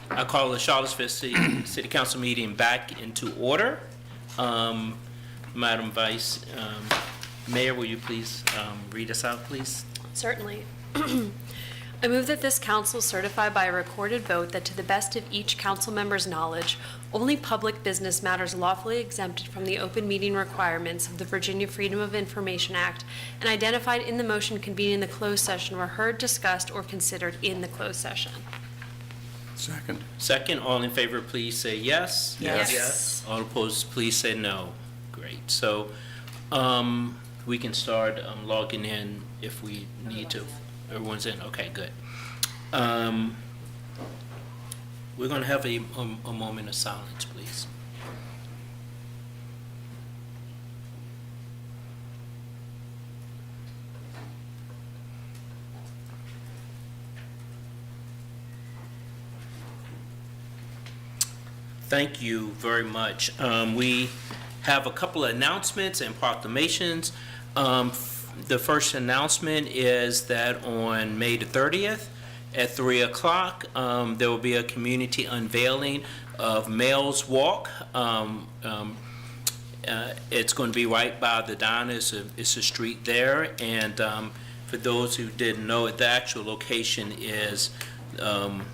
I call the Charlottesville City Council meeting back into order. Madam Vice Mayor, will you please read us out, please? Certainly. I move that this council certify by a recorded vote that to the best of each council member's knowledge, only public business matters lawfully exempted from the open meeting requirements of the Virginia Freedom of Information Act and identified in the motion convening the closed session were heard, discussed, or considered in the closed session. Second. Second, all in favor, please say yes. Yes. All opposed, please say no. Great. So we can start logging in if we need to. Everyone's in? Okay, good. We're going to have a moment of silence, please. Thank you very much. We have a couple of announcements and proclamations. The first announcement is that on May the 30th at 3 o'clock, there will be a community unveiling of Mails Walk. It's going to be right by the diner. It's a street there. And for those who didn't know it, the actual location is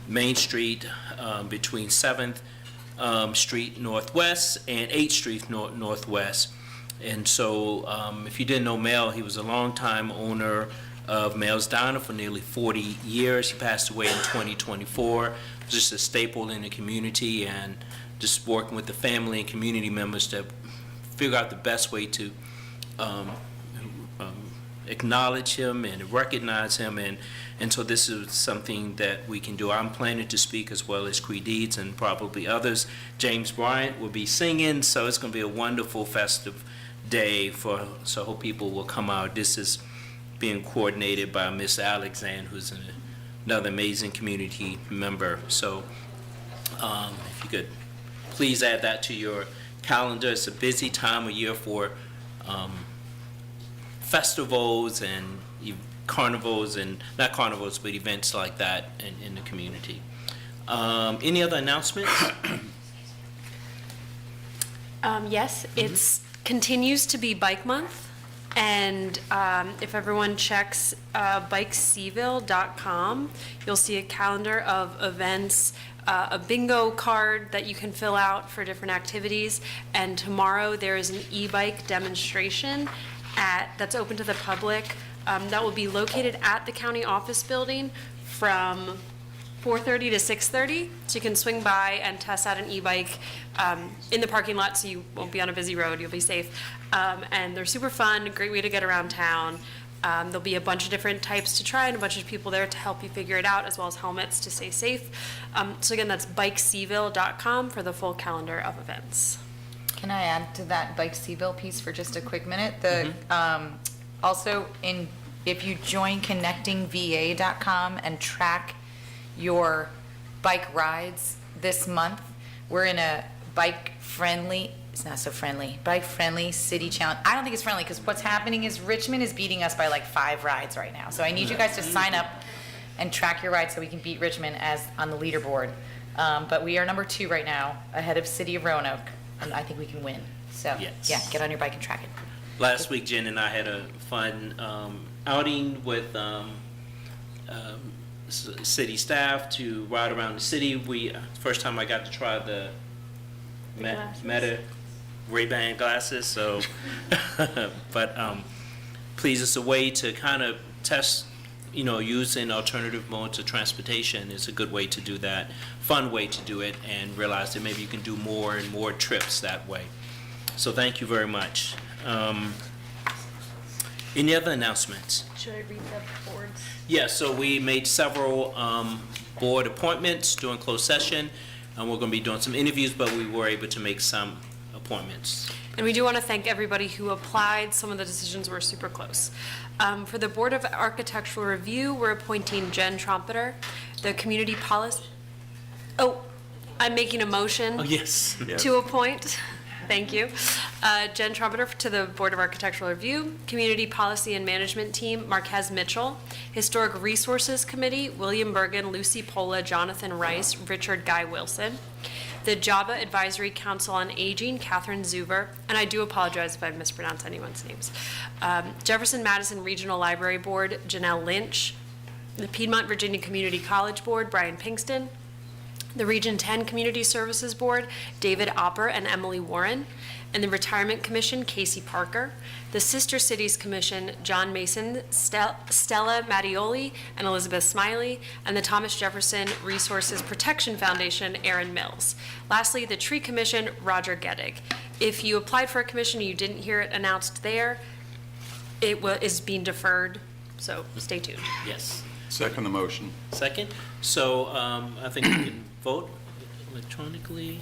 Main Street between 7th Street Northwest and 8th Street Northwest. And so if you didn't know Mel, he was a longtime owner of Mel's Diner for nearly 40 years. He passed away in 2024. Just a staple in the community and just working with the family and community members to figure out the best way to acknowledge him and recognize him. And so this is something that we can do. I'm planning to speak as well as Creed Deeds and probably others. James Bryant will be singing, so it's going to be a wonderful festive day so I hope people will come out. This is being coordinated by Miss Alexander, who's another amazing community member. So if you could please add that to your calendar. It's a busy time of year for festivals and carnivals, and not carnivals, but events like that in the community. Any other announcements? Yes, it's continues to be Bike Month, and if everyone checks bikeseville.com, you'll see a calendar of events, a bingo card that you can fill out for different activities, and tomorrow there is an e-bike demonstration that's open to the public that will be located at the county office building from 4:30 to 6:30, so you can swing by and test out an e-bike in the parking lot, so you won't be on a busy road, you'll be safe. And they're super fun, a great way to get around town. There'll be a bunch of different types to try and a bunch of people there to help you figure it out, as well as helmets to stay safe. So again, that's bikeseville.com for the full calendar of events. Can I add to that Bike Seville piece for just a quick minute? Also, if you join connectingva.com and track your bike rides this month, we're in a bike-friendly city challenge. I don't think it's friendly because what's happening is Richmond is beating us by like 5 rides right now. So I need you guys to sign up and track your rides so we can beat Richmond as on the leaderboard. But we are number 2 right now, ahead of City of Roanoke, and I think we can win. So Yes. yeah, get on your bike and track it. Last week, Jen and I had a fun outing with city staff to ride around the city. First time I got to try the Meta Ray-Ban glasses. So, but please, it's a way to kind of test, using alternative modes of transportation. It's a good way to do that, fun way to do it, and realize that maybe you can do more and more trips that way. So thank you very much. Any other announcements? Should I read the boards? Yeah, so we made several board appointments during closed session, and we're going to be doing some interviews, but we were able to make some appointments. And we do want to thank everybody who applied. Some of the decisions were super close. For the Board of Architectural Review, we're appointing Jen Trompeter. The Community Policy... Oh, I'm making a motion Oh, yes. to appoint. Thank you. Jen Trumpeter to the Board of Architectural Review. Community Policy and Management Team, Marquez Mitchell. Historic Resources Committee, William Bergen, Lucy Pola, Jonathan Rice, Richard Guy Wilson. The JABA Advisory Council on Aging, Catherine Zuber, and I do apologize if I mispronounce anyone's names. Jefferson Madison Regional Library Board, Janelle Lynch. The Piedmont Virginia Community College Board, Brian Pinkston. The Region 10 Community Services Board, David Opper and Emily Warren. And the Retirement Commission, Casey Parker. The Sister Cities Commission, John Mason, Stella Mattioli, and Elizabeth Smiley. And the Thomas Jefferson Resources Protection Foundation, Aaron Mills. Lastly, the Tree Commission, Roger Geddig. If you applied for a commission and you didn't hear it announced there, it is being deferred, so stay tuned. Yes. Second the motion. Second. So I think we can vote electronically.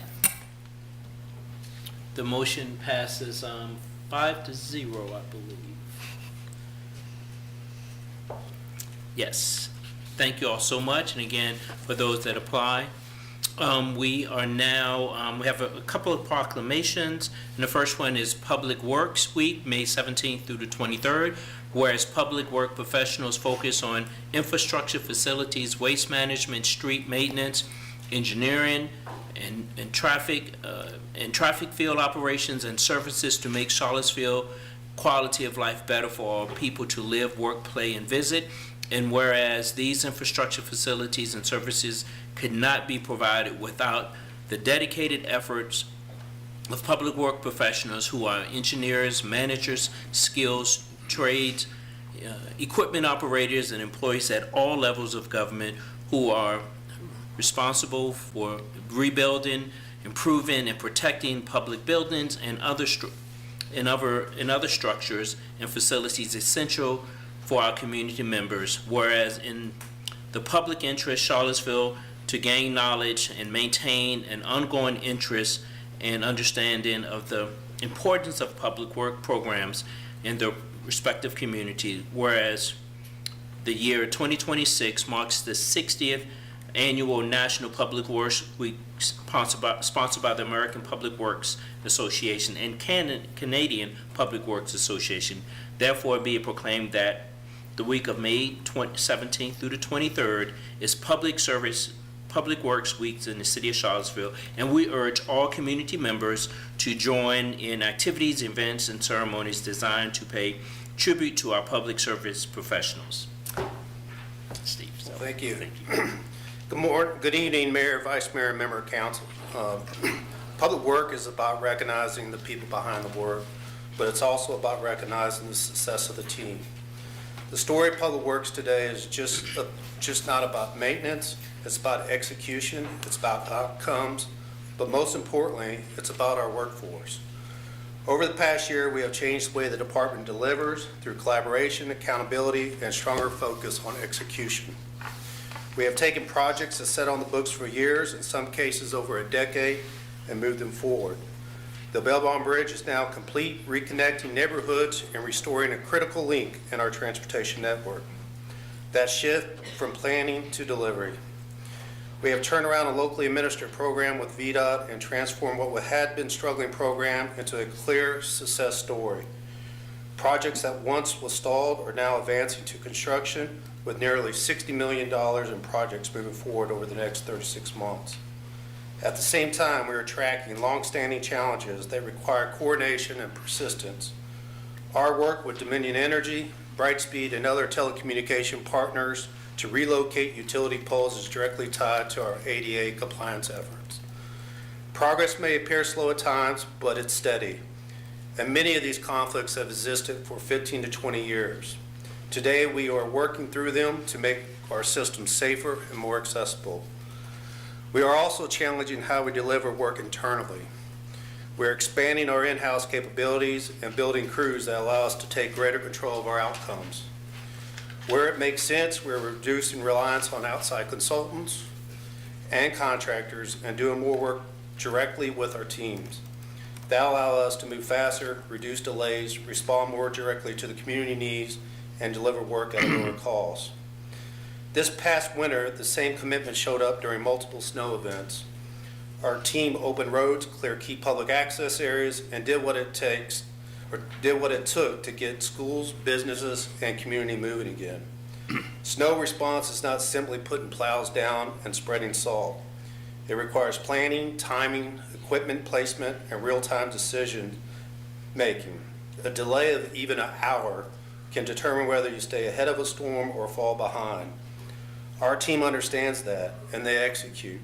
The motion passes 5-0, I believe. Yes. Thank you all so much. And again, for those that apply, we are now, we have a couple of proclamations. And the first one is Public Works Week, May 17th through the 23rd. Whereas public work professionals focus on infrastructure, facilities, waste management, street maintenance, engineering, and traffic field operations and services to make Charlottesville quality of life better for all people to live, work, play, and visit. And whereas these infrastructure facilities and services could not be provided without the dedicated efforts of public work professionals who are engineers, managers, skills, trades, equipment operators, and employees at all levels of government who are responsible for rebuilding, improving, and protecting public buildings and other structures and facilities essential for our community members. Whereas in the public interest, Charlottesville to gain knowledge and maintain an ongoing interest and understanding of the importance of public work programs in the respective community, whereas the year 2026 marks the 60th annual National Public Works Week sponsored by the American Public Works Association and Canadian Public Works Association. Therefore, be it proclaimed that the week of May 17th through the 23rd is Public Works Week in the city of Charlottesville, and we urge all community members to join in activities, events, and ceremonies designed to pay tribute to our public service professionals. Steve. So. Thank you. Good evening, Mayor, Vice Mayor, and Member of Council. Public work is about recognizing the people behind the work, but it's also about recognizing the success of the team. The story of Public Works today is just not about maintenance. It's about execution. It's about outcomes. But most importantly, it's about our workforce. Over the past year, we have changed the way the department delivers through collaboration, accountability, and stronger focus on execution. We have taken projects that sat on the books for years, in some cases over a decade, and moved them forward. The Bellbond Bridge is now complete, reconnecting neighborhoods and restoring a critical link in our transportation network. That shift from planning to delivery. We have turned around a locally administered program with VDOT and transformed what had been a struggling program into a clear success story. Projects that once was stalled are now advancing to construction with nearly $60 million in projects moving forward over the next 36 months. At the same time, we are tracking long-standing challenges that require coordination and persistence. Our work with Dominion Energy, Brightspeed, and other telecommunication partners to relocate utility poles is directly tied to our ADA compliance efforts. Progress may appear slow at times, but it's steady. And many of these conflicts have existed for 15 to 20 years. Today, we are working through them to make our system safer and more accessible. We are also challenging how we deliver work internally. We're expanding our in-house capabilities and building crews that allow us to take greater control of our outcomes. Where it makes sense, we're reducing reliance on outside consultants and contractors and doing more work directly with our teams. That allows us to move faster, reduce delays, respond more directly to the community needs, and deliver work at a lower cost. This past winter, the same commitment showed up during multiple snow events. Our team opened roads, cleared key public access areas, and did what it took to get schools, businesses, and community moving again. Snow response is not simply putting plows down and spreading salt. It requires planning, timing, equipment placement, and real-time decision making. A delay of even an hour can determine whether you stay ahead of a storm or fall behind. Our team understands that, and they execute.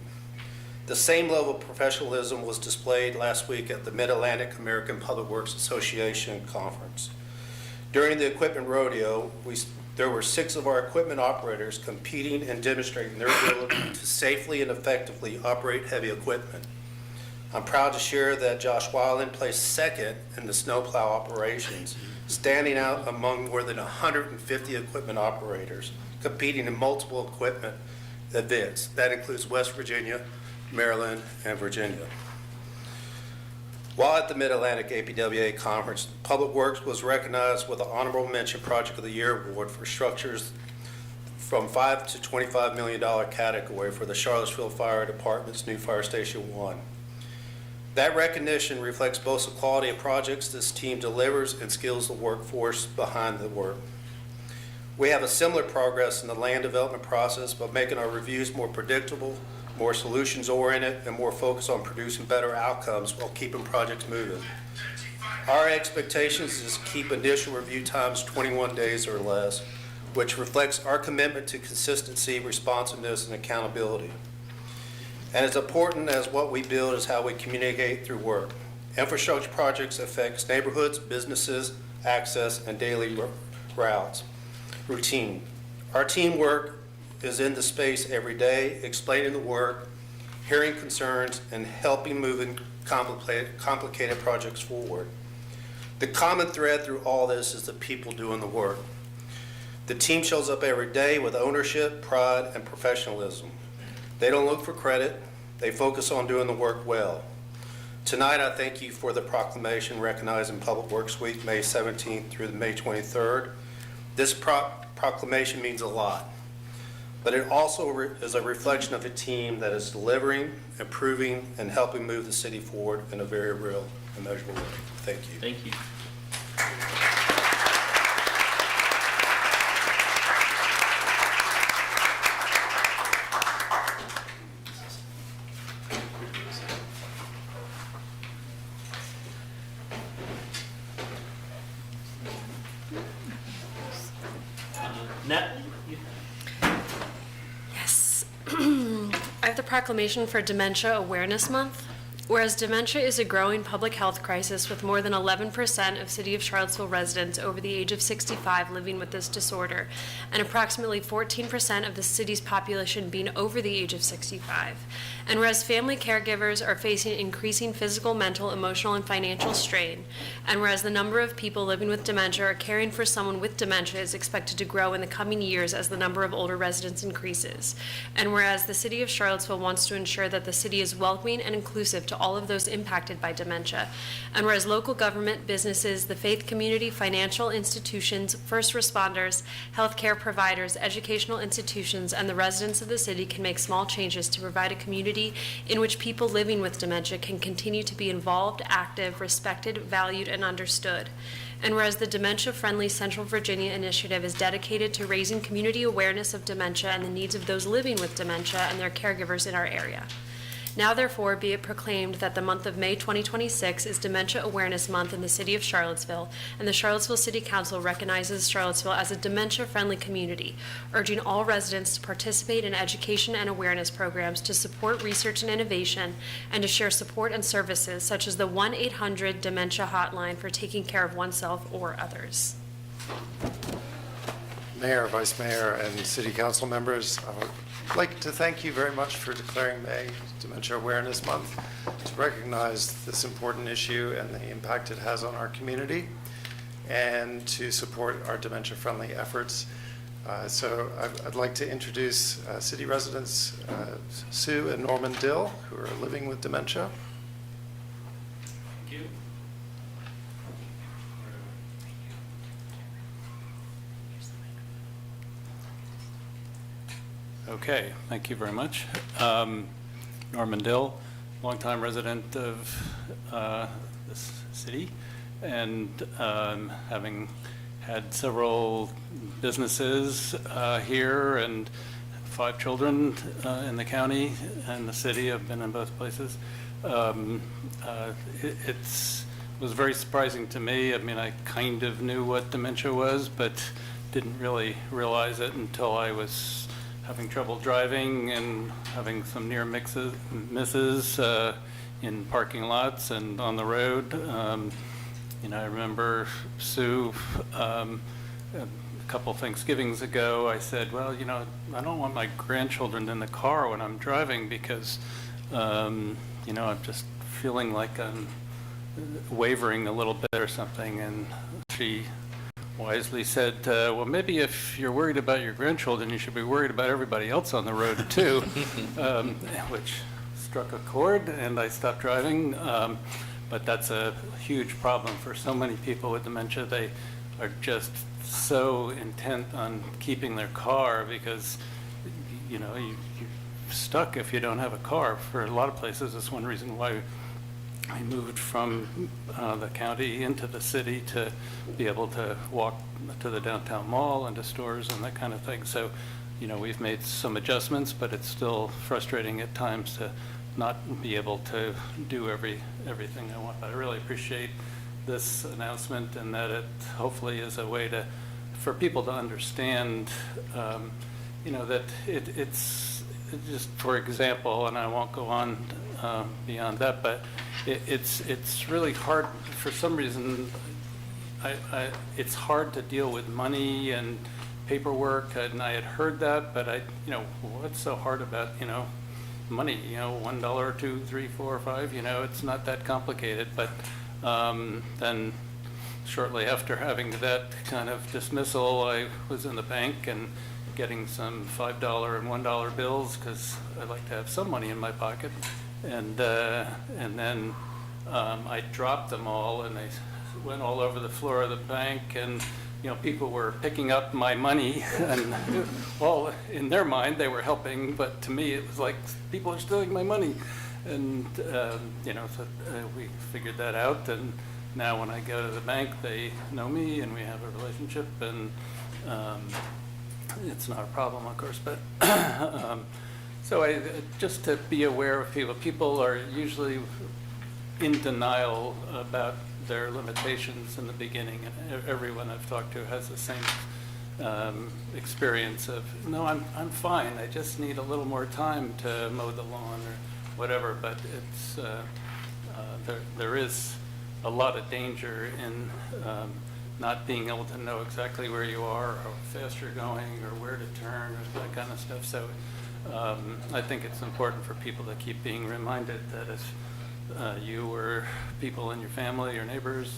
The same level of professionalism was displayed last week at the Mid-Atlantic American Public Works Association Conference. During the equipment rodeo, there were 6 of our equipment operators competing and demonstrating their ability to safely and effectively operate heavy equipment. I'm proud to share that Josh Weiland placed second in the snowplow operations, standing out among more than 150 equipment operators competing in multiple equipment events. That includes West Virginia, Maryland, and Virginia. While at the Mid-Atlantic APWA Conference, Public Works was recognized with the Honorable Mention Project of the Year Award for structures from $5 to $25 million category for the Charlottesville Fire Department's new Fire Station 1. That recognition reflects both the quality of projects this team delivers and skills the workforce behind the work. We have a similar progress in the land development process by making our reviews more predictable, more solutions-oriented, and more focused on producing better outcomes while keeping projects moving. Our expectations is to keep initial review times 21 days or less, which reflects our commitment to consistency, responsiveness, and accountability. And as important as what we build is how we communicate through work. Infrastructure projects affect neighborhoods, businesses, access, and daily routes. Routine. Our teamwork is in the space every day, explaining the work, hearing concerns, and helping moving complicated projects forward. The common thread through all this is the people doing the work. The team shows up every day with ownership, pride, and professionalism. They don't look for credit. They focus on doing the work well. Tonight, I thank you for the proclamation recognizing Public Works Week, May 17th through May 23rd. This proclamation means a lot, but it also is a reflection of a team that is delivering, improving, and helping move the city forward in a very real and measurable way. Thank you. Thank you. Natalie? Yes. I have the proclamation for Dementia Awareness Month. Whereas dementia is a growing public health crisis with more than 11% of City of Charlottesville residents over the age of 65 living with this disorder, and approximately 14% of the city's population being over the age of 65. And whereas family caregivers are facing increasing physical, mental, emotional, and financial strain, and whereas the number of people living with dementia or caring for someone with dementia is expected to grow in the coming years as the number of older residents increases, and whereas the City of Charlottesville wants to ensure that the city is welcoming and inclusive to all of those impacted by dementia, and whereas local government, businesses, the faith community, financial institutions, first responders, healthcare providers, educational institutions, and the residents of the city can make small changes to provide a community in which people living with dementia can continue to be involved, active, respected, valued, and understood. And whereas the Dementia Friendly Central Virginia initiative is dedicated to raising community awareness of dementia and the needs of those living with dementia and their caregivers in our area. Now therefore be it proclaimed that the month of May 2026 is Dementia Awareness Month in the City of Charlottesville, and the Charlottesville City Council recognizes Charlottesville as a dementia-friendly community, urging all residents to participate in education and awareness programs to support research and innovation, and to share support and services such as the 1-800-DEMENTIA hotline for taking care of oneself or others. Mayor, Vice Mayor, and City Council members, I would like to thank you very much for declaring May Dementia Awareness Month to recognize this important issue and the impact it has on our community and to support our dementia-friendly efforts. So I'd like to introduce city residents Sue and Norman Dill, who are living with dementia. Thank you. Okay, thank you very much. Norman Dill, longtime resident of this city, and having had several businesses here and 5 children in the county and the city. I've been in both places. It was very surprising to me. I mean, I kind of knew what dementia was, but didn't really realize it until I was having trouble driving and having some near misses in parking lots and on the road. I remember Sue, a couple Thanksgivings ago, I said, well, I don't want my grandchildren in the car when I'm driving because, I'm just feeling like I'm wavering a little bit or something. And she wisely said, well, maybe if you're worried about your grandchildren, you should be worried about everybody else on the road too, which struck a chord, and I stopped driving. But that's a huge problem for so many people with dementia. They are just so intent on keeping their car because, you're stuck if you don't have a car. For a lot of places, that's one reason why I moved from the county into the city to be able to walk to the downtown mall and to stores and that kind of thing. So, we've made some adjustments, but it's still frustrating at times to not be able to do everything I want. But I really appreciate this announcement, and that it hopefully is a way for people to understand, that it's just, for example, and I won't go on beyond that, but it's really hard for some reason. It's hard to deal with money and paperwork, and I had heard that, but what's so hard about money? $1, $2, $3, $4, $5. It's not that complicated. But then, shortly after having that kind of dismissal, I was in the bank and getting some $5 and $1 bills because I like to have some money in my pocket, and then I dropped them all, and they went all over the floor of the bank, and people were picking up my money, and all in their mind they were helping, but to me it was like people are stealing my money, and so we figured that out, and now when I go to the bank they know me and we have a relationship, and it's not a problem, of course, but so just to be aware of people are usually in denial about their limitations in the beginning, and everyone I've talked to has the same experience of, no, I'm fine, I just need a little more time to mow the lawn or whatever. But it's there is a lot of danger in not being able to know exactly where you are, or how fast you're going, or where to turn, or that kind of stuff. So I think it's important for people to keep being reminded that if you or people in your family or neighbors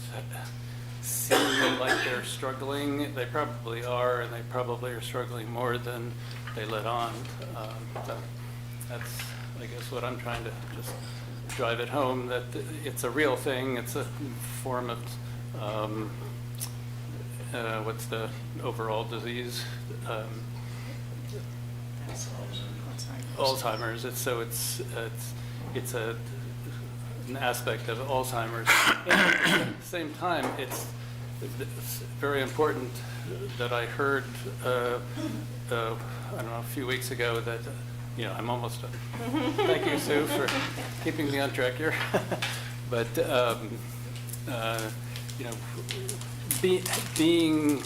seem like they're struggling, they probably are, and they probably are struggling more than they let on. So that's, I guess, what I'm trying to just drive it home, that it's a real thing. It's a form of, what's the overall disease? Alzheimer's. It's an aspect of Alzheimer's. And at the same time, it's very important that I heard, I don't know, a few weeks ago that, I'm almost done. Thank you, Sue, for keeping me on track here. But, being,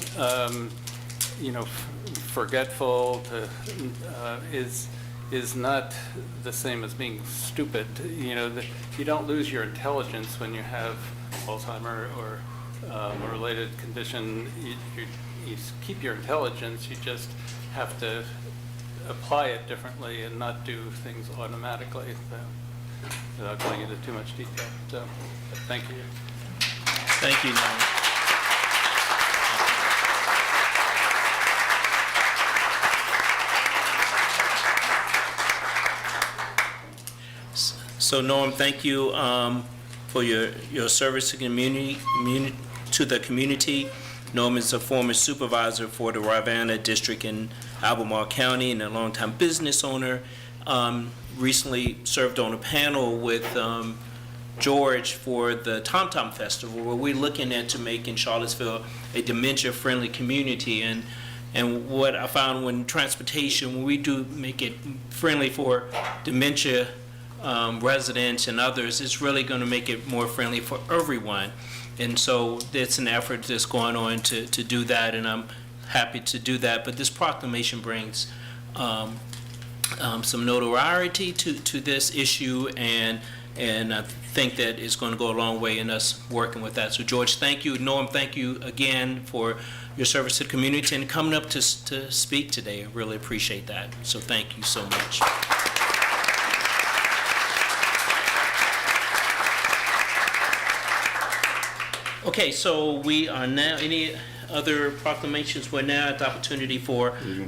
forgetful is not the same as being stupid. You don't lose your intelligence when you have Alzheimer or a related condition. You keep your intelligence, you just have to apply it differently and not do things automatically, without going into too much detail. So, thank you. Thank you, Norm. So Norm, thank you for your service to the community. Norm is a former supervisor for the Rivanna District in Albemarle County and a longtime business owner. recently served on a panel with George for the Tom Tom Festival, where we're looking at to making Charlottesville a dementia-friendly community. And what I found when transportation, when we do make it friendly for dementia residents and others, it's really going to make it more friendly for everyone. And so it's an effort that's going on to do that, and I'm happy to do that. But this proclamation brings some notoriety to this issue, and I think that it's going to go a long way in us working with that. So George, thank you. Norm, thank you again for your service to the community and coming up to speak today. I really appreciate that. So thank you so much. Okay, so we are now, any other proclamations? We're now at the opportunity for, no,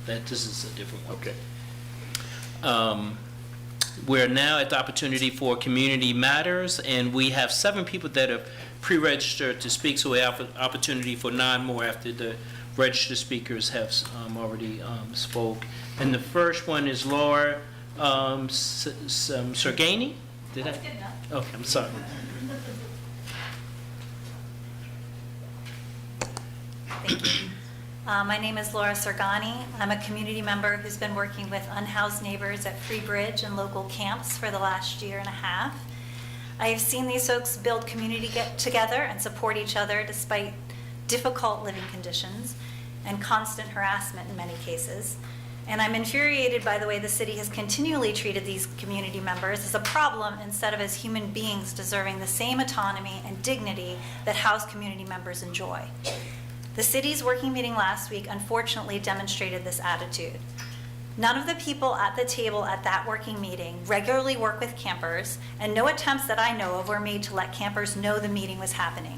this is a different one. Okay. We're now at the opportunity for Community Matters, and we have 7 people that have pre-registered to speak, so we have an opportunity for 9 more after the registered speakers have already spoke. And the first one is Laura Sergani? Did I? That's good enough. Okay, I'm sorry. Thank you. My name is Laura Sergani. I'm a community member who's been working with unhoused neighbors at Free Bridge and local camps for the last year and a half. I have seen these folks build community get together and support each other despite difficult living conditions and constant harassment in many cases. And I'm infuriated by the way the city has continually treated these community members as a problem instead of as human beings deserving the same autonomy and dignity that house community members enjoy. The city's working meeting last week unfortunately demonstrated this attitude. None of the people at the table at that working meeting regularly work with campers, and no attempts that I know of were made to let campers know the meeting was happening.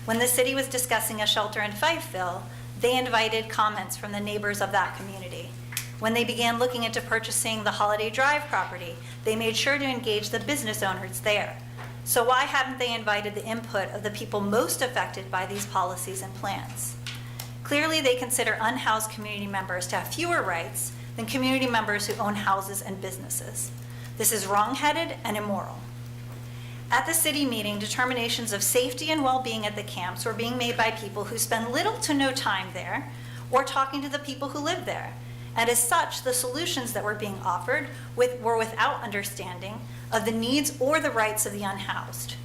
When the city was discussing a shelter in Fifeville, they invited comments from the neighbors of that community. When they began looking into purchasing the Holiday Drive property, they made sure to engage the business owners there. So why haven't they invited the input of the people most affected by these policies and plans? Clearly, they consider unhoused community members to have fewer rights than community members who own houses and businesses. This is wrong-headed and immoral. At the city meeting, determinations of safety and well-being at the camps were being made by people who spend little to no time there or talking to the people who live there. And as such, the solutions that were being offered were without understanding of the needs or the rights of the unhoused.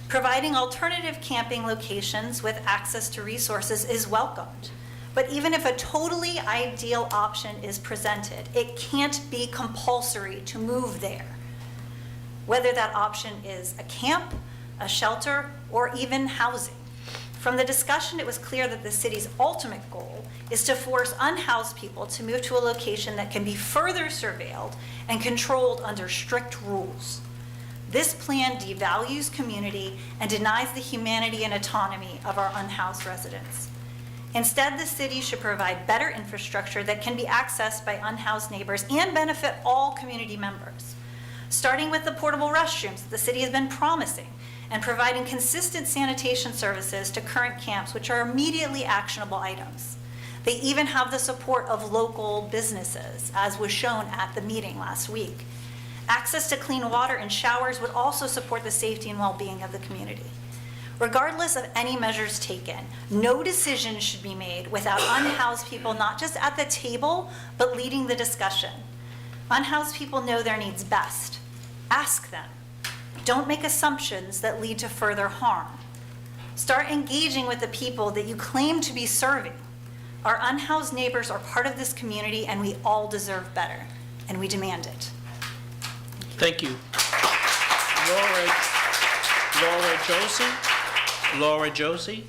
Providing alternative camping locations with access to resources is welcomed. But even if a totally ideal option is presented, it can't be compulsory to move there. Whether that option is a camp, a shelter, or even housing. From the discussion, it was clear that the city's ultimate goal is to force unhoused people to move to a location that can be further surveilled and controlled under strict rules. This plan devalues community and denies the humanity and autonomy of our unhoused residents. Instead, the city should provide better infrastructure that can be accessed by unhoused neighbors and benefit all community members, starting with the portable restrooms that the city has been promising and providing consistent sanitation services to current camps, which are immediately actionable items. They even have the support of local businesses, as was shown at the meeting last week. Access to clean water and showers would also support the safety and well-being of the community. Regardless of any measures taken, no decision should be made without unhoused people not just at the table, but leading the discussion. Unhoused people know their needs best. Ask them. Don't make assumptions that lead to further harm. Start engaging with the people that you claim to be serving. Our unhoused neighbors are part of this community, and we all deserve better, and we demand it. Thank you. Laura Josie? Laura Josie?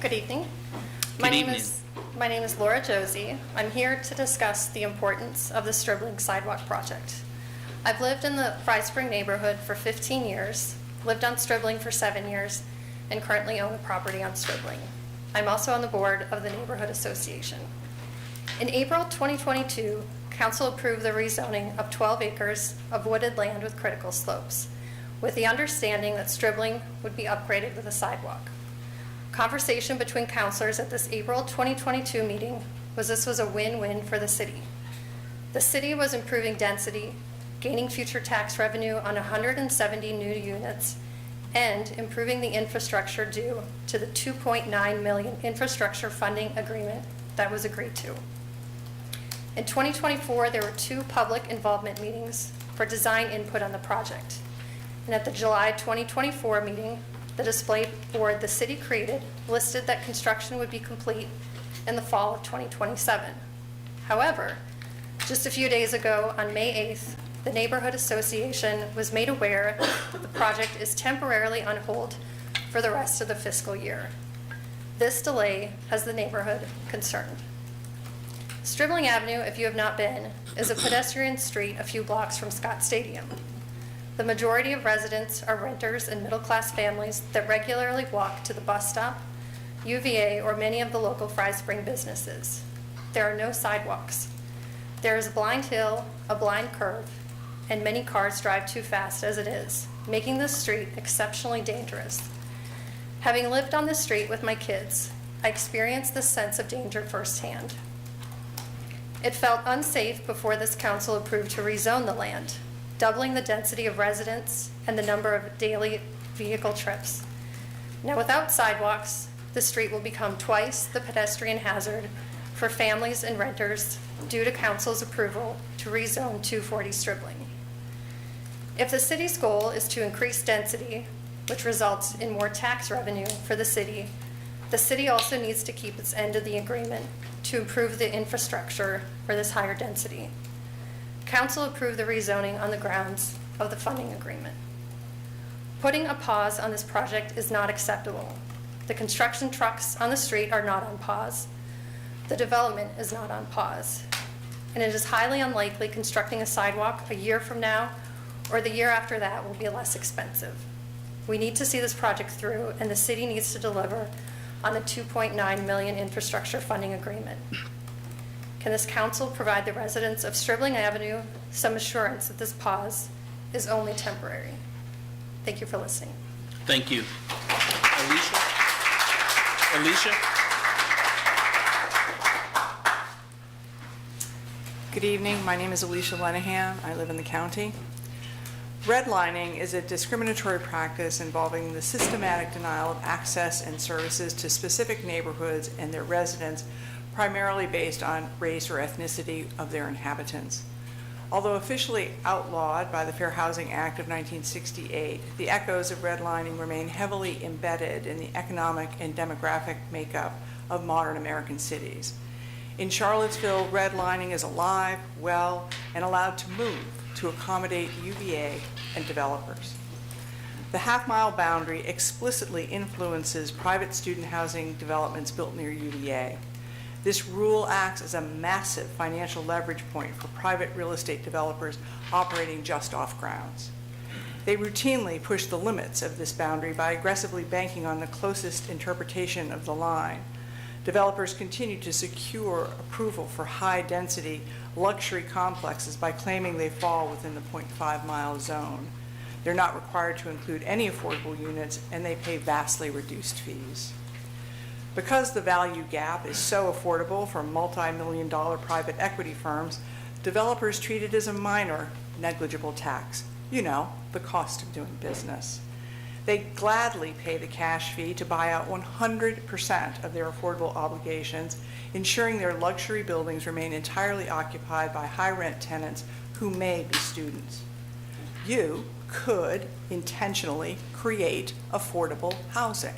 Good evening. Good evening. My name is Laura Josie. I'm here to discuss the importance of the Stribling Sidewalk Project. I've lived in the Fry Spring neighborhood for 15 years, lived on Stribling for 7 years, and currently own a property on Stribling. I'm also on the board of the Neighborhood Association. In April 2022, Council approved the rezoning of 12 acres of wooded land with critical slopes. with the understanding that Stribling would be upgraded with a sidewalk. Conversation between counselors at this April 2022 meeting was this was a win-win for the city. The city was improving density, gaining future tax revenue on 170 new units, and improving the infrastructure due to the $2.9 million infrastructure funding agreement that was agreed to. In 2024, there were 2 public involvement meetings for design input on the project. And at the July 2024 meeting, the display board the city created listed that construction would be complete in the fall of 2027. However, just a few days ago, on May 8th, the Neighborhood Association was made aware that the project is temporarily on hold for the rest of the fiscal year. This delay has the neighborhood concerned. Stribling Avenue, if you have not been, is a pedestrian street a few blocks from Scott Stadium. The majority of residents are renters and middle-class families that regularly walk to the bus stop, UVA, or many of the local Fry Spring businesses. There are no sidewalks. There is a blind hill, a blind curve, and many cars drive too fast as it is, making this street exceptionally dangerous. Having lived on this street with my kids, I experienced this sense of danger firsthand. It felt unsafe before this council approved to rezone the land, doubling the density of residents and the number of daily vehicle trips. Now, without sidewalks, the street will become twice the pedestrian hazard for families and renters due to council's approval to rezone 240 Stribling. If the city's goal is to increase density, which results in more tax revenue for the city also needs to keep its end of the agreement to improve the infrastructure for this higher density. Council approved the rezoning on the grounds of the funding agreement. Putting a pause on this project is not acceptable. The construction trucks on the street are not on pause. The development is not on pause. And it is highly unlikely constructing a sidewalk a year from now or the year after that will be less expensive. We need to see this project through, and the city needs to deliver on the $2.9 million infrastructure funding agreement. Can this council provide the residents of Stribling Avenue some assurance that this pause is only temporary? Thank you for listening. Thank you. Alicia? Alicia? Good evening. My name is Alicia Lenahan. I live in the county. Redlining is a discriminatory practice involving the systematic denial of access and services to specific neighborhoods and their residents, primarily based on race or ethnicity of their inhabitants. Although officially outlawed by the Fair Housing Act of 1968, the echoes of redlining remain heavily embedded in the economic and demographic makeup of modern American cities. In Charlottesville, redlining is alive, well, and allowed to move to accommodate UVA and developers. The half-mile boundary explicitly influences private student housing developments built near UVA. This rule acts as a massive financial leverage point for private real estate developers operating just off grounds. They routinely push the limits of this boundary by aggressively banking on the closest interpretation of the line. Developers continue to secure approval for high-density luxury complexes by claiming they fall within the 0.5-mile zone. They're not required to include any affordable units, and they pay vastly reduced fees. Because the value gap is so affordable for multi-million-dollar private equity firms, developers treat it as a minor, negligible tax. You know, the cost of doing business. They gladly pay the cash fee to buy out 100% of their affordable obligations, ensuring their luxury buildings remain entirely occupied by high-rent tenants who may be students. You could intentionally create affordable housing.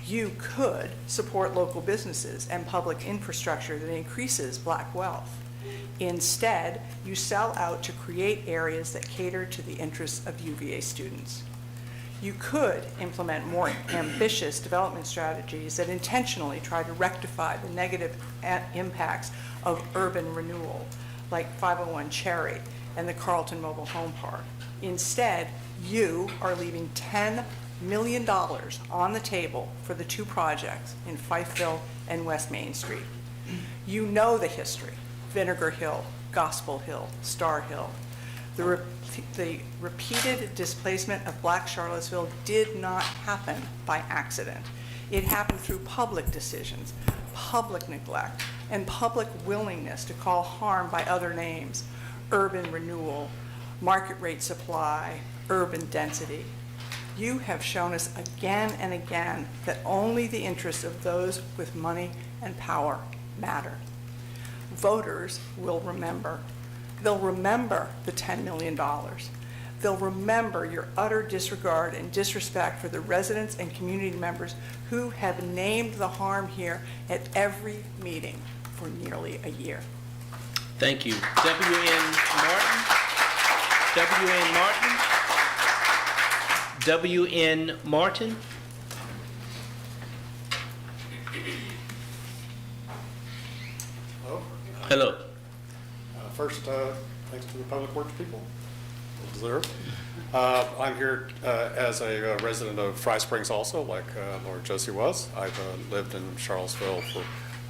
You could support local businesses and public infrastructure that increases Black wealth. Instead, you sell out to create areas that cater to the interests of UVA students. You could implement more ambitious development strategies that intentionally try to rectify the negative impacts of urban renewal, like 501 Cherry and the Carlton Mobile Home Park. Instead, you are leaving $10 million on the table for the 2 projects in Fifeville and West Main Street. You know the history: Vinegar Hill, Gospel Hill, Star Hill. The repeated displacement of Black Charlottesville did not happen by accident. It happened through public decisions, public neglect, and public willingness to call harm by other names: urban renewal, market rate supply, urban density. You have shown us again and again that only the interests of those with money and power matter. Voters will remember. They'll remember the $10 million. They'll remember your utter disregard and disrespect for the residents and community members who have named the harm here at every meeting for nearly a year. Thank you. W.N. Martin? W.N. Martin? W.N. Martin? Hello. First, thanks to the Public Works people. Well deserved. I'm here as a resident of Fry Springs also, like Laura Josie was. I've lived in Charlottesville for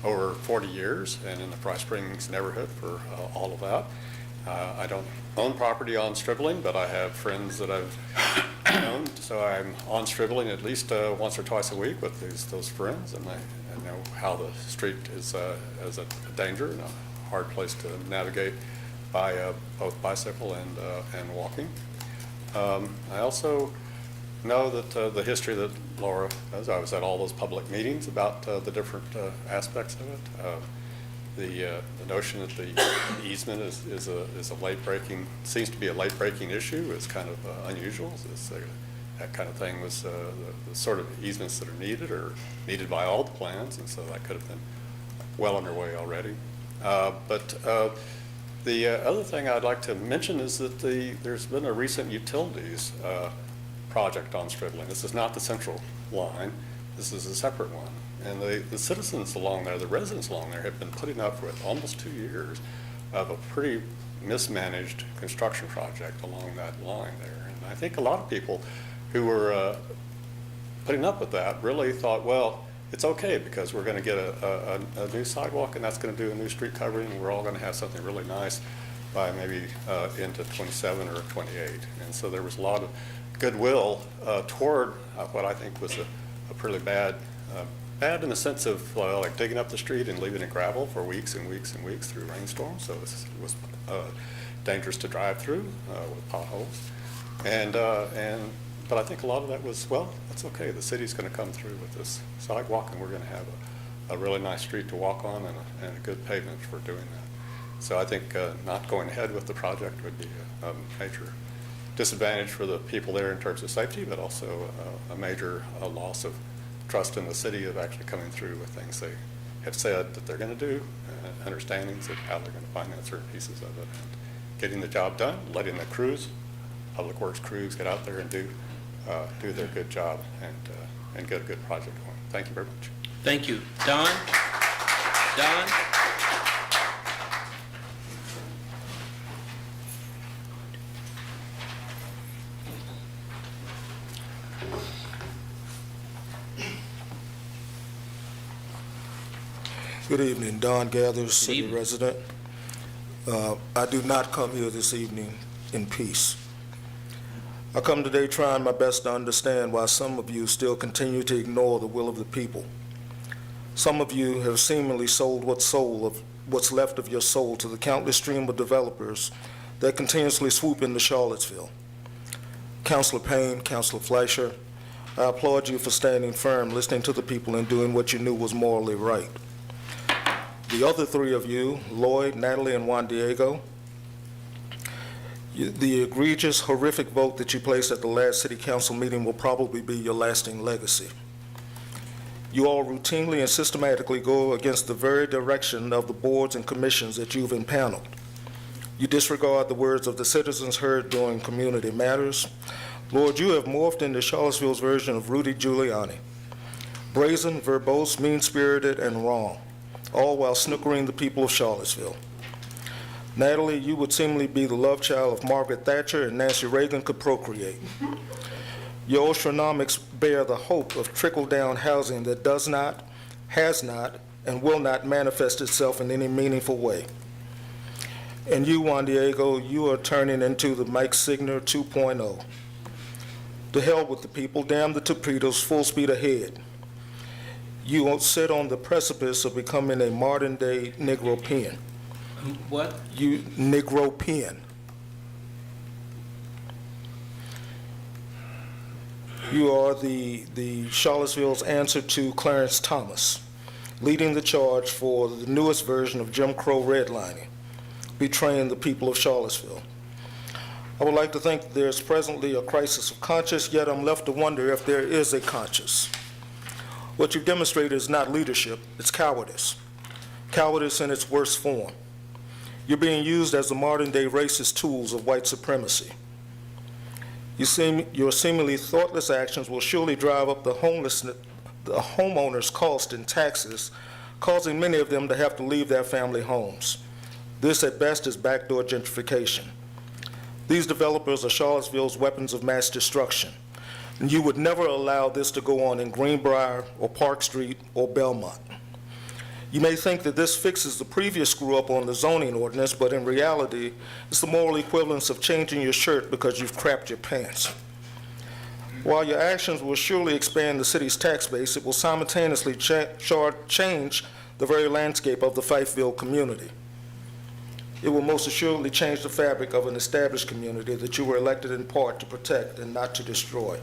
over 40 years and in the Fry Springs neighborhood for all of that. I don't own property on Stribling, but I have friends that I've known, so I'm on Stribling at least once or twice a week with those friends, and I know how the street is a danger and a hard place to navigate by both bicycle and walking. I also know that the history that Laura does. I was at all those public meetings about the different aspects of it. The notion that the easement is a late-breaking, seems to be a late-breaking issue is kind of unusual. That kind of thing was the sort of easements that are needed by all the plans, and so that could have been well underway already. But the other thing I'd like to mention is that there's been a recent utilities project on Stribling. This is not the central line. This is a separate one. And the citizens along there, the residents along there, have been putting up with almost 2 years of a pretty mismanaged construction project along that line there. And I think a lot of people who were putting up with that really thought, well, it's okay because we're going to get a new sidewalk and that's going to do a new street covering and we're all going to have something really nice by maybe into 27 or 28. And so there was a lot of goodwill toward what I think was a pretty bad in the sense of like digging up the street and leaving it gravel for weeks and weeks and weeks through rainstorms. So it was dangerous to drive through with potholes. But I think a lot of that was, well, that's okay. The city's going to come through with this sidewalk and we're going to have a really nice street to walk on and a good pavement for doing that. So I think not going ahead with the project would be a major disadvantage for the people there in terms of safety, but also a major loss of trust in the city of actually coming through with things they have said that they're going to do, understandings of how they're going to finance certain pieces of it, and getting the job done, letting the crews, Public Works crews, get out there and do their good job and get a good project going. Thank you very much. Thank you. Don? Don? Good evening, Don Gathers, city evening. resident. I do not come here this evening in peace. I come today trying my best to understand why some of you still continue to ignore the will of the people. Some of you have seemingly sold what's left of your soul to the countless stream of developers that continuously swoop into Charlottesville. Councilor Payne, Councilor Fleischer, I applaud you for standing firm, listening to the people, and doing what you knew was morally right. The other three of you, Lloyd, Natalie, and Juan Diego, the egregious, horrific vote that you placed at the last city council meeting will probably be your lasting legacy. You all routinely and systematically go against the very direction of the boards and commissions that you've impaneled. You disregard the words of the citizens heard during Community Matters. Lord, you have morphed into Charlottesville's version of Rudy Giuliani. Brazen, verbose, mean-spirited, and wrong, all while snookering the people of Charlottesville. Natalie, you would seemingly be the love child of Margaret Thatcher and Nancy Reagan could procreate. Your Ostronomics bear the hope of trickle-down housing that does not, has not, and will not manifest itself in any meaningful way. And you, Juan Diego, you are turning into the Mike Signer 2.0. To hell with the people, damn the torpedoes, full speed ahead. You won't sit on the precipice of becoming a modern-day Negro pen. What? You Negro pen. You are the Charlottesville's answer to Clarence Thomas, leading the charge for the newest version of Jim Crow redlining, betraying the people of Charlottesville. I would like to think there's presently a crisis of conscience, yet I'm left to wonder if there is a conscience. What you've demonstrated is not leadership, it's cowardice. Cowardice in its worst form. You're being used as the modern-day racist tools of white supremacy. Your seemingly thoughtless actions will surely drive up the homeowners' cost in taxes, causing many of them to have to leave their family homes. This, at best, is backdoor gentrification. These developers are Charlottesville's weapons of mass destruction, and you would never allow this to go on in Greenbrier or Park Street or Belmont. You may think that this fixes the previous screw-up on the zoning ordinance, but in reality, it's the moral equivalence of changing your shirt because you've crapped your pants. While your actions will surely expand the city's tax base, it will simultaneously change the very landscape of the Fifeville community. It will most assuredly change the fabric of an established community that you were elected in part to protect and not to destroy.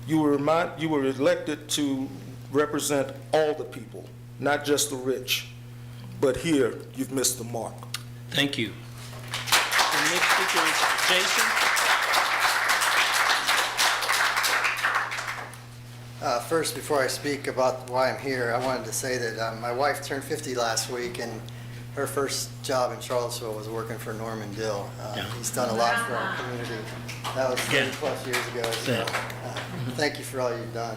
You were elected to represent all the people, not just the rich. But here, you've missed the mark. Thank you. The next speaker is Jason. First, before I speak about why I'm here, I wanted to say that my wife turned 50 last week, and her first job in Charlottesville was working for Norman Dill. He's done a lot for our community. That was 30 plus years ago, so thank you for all you've done.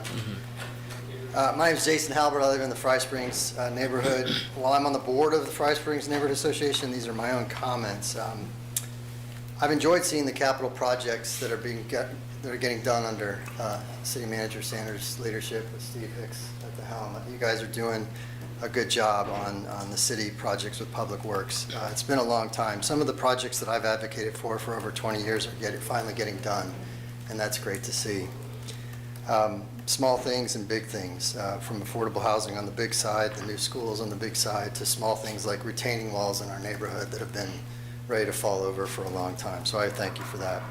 My name is Jason Halbert. I live in the Fry Springs neighborhood. While I'm on the board of the Fry Springs Neighborhood Association, these are my own comments. I've enjoyed seeing the capital projects that are getting done under City Manager Sanders' leadership with Steve Hicks at the helm. You guys are doing a good job on the city projects with Public Works. It's been a long time. Some of the projects that I've advocated for over 20 years are finally getting done, and that's great to see. Small things and big things, from affordable housing on the big side, the new schools on the big side, to small things like retaining walls in our neighborhood that have been ready to fall over for a long time. So I thank you for that.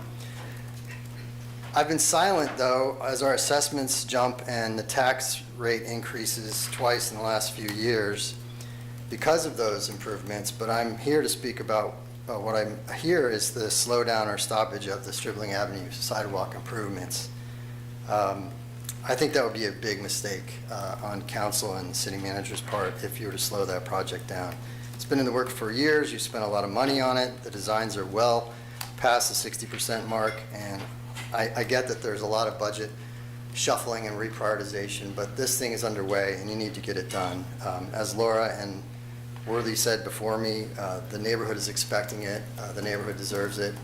I've been silent, though, as our assessments jump and the tax rate increases twice in the last few years because of those improvements, but I'm here to speak about what I'm here is the slowdown or stoppage of the Stribling Avenue sidewalk improvements. I think that would be a big mistake on council and the city manager's part if you were to slow that project down. It's been in the works for years. You've spent a lot of money on it. The designs are well past the 60% mark, and I get that there's a lot of budget shuffling and reprioritization, but this thing is underway and you need to get it done. As Laura and Worthy said before me, the neighborhood is expecting it. The neighborhood deserves it.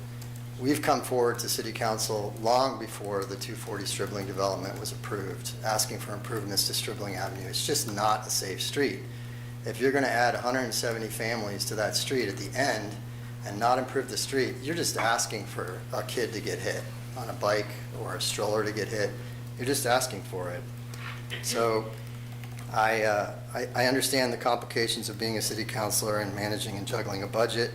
We've come forward to City Council long before the 240 Stribling development was approved, asking for improvements to Stribling Avenue. It's just not a safe street. If you're going to add 170 families to that street at the end and not improve the street, you're just asking for a kid to get hit on a bike or a stroller to get hit. You're just asking for it. So I understand the complications of being a city councilor and managing and juggling a budget.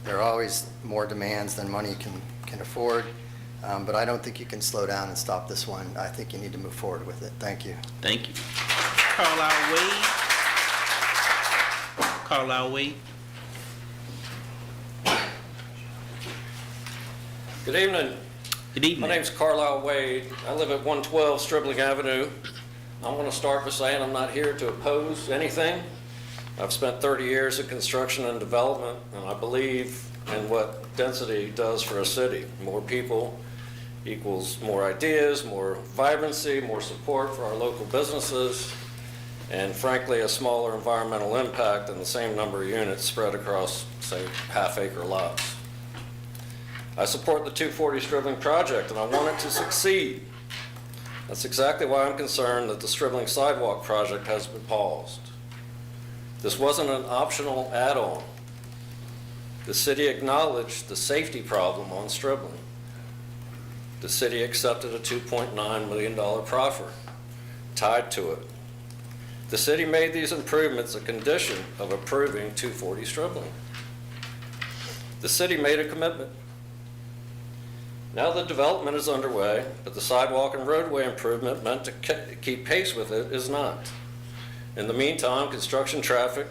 There are always more demands than money can afford, but I don't think you can slow down and stop this one. I think you need to move forward with it. Thank you. Thank you. Carlisle Wade. Carlisle Wade. Good evening. Good evening. My name's Carlisle Wade. I live at 112 Stribling Avenue. I want to start by saying I'm not here to oppose anything. I've spent 30 years in construction and development, and I believe in what density does for a city. More people equals more ideas, more vibrancy, more support for our local businesses, and frankly, a smaller environmental impact than the same number of units spread across, say, half-acre lots. I support the 240 Stribling project, and I want it to succeed. That's exactly why I'm concerned that the Stribling sidewalk project has been paused. This wasn't an optional add-on. The city acknowledged the safety problem on Stribling. The city accepted a $2.9 million proffer tied to it. The city made these improvements a condition of approving 240 Stribling. The city made a commitment. Now the development is underway, but the sidewalk and roadway improvement meant to keep pace with it is not. In the meantime, construction traffic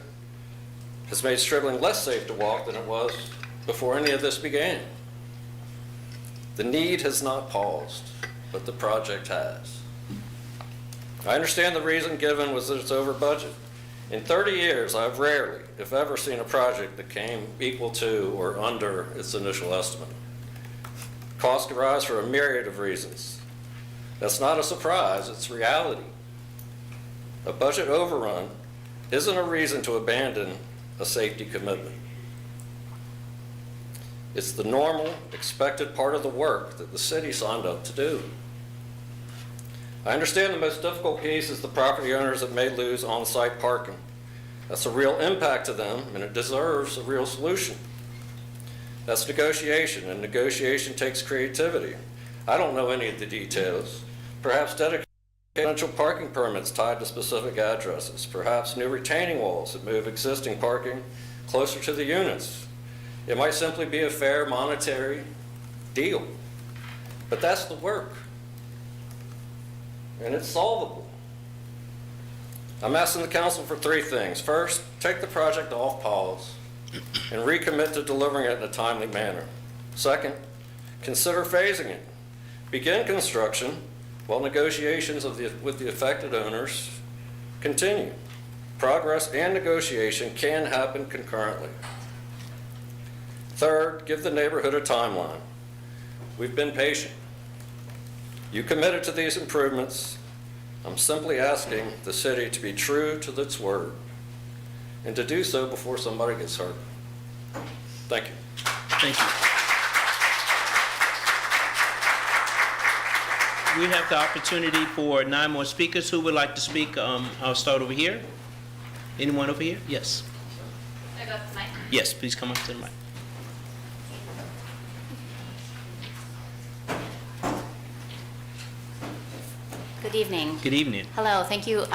has made Stribling less safe to walk than it was before any of this began. The need has not paused, but the project has. I understand the reason given was that it's over budget. In 30 years, I've rarely, if ever, seen a project that came equal to or under its initial estimate. Costs can rise for a myriad of reasons. That's not a surprise, it's reality. A budget overrun isn't a reason to abandon a safety commitment. It's the normal, expected part of the work that the city signed up to do. I understand the most difficult piece is the property owners that may lose on-site parking. That's a real impact to them, and it deserves a real solution. That's negotiation, and negotiation takes creativity. I don't know any of the details. Perhaps dedicated residential parking permits tied to specific addresses. Perhaps new retaining walls that move existing parking closer to the units. It might simply be a fair monetary deal. But that's the work. And it's solvable. I'm asking the council for three things. First, take the project off pause and recommit to delivering it in a timely manner. Second, consider phasing it. Begin construction while negotiations with the affected owners continue. Progress and negotiation can happen concurrently. Third, give the neighborhood a timeline. We've been patient. You committed to these improvements. I'm simply asking the city to be true to its word and to do so before somebody gets hurt. Thank you. Thank you. We have the opportunity for 9 more speakers. Who would like to speak? I'll start over here. Anyone over here? Yes. Can I go up to the mic? Yes, please come up to the mic. Good evening. Good evening. Hello, thank you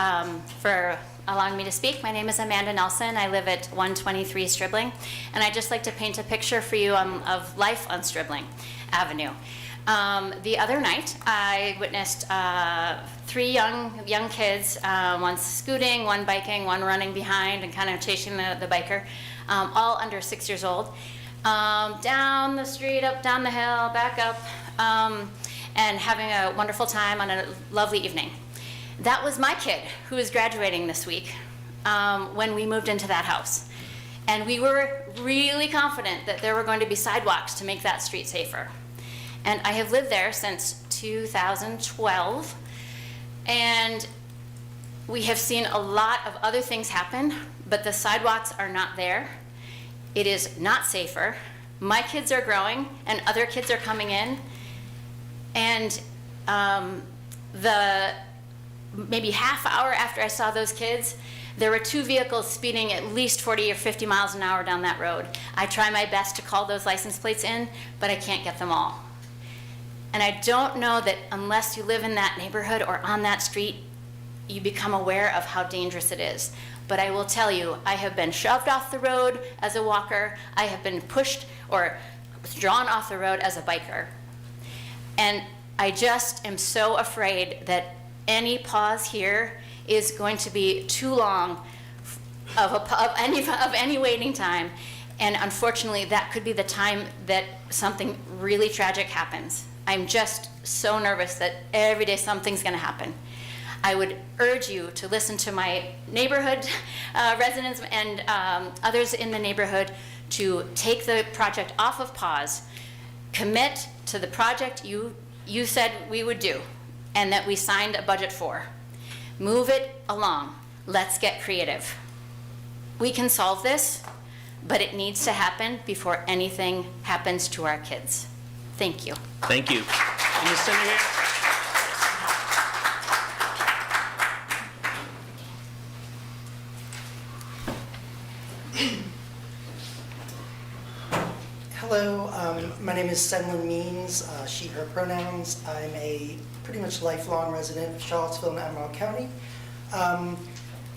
for allowing me to speak. My name is Amanda Nelson. I live at 123 Stribling, and I'd just like to paint a picture for you of life on Stribling Avenue. The other night, I witnessed 3 young kids, one scooting, one biking, one running behind and kind of chasing the biker, all under 6 years old, down the street, up, down the hill, back up, and having a wonderful time on a lovely evening. That was my kid who is graduating this week when we moved into that house. And we were really confident that there were going to be sidewalks to make that street safer. And I have lived there since 2012, and we have seen a lot of other things happen, but the sidewalks are not there. It is not safer. My kids are growing, and other kids are coming in. And maybe half hour after I saw those kids, there were 2 vehicles speeding at least 40 or 50 miles an hour down that road. I try my best to call those license plates in, but I can't get them all. And I don't know that unless you live in that neighborhood or on that street, you become aware of how dangerous it is. But I will tell you, I have been shoved off the road as a walker. I have been pushed or drawn off the road as a biker. And I just am so afraid that any pause here is going to be too long of any waiting time. And unfortunately, that could be the time that something really tragic happens. I'm just so nervous that every day something's going to happen. I would urge you to listen to my neighborhood residents and others in the neighborhood to take the project off of pause, commit to the project you said we would do and that we signed a budget for. Move it along. Let's get creative. We can solve this, but it needs to happen before anything happens to our kids. Thank you. Thank you. And the senator? Hello, my name is Senlin Means, she, her pronouns. I'm a pretty much lifelong resident of Charlottesville and Emerald County.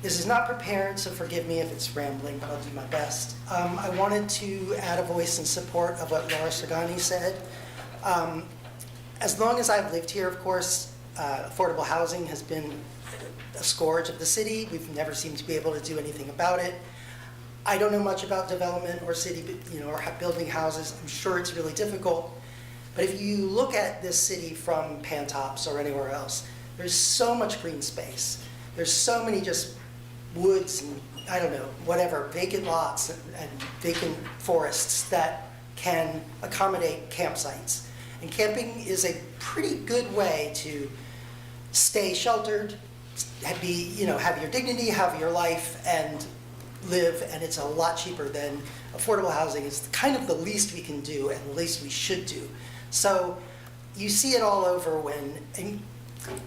This is not prepared, so forgive me if it's rambling, but I'll do my best. I wanted to add a voice in support of what Laura Sergani said. As long as I've lived here, of course, affordable housing has been a scourge of the city. We've never seemed to be able to do anything about it. I don't know much about development or city, or building houses. I'm sure it's really difficult. But if you look at this city from Pantops or anywhere else, there's so much green space. There's so many just woods and, I don't know, whatever, vacant lots and vacant forests that can accommodate campsites. And camping is a pretty good way to stay sheltered, have your dignity, have your life, and live, and it's a lot cheaper than affordable housing. It's kind of the least we can do and the least we should do. So you see it all over when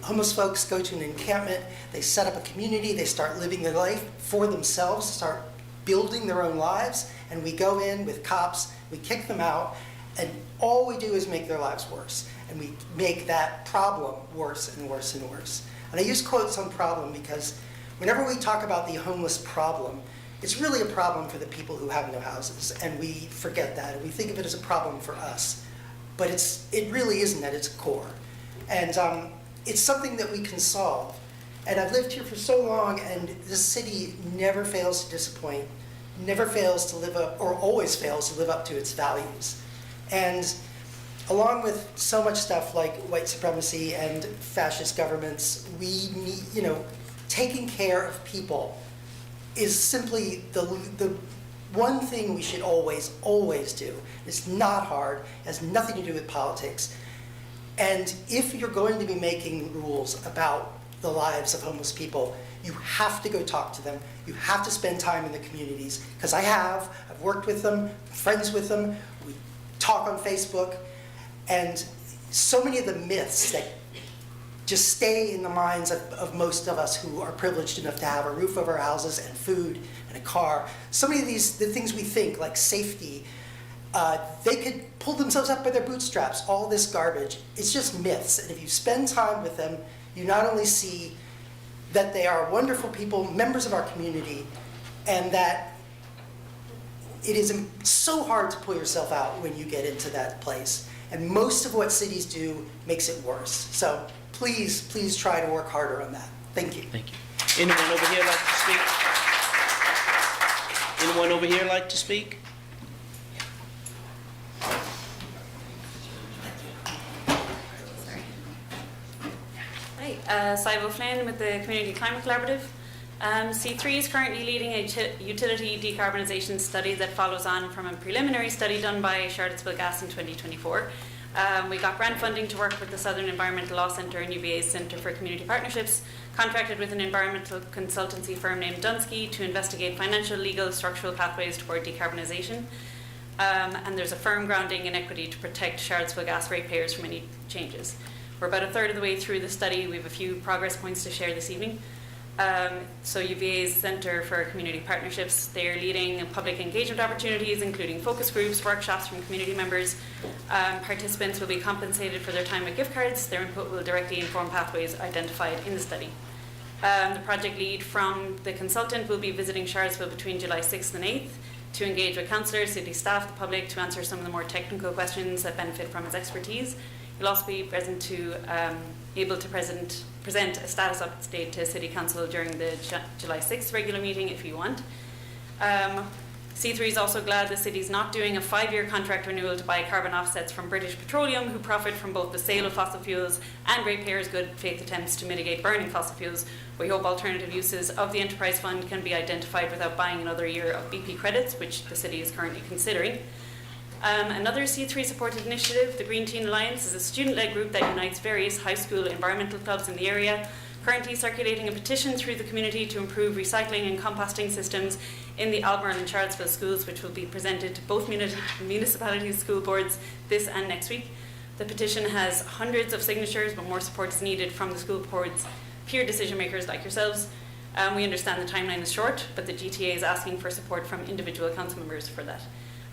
homeless folks go to an encampment, they set up a community, they start living their life for themselves, start building their own lives, and we go in with cops, we kick them out, and all we do is make their lives worse. And we make that problem worse and worse and worse. And I use quotes on problem because whenever we talk about the homeless problem, it's really a problem for the people who have no houses, and we forget that, and we think of it as a problem for us. But it really isn't at its core. And it's something that we can solve. And I've lived here for so long, and this city never fails to disappoint, never fails to live up, or always fails to live up to its values. And along with so much stuff like white supremacy and fascist governments, we need, taking care of people is simply the one thing we should always, always do. It's not hard, it has nothing to do with politics. And if you're going to be making rules about the lives of homeless people, you have to go talk to them. You have to spend time in the communities, because I've worked with them, friends with them, we talk on Facebook, and so many of the myths that just stay in the minds of most of us who are privileged enough to have a roof over our houses and food and a car. So many of the things we think, like safety, they could pull themselves up by their bootstraps, all this garbage. It's just myths. And if you spend time with them, you not only see that they are wonderful people, members of our community, and that it is so hard to pull yourself out when you get into that place. And most of what cities do makes it worse. So please, please try to work harder on that. Thank you. Thank you. Anyone over here like to speak? Anyone over here like to speak? Hi, Sybil Flynn with the Community Climate Collaborative. C3 is currently leading a utility decarbonisation study that follows on from a preliminary study done by Charlottesville Gas in 2024. We got grant funding to work with the Southern Environmental Law Centre and UVA's Centre for Community Partnerships, contracted with an environmental consultancy firm named Dunsky to investigate financial, legal, structural pathways toward decarbonisation. And there's a firm grounding in equity to protect Charlottesville Gas ratepayers from any changes. We're about a third of the way through the study. We have a few progress points to share this evening. So UVA's Centre for Community Partnerships, they're leading public engagement opportunities, including focus groups, workshops from community members. Participants will be compensated for their time with gift cards. Their input will directly inform pathways identified in the study. The project lead from the consultant will be visiting Charlottesville between July 6th and 8th to engage with councillors, city staff, the public, to answer some of the more technical questions that benefit from his expertise. He'll also be able to present a status update to City Council during the July 6th regular meeting if you want. C3 is also glad the City is not doing a 5-year contract renewal to buy carbon offsets from British Petroleum, who profit from both the sale of fossil fuels and ratepayers' good faith attempts to mitigate burning fossil fuels. We hope alternative uses of the enterprise fund can be identified without buying another year of BP credits, which the City is currently considering. Another C3 supported initiative, the Green Teen Alliance, is a student-led group that unites various high school environmental clubs in the area, currently circulating a petition through the community to improve recycling and composting systems in the Albemarle and Charlottesville schools, which will be presented to both municipalities' school boards this and next week. The petition has hundreds of signatures, but more support is needed from the school boards' peer decision makers like yourselves. We understand the timeline is short, but the GTA is asking for support from individual council members for that.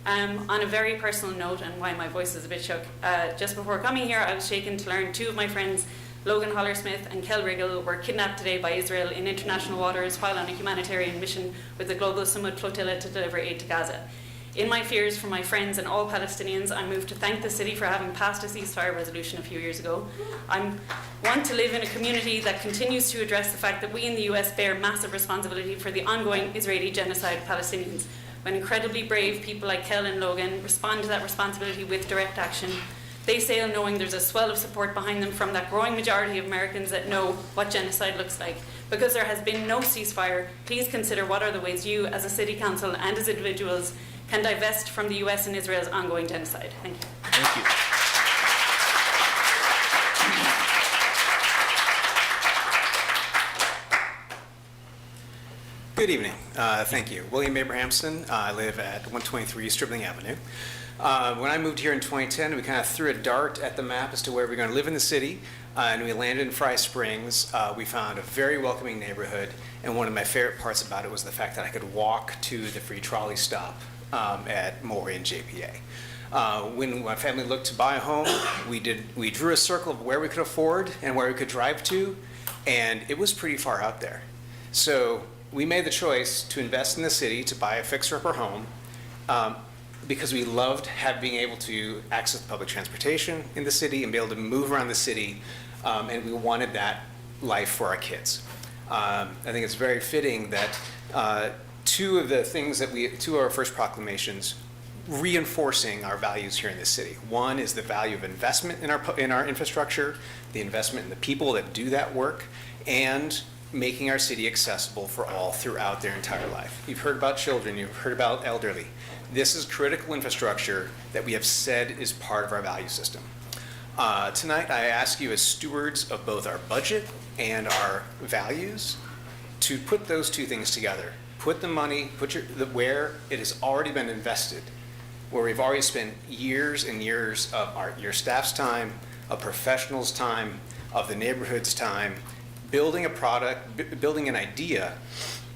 On a very personal note, and why my voice is a bit shook, just before coming here, I was shaken to learn two of my friends, Logan Hollersmith and Kel Riggle, were kidnapped today by Israel in international waters while on a humanitarian mission with the Global Summit Flotilla to deliver aid to Gaza. In my fears for my friends and all Palestinians, I moved to thank the city for having passed a ceasefire resolution a few years ago. I want to live in a community that continues to address the fact that we in the US bear massive responsibility for the ongoing Israeli genocide of Palestinians. When incredibly brave people like Kel and Logan respond to that responsibility with direct action, they sail knowing there's a swell of support behind them from that growing majority of Americans that know what genocide looks like. Because there has been no ceasefire, please consider what are the ways you, as a city council and as individuals, can divest from the US and Israel's ongoing genocide. Thank you. Thank you. Good evening. Thank you. William Abrahamson. I live at 123 Stribling Avenue. When I moved here in 2010, we kind of threw a dart at the map as to where we're going to live in the city, and we landed in Fry Springs. We found a very welcoming neighborhood, and one of my favorite parts about it was the fact that I could walk to the free trolley stop at Maury and JPA. When my family looked to buy a home, we drew a circle of where we could afford and where we could drive to, and it was pretty far out there. So we made the choice to invest in the city to buy a fixer-upper home because we loved being able to access public transportation in the city and be able to move around the city, and we wanted that life for our kids. I think it's very fitting that two of our first proclamations reinforcing our values here in this city. One is the value of investment in our infrastructure, the investment in the people that do that work, and making our city accessible for all throughout their entire life. You've heard about children, you've heard about elderly. This is critical infrastructure that we have said is part of our value system. Tonight, I ask you as stewards of both our budget and our values to put those two things together. Put the money, where it has already been invested, where we've already spent years and years of your staff's time, of professionals' time, of the neighborhood's time, building a product, building an idea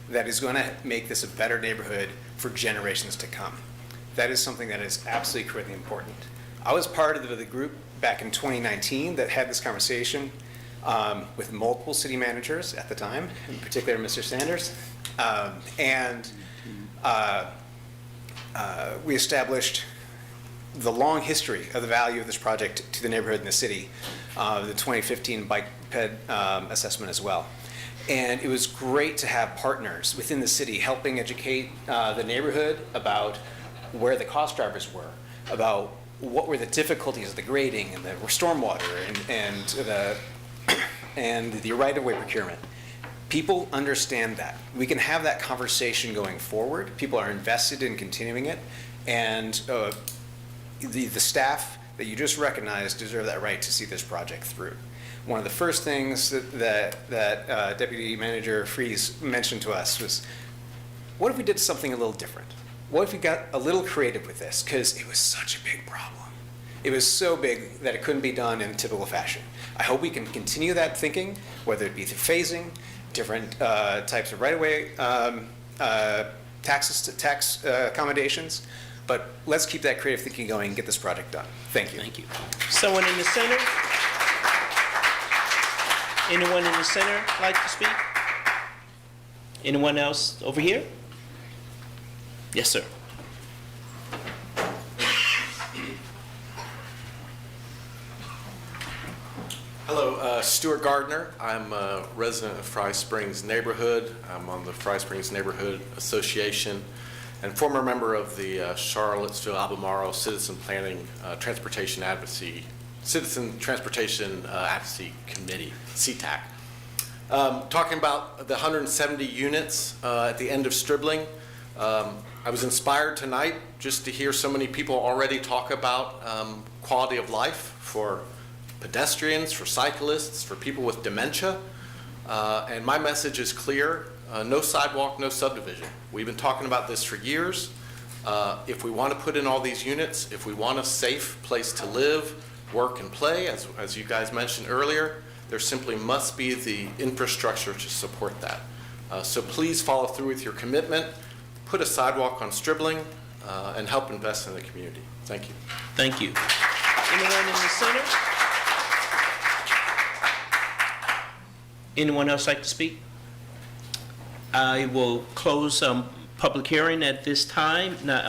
that is going to make this a better neighborhood for generations to come. That is something that is absolutely critically important. I was part of the group back in 2019 that had this conversation with multiple city managers at the time, in particular Mr. Sanders, and we established the long history of the value of this project to the neighborhood and the city, the 2015 bike ped assessment as well. And it was great to have partners within the city helping educate the neighborhood about where the cost drivers were, about what were the difficulties of the grading and the stormwater and the right-of-way procurement. People understand that. We can have that conversation going forward. People are invested in continuing it, and the staff that you just recognized deserve that right to see this project through. One of the first things that Deputy Manager Fries mentioned to us was, what if we did something a little different? What if we got a little creative with this? Because it was such a big problem. It was so big that it couldn't be done in typical fashion. I hope we can continue that thinking, whether it be through phasing, different types of right-of-way tax accommodations, but let's keep that creative thinking going and get this project done. Thank you. Thank you. Someone in the center? Anyone in the center like to speak? Anyone else over here? Yes, sir. Hello, Stuart Gardner. I'm a resident of Fry Springs neighborhood. I'm on the Fry Springs Neighborhood Association and former member of the Charlottesville-Albemarle Citizen Transportation Advocacy Committee, CTAC. Talking about the 170 units at the end of Stribling, I was inspired tonight just to hear so many people already talk about quality of life for pedestrians, for cyclists, for people with dementia. And my message is clear, no sidewalk, no subdivision. We've been talking about this for years. If we want to put in all these units, if we want a safe place to live, work, and play, as you guys mentioned earlier, there simply must be the infrastructure to support that. So please follow through with your commitment. Put a sidewalk on Stribling, and help invest in the community. Thank you. Thank you. Anyone in the center? Anyone else like to speak? I will close public hearing at this time. Not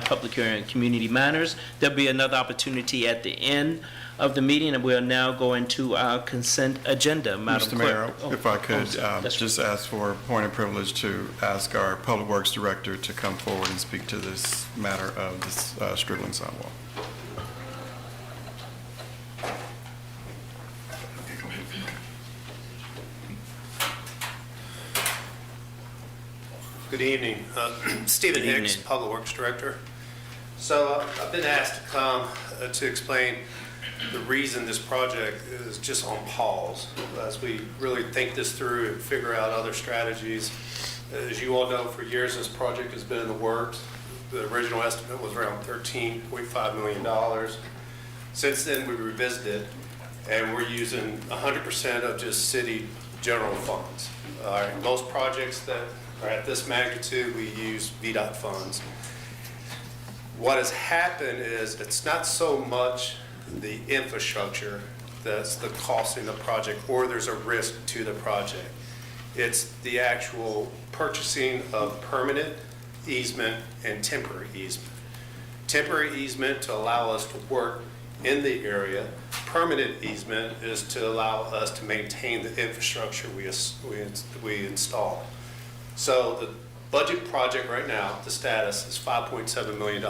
public hearing, community matters. There'll be another opportunity at the end of the meeting, and we'll now go into our consent agenda. Madam Mr. Mayor, Clerk. if I could That's just ask for a point of privilege to ask our Public Works Director to come forward and speak to this matter of this Stribling sidewalk. Good evening. Stephen Good Hicks, evening. Public Works Director. So I've been asked to come to explain the reason this project is just on pause as we really think this through and figure out other strategies. As you all know, for years this project has been in the works. The original estimate was around $13.5 million. Since then, we revisited, and we're using 100% of just city general funds. Most projects that are at this magnitude, we use VDOT funds. What has happened is it's not so much the infrastructure that's the costing the project, or there's a risk to the project. It's the actual purchasing of permanent easement and temporary easement. Temporary easement to allow us to work in the area. Permanent easement is to allow us to maintain the infrastructure we install. So the budget project right now, the status is $5.7 million.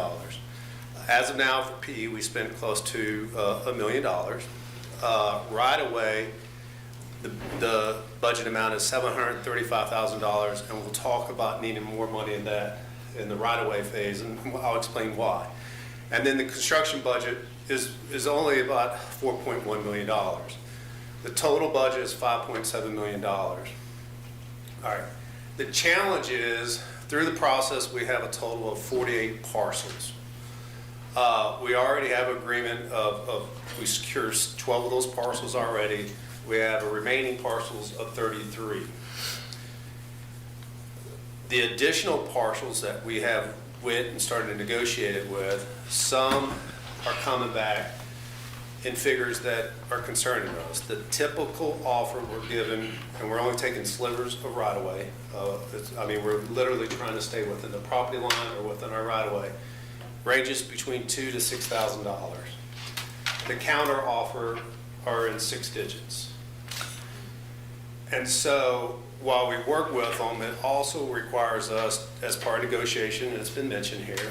As of now, for PE, we spent close to $1 million. Right away, the budget amount is $735,000, and we'll talk about needing more money in that in the right-of-way phase, and I'll explain why. And then the construction budget is only about $4.1 million. The total budget is $5.7 million. All right. The challenge is, through the process, we have a total of 48 parcels. We already have agreement we secured 12 of those parcels already. We have a remaining parcels of 33. The additional parcels that we have went and started to negotiate it with, some are coming back in figures that are concerning us. The typical offer we're given, and we're only taking slivers of right-of-way. We're literally trying to stay within the property line or within our right-of-way. Ranges between $2,000 to $6,000. The counter offer are in 6 digits. And so while we work with them, it also requires us, as part of negotiation, and it's been mentioned here,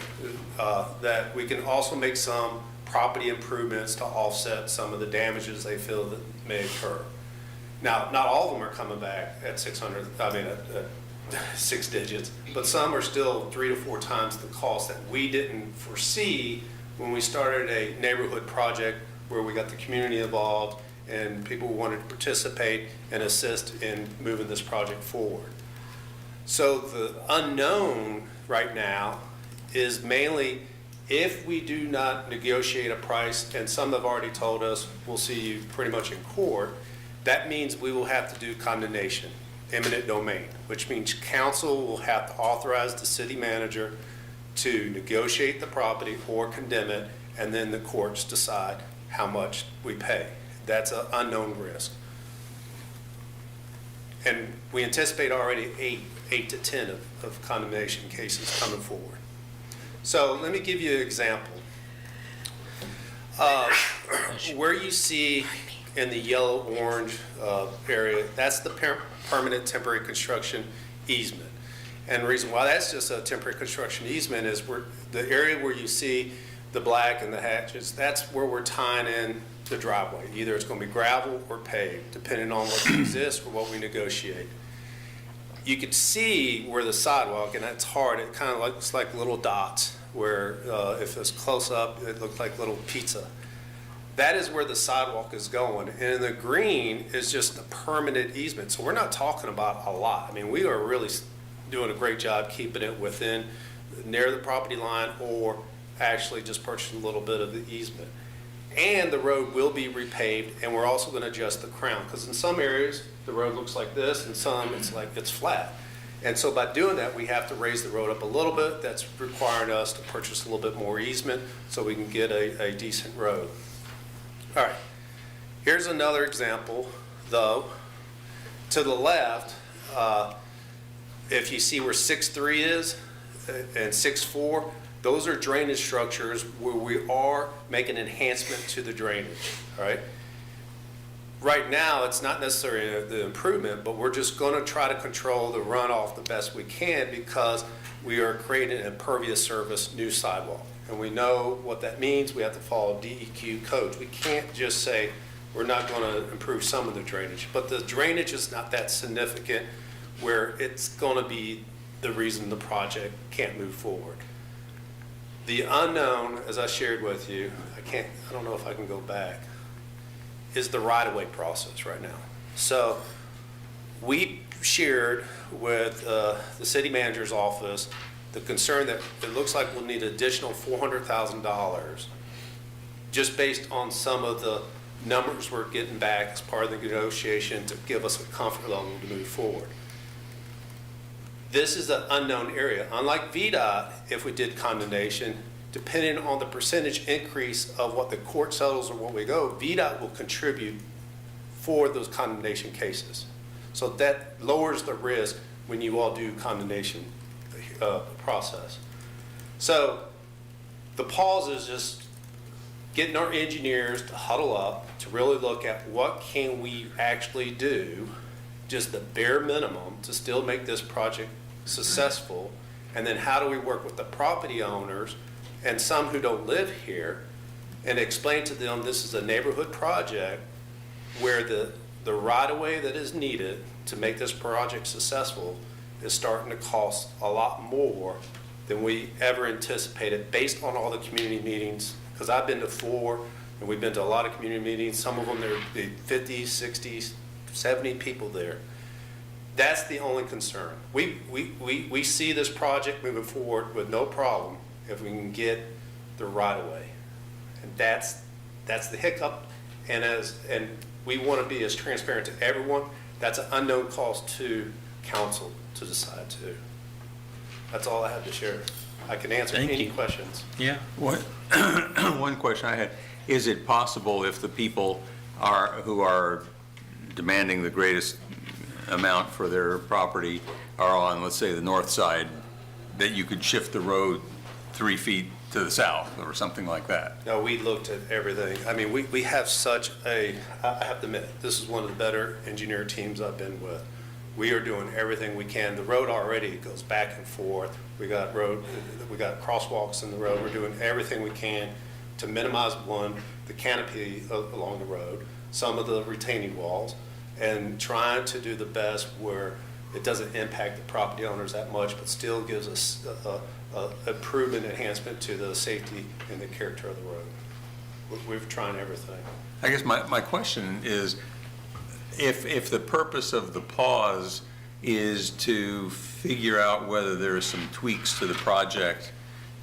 that we can also make some property improvements to offset some of the damages they feel that may occur. Now, not all of them are coming back at 6 digits, but some are still 3 to 4 times the cost that we didn't foresee when we started a neighborhood project where we got the community involved and people wanted to participate and assist in moving this project forward. So the unknown right now is mainly if we do not negotiate a price, and some have already told us we'll see you pretty much in court, that means we will have to do condemnation, eminent domain, which means council will have to authorize the city manager to negotiate the property or condemn it, and then the courts decide how much we pay. That's an unknown risk. And we anticipate already 8 to 10 of condemnation cases coming forward. So let me give you an example. Where you see in the yellow-orange area, that's the permanent temporary construction easement. And the reason why that's just a temporary construction easement is the area where you see the black and the hatches, that's where we're tying in the driveway. Either it's going to be gravel or paved, depending on what exists or what we negotiate. You could see where the sidewalk, and that's hard, it kind of looks like little dots, where if it's close up, it looks like little pizza. That is where the sidewalk is going. And the green is just a permanent easement. So we're not talking about a lot. I mean, we are really doing a great job keeping it within, near the property line, or actually just purchasing a little bit of the easement. And the road will be repaved, and we're also going to adjust the crown, because in some areas, the road looks like this, and some it's like it's flat. And so by doing that, we have to raise the road up a little bit. That's requiring us to purchase a little bit more easement so we can get a decent road. All right, here's another example, though. To the left, if you see where 6.3 is and 6.4, those are drainage structures where we are making enhancement to the drainage, all right? Right now, it's not necessarily the improvement, but we're just going to try to control the runoff the best we can because we are creating an impervious surface new sidewalk. And we know what that means. We have to follow DEQ codes. We can't just say we're not going to improve some of the drainage. But the drainage is not that significant where it's going to be the reason the project can't move forward. The unknown, as I shared with you, I don't know if I can go back, is the right-of-way process right now. So we shared with the city manager's office the concern that it looks like we'll need additional $400,000 just based on some of the numbers we're getting back as part of the negotiation to give us a comfort level to move forward. This is an unknown area. Unlike VDOT, if we did condemnation, depending on the percentage increase of what the court settles or what we go, VDOT will contribute for those condemnation cases. So that lowers the risk when you all do condemnation process. So the pause is just getting our engineers to huddle up to really look at what can we actually do, just the bare minimum to still make this project successful, and then how do we work with the property owners and some who don't live here and explain to them this is a neighborhood project where the right-of-way that is needed to make this project successful is starting to cost a lot more than we ever anticipated based on all the community meetings. Because I've been to 4 and we've been to a lot of community meetings. Some of them there are 50, 60, 70 people there. That's the only concern. We see this project moving forward with no problem if we can get the right-of-way. And that's the hiccup. And we want to be as transparent to everyone. That's an unknown cost to council to decide to. That's all I have to share. I can answer any questions. Yeah. One question I had, is it possible if the people who are demanding the greatest amount for their property are on, let's say, the north side, that you could shift the road 3 feet to the south or something like that? No, we looked at everything. I mean, we have such I have to admit, this is one of the better engineer teams I've been with. We are doing everything we can. The road already goes back and forth. We got crosswalks in the road. We're doing everything we can to minimize the canopy along the road, some of the retaining walls, and trying to do the best where it doesn't impact the property owners that much, but still gives us improvement, enhancement to the safety and the character of the road. We're trying everything. I guess my question is, if the purpose of the pause is to figure out whether there are some tweaks to the project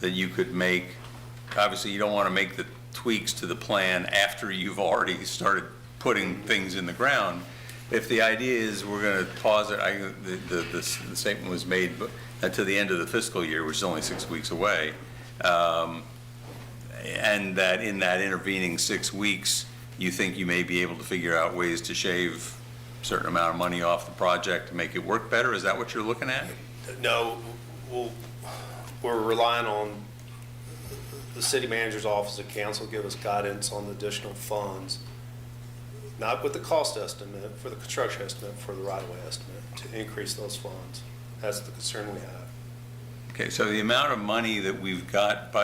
that you could make, obviously you don't want to make the tweaks to the plan after you've already started putting things in the ground. If the idea is we're going to pause it, the statement was made to the end of the fiscal year, which is only 6 weeks away, and that in that intervening 6 weeks, you think you may be able to figure out ways to shave a certain amount of money off the project to make it work better? Is that what you're looking at? No, we're relying on the city manager's office and council give us guidance on the additional funds, not with the cost estimate, for the construction estimate, for the right-of-way estimate, to increase those funds. That's the concern we have. Okay, so the amount of money that we've got,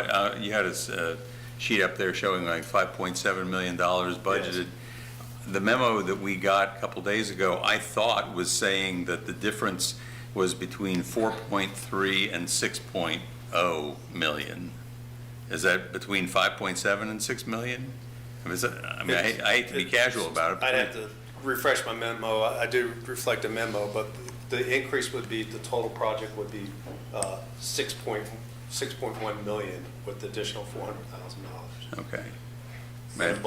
you had a sheet up there showing like $5.7 million budgeted. Yes. The memo that we got a couple days ago, I thought was saying that the difference was between 4.3 and 6.0 million. Is that between 5.7 and 6 million? I hate to be casual about it. I'd have to refresh my memo. I do reflect a memo, but the increase would be, the total project would be 6.1 million with the additional $400,000. Okay.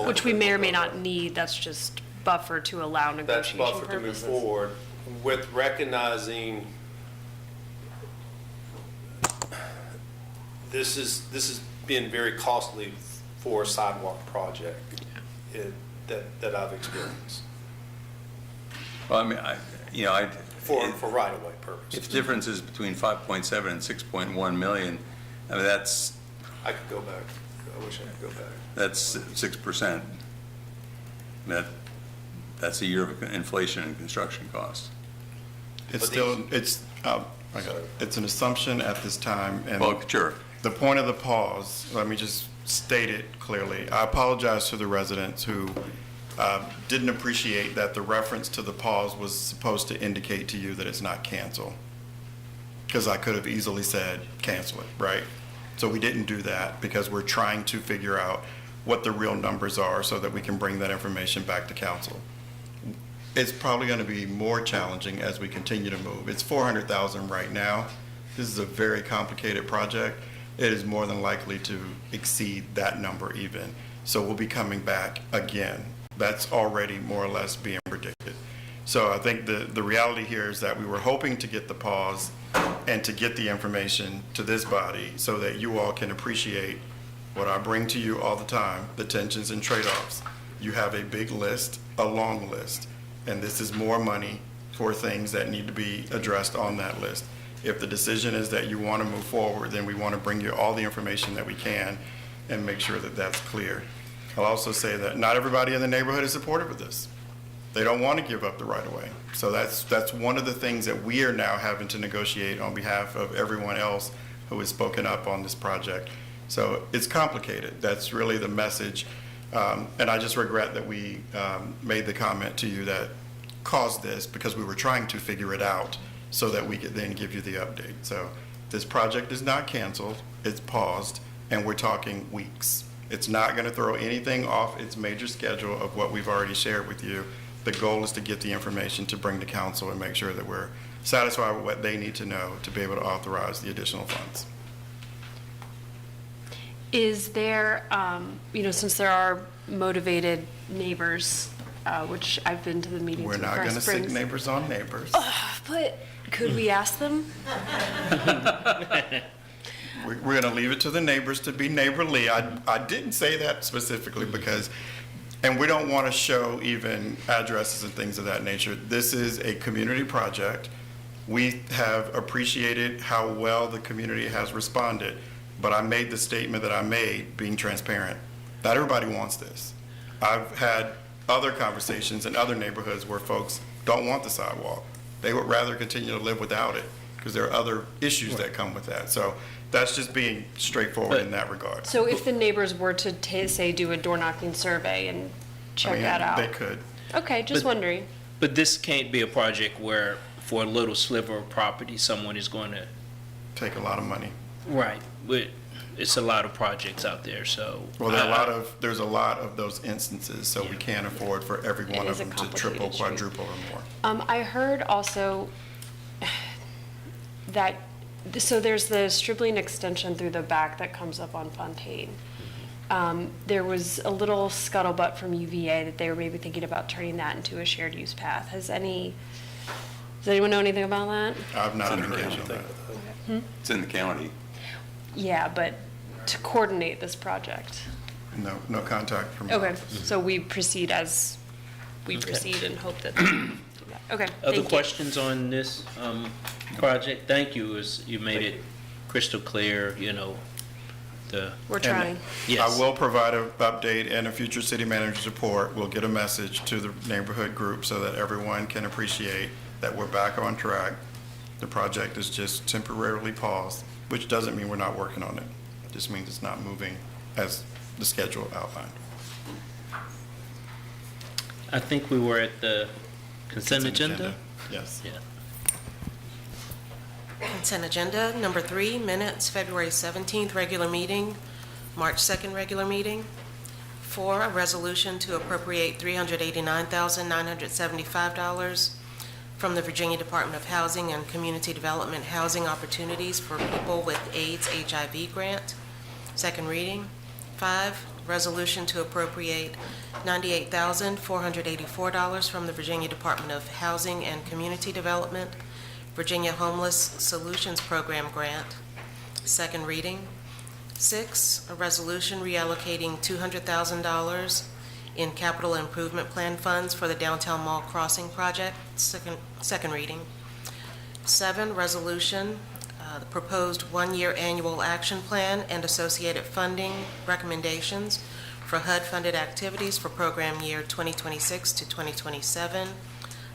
Which we may or may not need. That's just buffer to allow negotiation purposes. That's buffer to move forward with recognizing this has been very costly for a sidewalk project that I've experienced Well, I mean, for right-of-way purposes. if the difference is between 5.7 and 6.1 million, I mean, that's I could go back. I wish I could go back. That's 6%. That's a year of inflation in construction costs. It's still, it's an assumption at this time. And Well, sure. the point of the pause, let me just state it clearly. I apologize to the residents who didn't appreciate that the reference to the pause was supposed to indicate to you that it's not canceled. Because I could have easily said, cancel it, right? So we didn't do that because we're trying to figure out what the real numbers are so that we can bring that information back to council. It's probably going to be more challenging as we continue to move. It's 400,000 right now. This is a very complicated project. It is more than likely to exceed that number even. So we'll be coming back again. That's already more or less being predicted. So I think the reality here is that we were hoping to get the pause and to get the information to this body so that you all can appreciate what I bring to you all the time, the tensions and trade-offs. You have a big list, a long list, and this is more money for things that need to be addressed on that list. If the decision is that you want to move forward, then we want to bring you all the information that we can and make sure that that's clear. I'll also say that not everybody in the neighborhood is supportive of this. They don't want to give up the right-of-way. So that's one of the things that we are now having to negotiate on behalf of everyone else who has spoken up on this project. So it's complicated. That's really the message. And I just regret that we made the comment to you that caused this because we were trying to figure it out so that we could then give you the update. So this project is not canceled, it's paused, and we're talking weeks. It's not going to throw anything off its major schedule of what we've already shared with you. The goal is to get the information to bring to council and make sure that we're satisfied with what they need to know to be able to authorize the additional funds. Is there, since there are motivated neighbors, which I've been to the meetings We're with not going to Springs. stick neighbors on neighbors. But could we ask them? We're going to leave it to the neighbors to be neighborly. I didn't say that specifically because, and we don't want to show even addresses and things of that nature. This is a community project. We have appreciated how well the community has responded, but I made the statement that I made being transparent. Not everybody wants this. I've had other conversations in other neighborhoods where folks don't want the sidewalk. They would rather continue to live without it because there are other issues that come with that. So that's just being straightforward in that regard. So if the neighbors were to say, do a door knocking survey and check that out? They could. Okay, just wondering. But this can't be a project where, for a little sliver of property, someone is going to... Take a lot of money. Right. But it's a lot of projects out there, so... Well, there's a lot of those instances, so we can't afford for every one of them to triple, quadruple, or more. I heard also that, so there's the Stribling extension through the back that comes up on Fontaine. There was a little scuttlebutt from UVA that they were maybe thinking about turning that into a shared use path. Does anyone know anything about that? I've not engaged on that. It's in the county. Yeah, but to coordinate this project. No contact from. Okay, so we proceed as we proceed and hope that. Okay, thank Other you. questions on this project? Thank you, as you made it crystal clear, We're trying. Yes. I will provide an update in a future city manager's report. We'll get a message to the neighborhood group so that everyone can appreciate that we're back on track. The project is just temporarily paused, which doesn't mean we're not working on it. It just means it's not moving as the schedule outlined. I think we were at the consent agenda? Yes. Yeah. Consent agenda, number 3, minutes, February 17th, regular meeting, March 2nd, regular meeting. 4, a resolution to appropriate $389,975 from the Virginia Department of Housing and Community Development Housing Opportunities for People with AIDS HIV grant. Second reading. 5, resolution to appropriate $98,484 from the Virginia Department of Housing and Community Development Virginia Homeless Solutions Program grant. Second reading. 6, a resolution reallocating $200,000 in capital improvement plan funds for the Downtown Mall Crossing project, second reading. 7, resolution, the proposed one-year annual action plan and associated funding recommendations for HUD-funded activities for program year 2026 to 2027.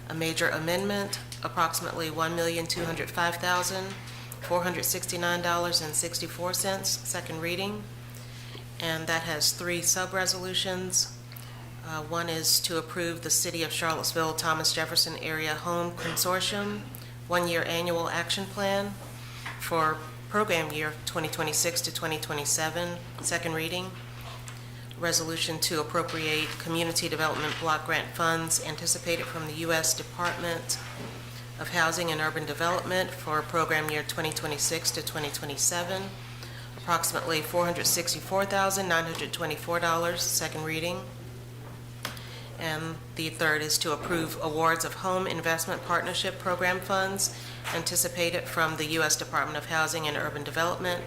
A major amendment, approximately $1,205,469.64, second reading. And that has 3 sub-resolutions. One is to approve the City of Charlottesville Thomas Jefferson Area Home Consortium one-year annual action plan for program year 2026 to 2027, second reading. Resolution to appropriate community development block grant funds anticipated from the U.S. Department of Housing and Urban Development for program year 2026 to 2027, approximately $464,924, second reading. And the third is to approve awards of Home Investment Partnership Program funds anticipated from the U.S. Department of Housing and Urban Development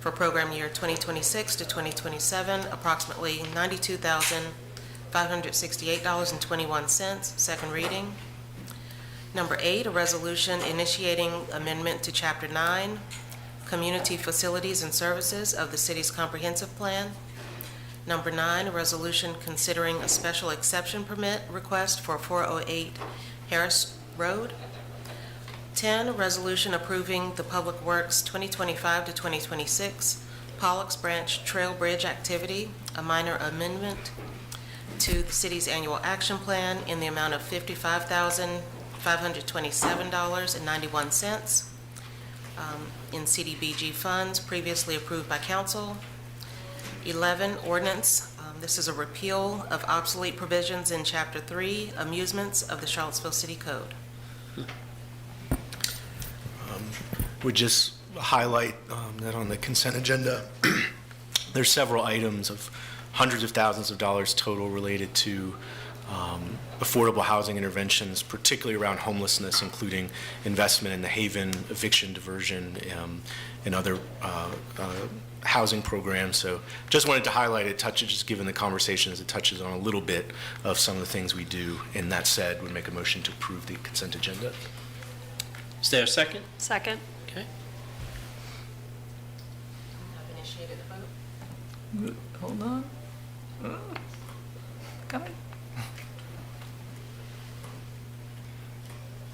for program year 2026 to 2027, approximately $92,568.21, second reading. Number 8, a resolution initiating amendment to Chapter 9, Community Facilities and Services of the city's comprehensive plan. Number 9, a resolution considering a special exception permit request for 408 Harris Road. 10, a resolution approving the Public Works 2025 to 2026 Pollux Branch Trail Bridge activity, a minor amendment to the city's annual action plan in the amount of $55,527.91 in CDBG funds previously approved by council. 11, ordinance. This is a repeal of obsolete provisions in Chapter 3, amusements of the Charlottesville City Code. Would just highlight that on the consent agenda, there's several items of hundreds of thousands of dollars total related to affordable housing interventions, particularly around homelessness, including investment in the Haven eviction diversion and other housing programs. So just wanted to highlight it, just given the conversations, it touches on a little bit of some of the things we do. And that said, would make a motion to approve the consent agenda. Is there a second? Second. Okay. I've initiated the vote. Hold on. Coming.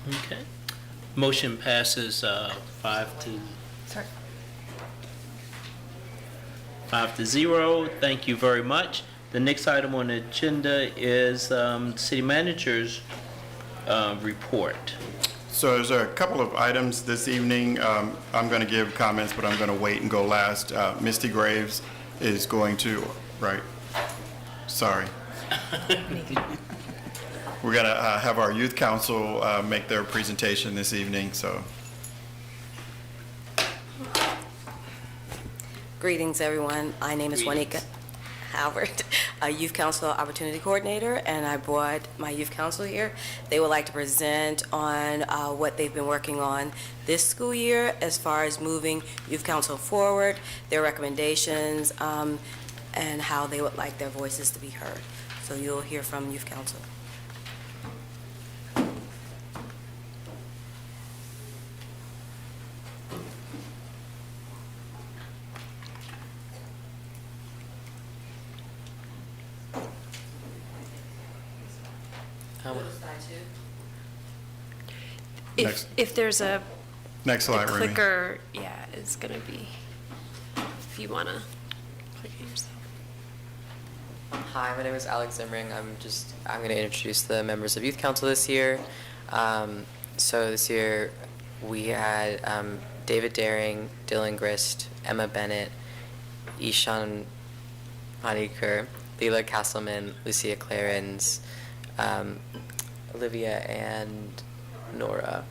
Okay. Motion passes 5 to 0. Thank you very much. The next item on the agenda is City Manager's report. So there's a couple of items this evening. I'm going to give comments, but I'm going to wait and go last. Misty Graves is going to, sorry. We're going to have our youth council make their presentation this evening, so. Greetings, everyone. My name is Juanica Howard, a Youth Council Opportunity Coordinator, and I brought my youth council here. They would like to present on what they've been working on this school year as far as moving youth council forward, their recommendations, and how they would like their voices to be heard. So you'll hear from youth council. If there's a Next slide, Remy. clicker, yeah, it's gonna be, if you wanna click it yourself. Hi, my name is Alex Zimring. I'm going to introduce the members of Youth Council this year. So this year we had David Daring, Dylan Grist, Emma Bennett, Ishan Panikar, Leela Castleman, Lucia Clarence, Olivia, and Nora.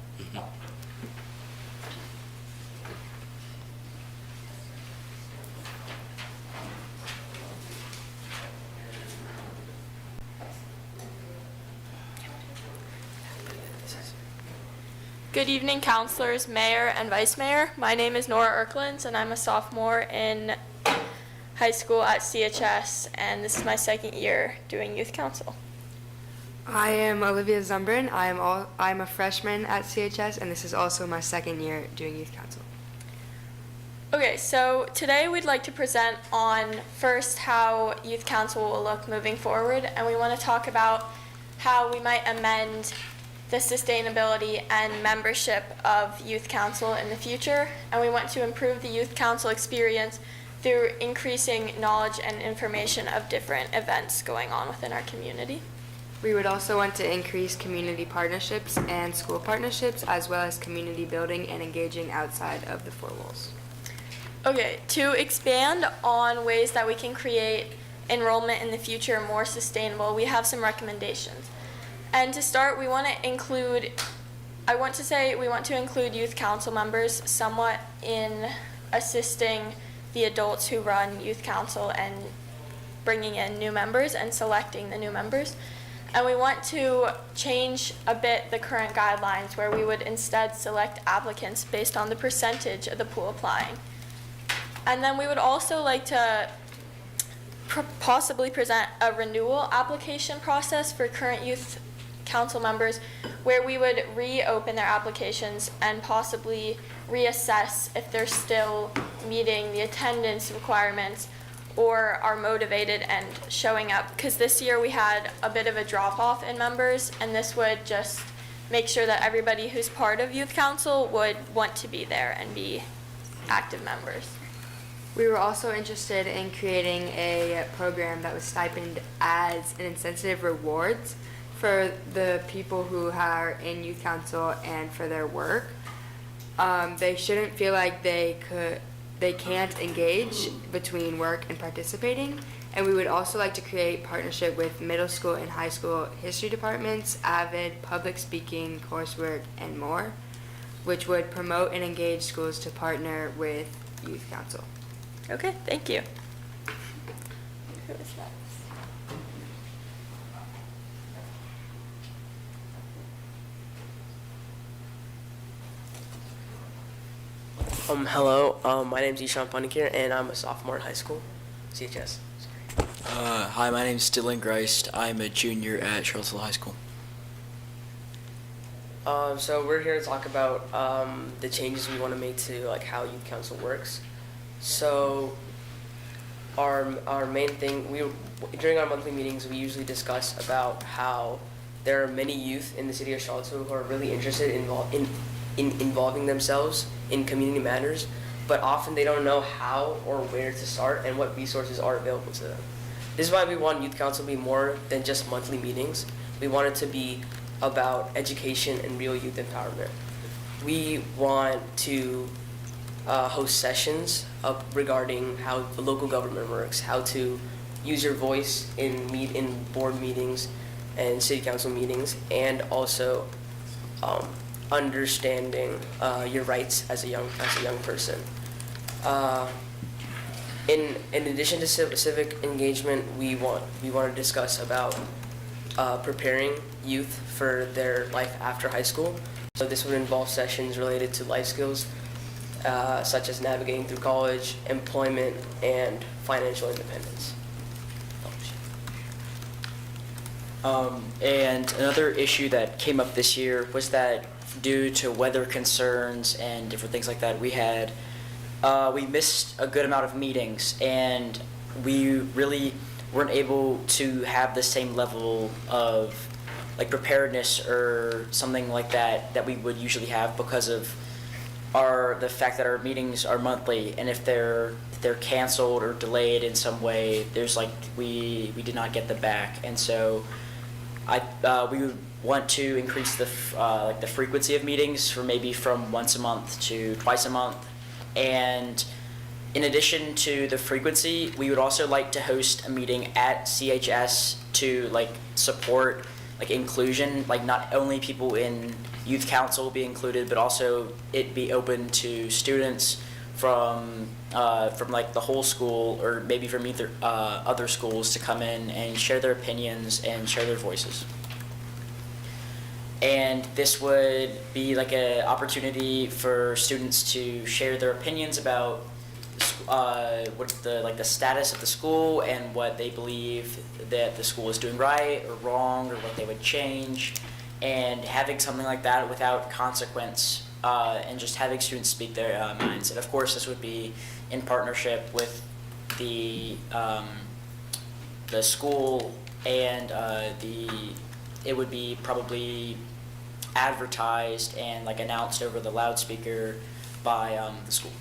Good evening, counselors, mayor, and vice mayor. My name is Nora Erklins, and I'm a sophomore in high school at CHS, and this is my second year doing youth council. I am Olivia Zumbrin. I'm a freshman at CHS, and this is also my second year doing youth council. Okay, so today we'd like to present on first how youth council will look moving forward, and we want to talk about how we might amend the sustainability and membership of youth council in the future, and we want to improve the youth council experience through increasing knowledge and information of different events going on within our community. We would also want to increase community partnerships and school partnerships, as well as community building and engaging outside of the four walls. Okay, to expand on ways that we can create enrollment in the future more sustainable, we have some recommendations. And to start, we want to include youth council members somewhat in assisting the adults who run youth council and bringing in new members and selecting the new members. And we want to change a bit the current guidelines where we would instead select applicants based on the percentage of the pool applying. And then we would also like to possibly present a renewal application process for current youth council members where we would reopen their applications and possibly reassess if they're still meeting the attendance requirements or are motivated and showing up, because this year we had a bit of a drop-off in members, and this would just make sure that everybody who's part of youth council would want to be there and be active members. We were also interested in creating a program that was stipend as an incentive rewards for the people who are in youth council and for their work. They shouldn't feel like they can't engage between work and participating. And we would also like to create partnership with middle school and high school history departments, AVID, public speaking, coursework, and more, which would promote and engage schools to partner with youth council. Okay, thank you. Who is that? Hello, my name's Ishan Panikir, and I'm a sophomore in high school, CHS. Hi, my name's Dylan Greist. I'm a junior at Charlottesville High School. So we're here to talk about the changes we want to make to like how youth council works. So our main thing, during our monthly meetings, we usually discuss about how there are many youth in the city of Charlottesville who are really interested in involving themselves in community matters, but often they don't know how or where to start and what resources are available to them. This is why we want youth council to be more than just monthly meetings. We want it to be about education and real youth empowerment. We want to host sessions regarding how the local government works, how to use your voice in board meetings and city council meetings, and also understanding your rights as a young person. In addition to civic engagement, we want to discuss about preparing youth for their life after high school. So this would involve sessions related to life skills, such as navigating through college, employment, and financial independence. And another issue that came up this year was that due to weather concerns and different things like that, we missed a good amount of meetings, and we really weren't able to have the same level of like preparedness or something like that we would usually have because of the fact that our meetings are monthly, and if they're canceled or delayed in some way, there's like we did not get them back, and so we would want to increase the frequency of meetings from once a month to twice a month. And in addition to the frequency, we would also like to host a meeting at CHS to like support like inclusion, like not only people in youth council be included, but also it be open to students from like the whole school or maybe from either other schools to come in and share their opinions and share their voices. And this would be like an opportunity for students to share their opinions about what the status of the school and what they believe that the school is doing right or wrong or what they would change, and having something like that without consequence, and just having students speak their minds. And of course, this would be in partnership with the school, and it would be probably advertised and like announced over the loudspeaker by the school.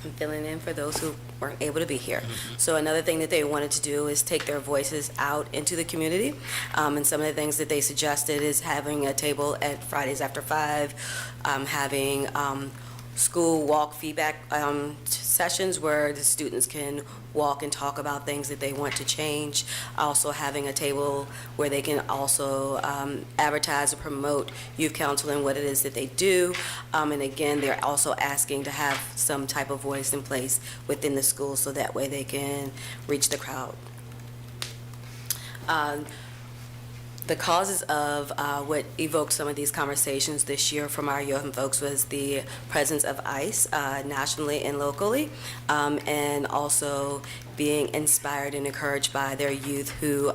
I'm filling in for those who weren't able to be here. So another thing that they wanted to do is take their voices out into the community. And some of the things that they suggested is having a table at Fridays after 5, having school walk feedback sessions where the students can walk and talk about things that they want to change. Also having a table where they can also advertise or promote youth council and what it is that they do. And again, they're also asking to have some type of voice in place within the school so that way they can reach the crowd. The causes of what evoked some of these conversations this year from our young folks was the presence of ICE nationally and locally, and also being inspired and encouraged by their youth who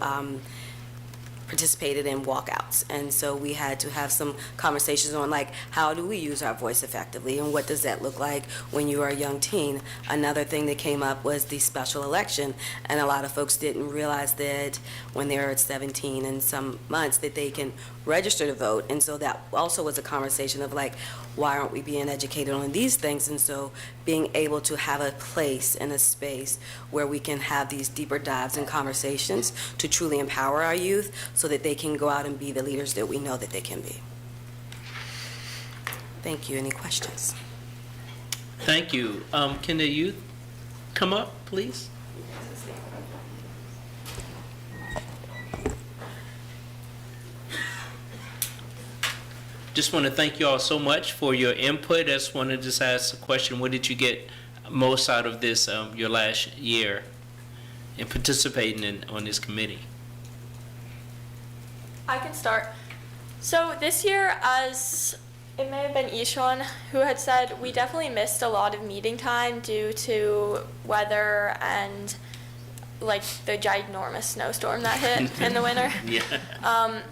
participated in walkouts. And so we had to have some conversations on like, how do we use our voice effectively and what does that look like when you are a young teen? Another thing that came up was the special election, and a lot of folks didn't realize that when they're at 17 and some months that they can register to vote. And so that also was a conversation of like, why aren't we being educated on these things? And so being able to have a place and a space where we can have these deeper dives and conversations to truly empower our youth so that they can go out and be the leaders that we know that they can be. Thank you. Any questions? Thank you. Can the youth come up, please? Just want to thank you all so much for your input. I just wanted to just ask a question. What did you get most out of this, your last year in participating on this committee? I can start. So this year, as it may have been Ishan who had said, we definitely missed a lot of meeting time due to weather and like the ginormous snowstorm that hit in the winter. Yeah.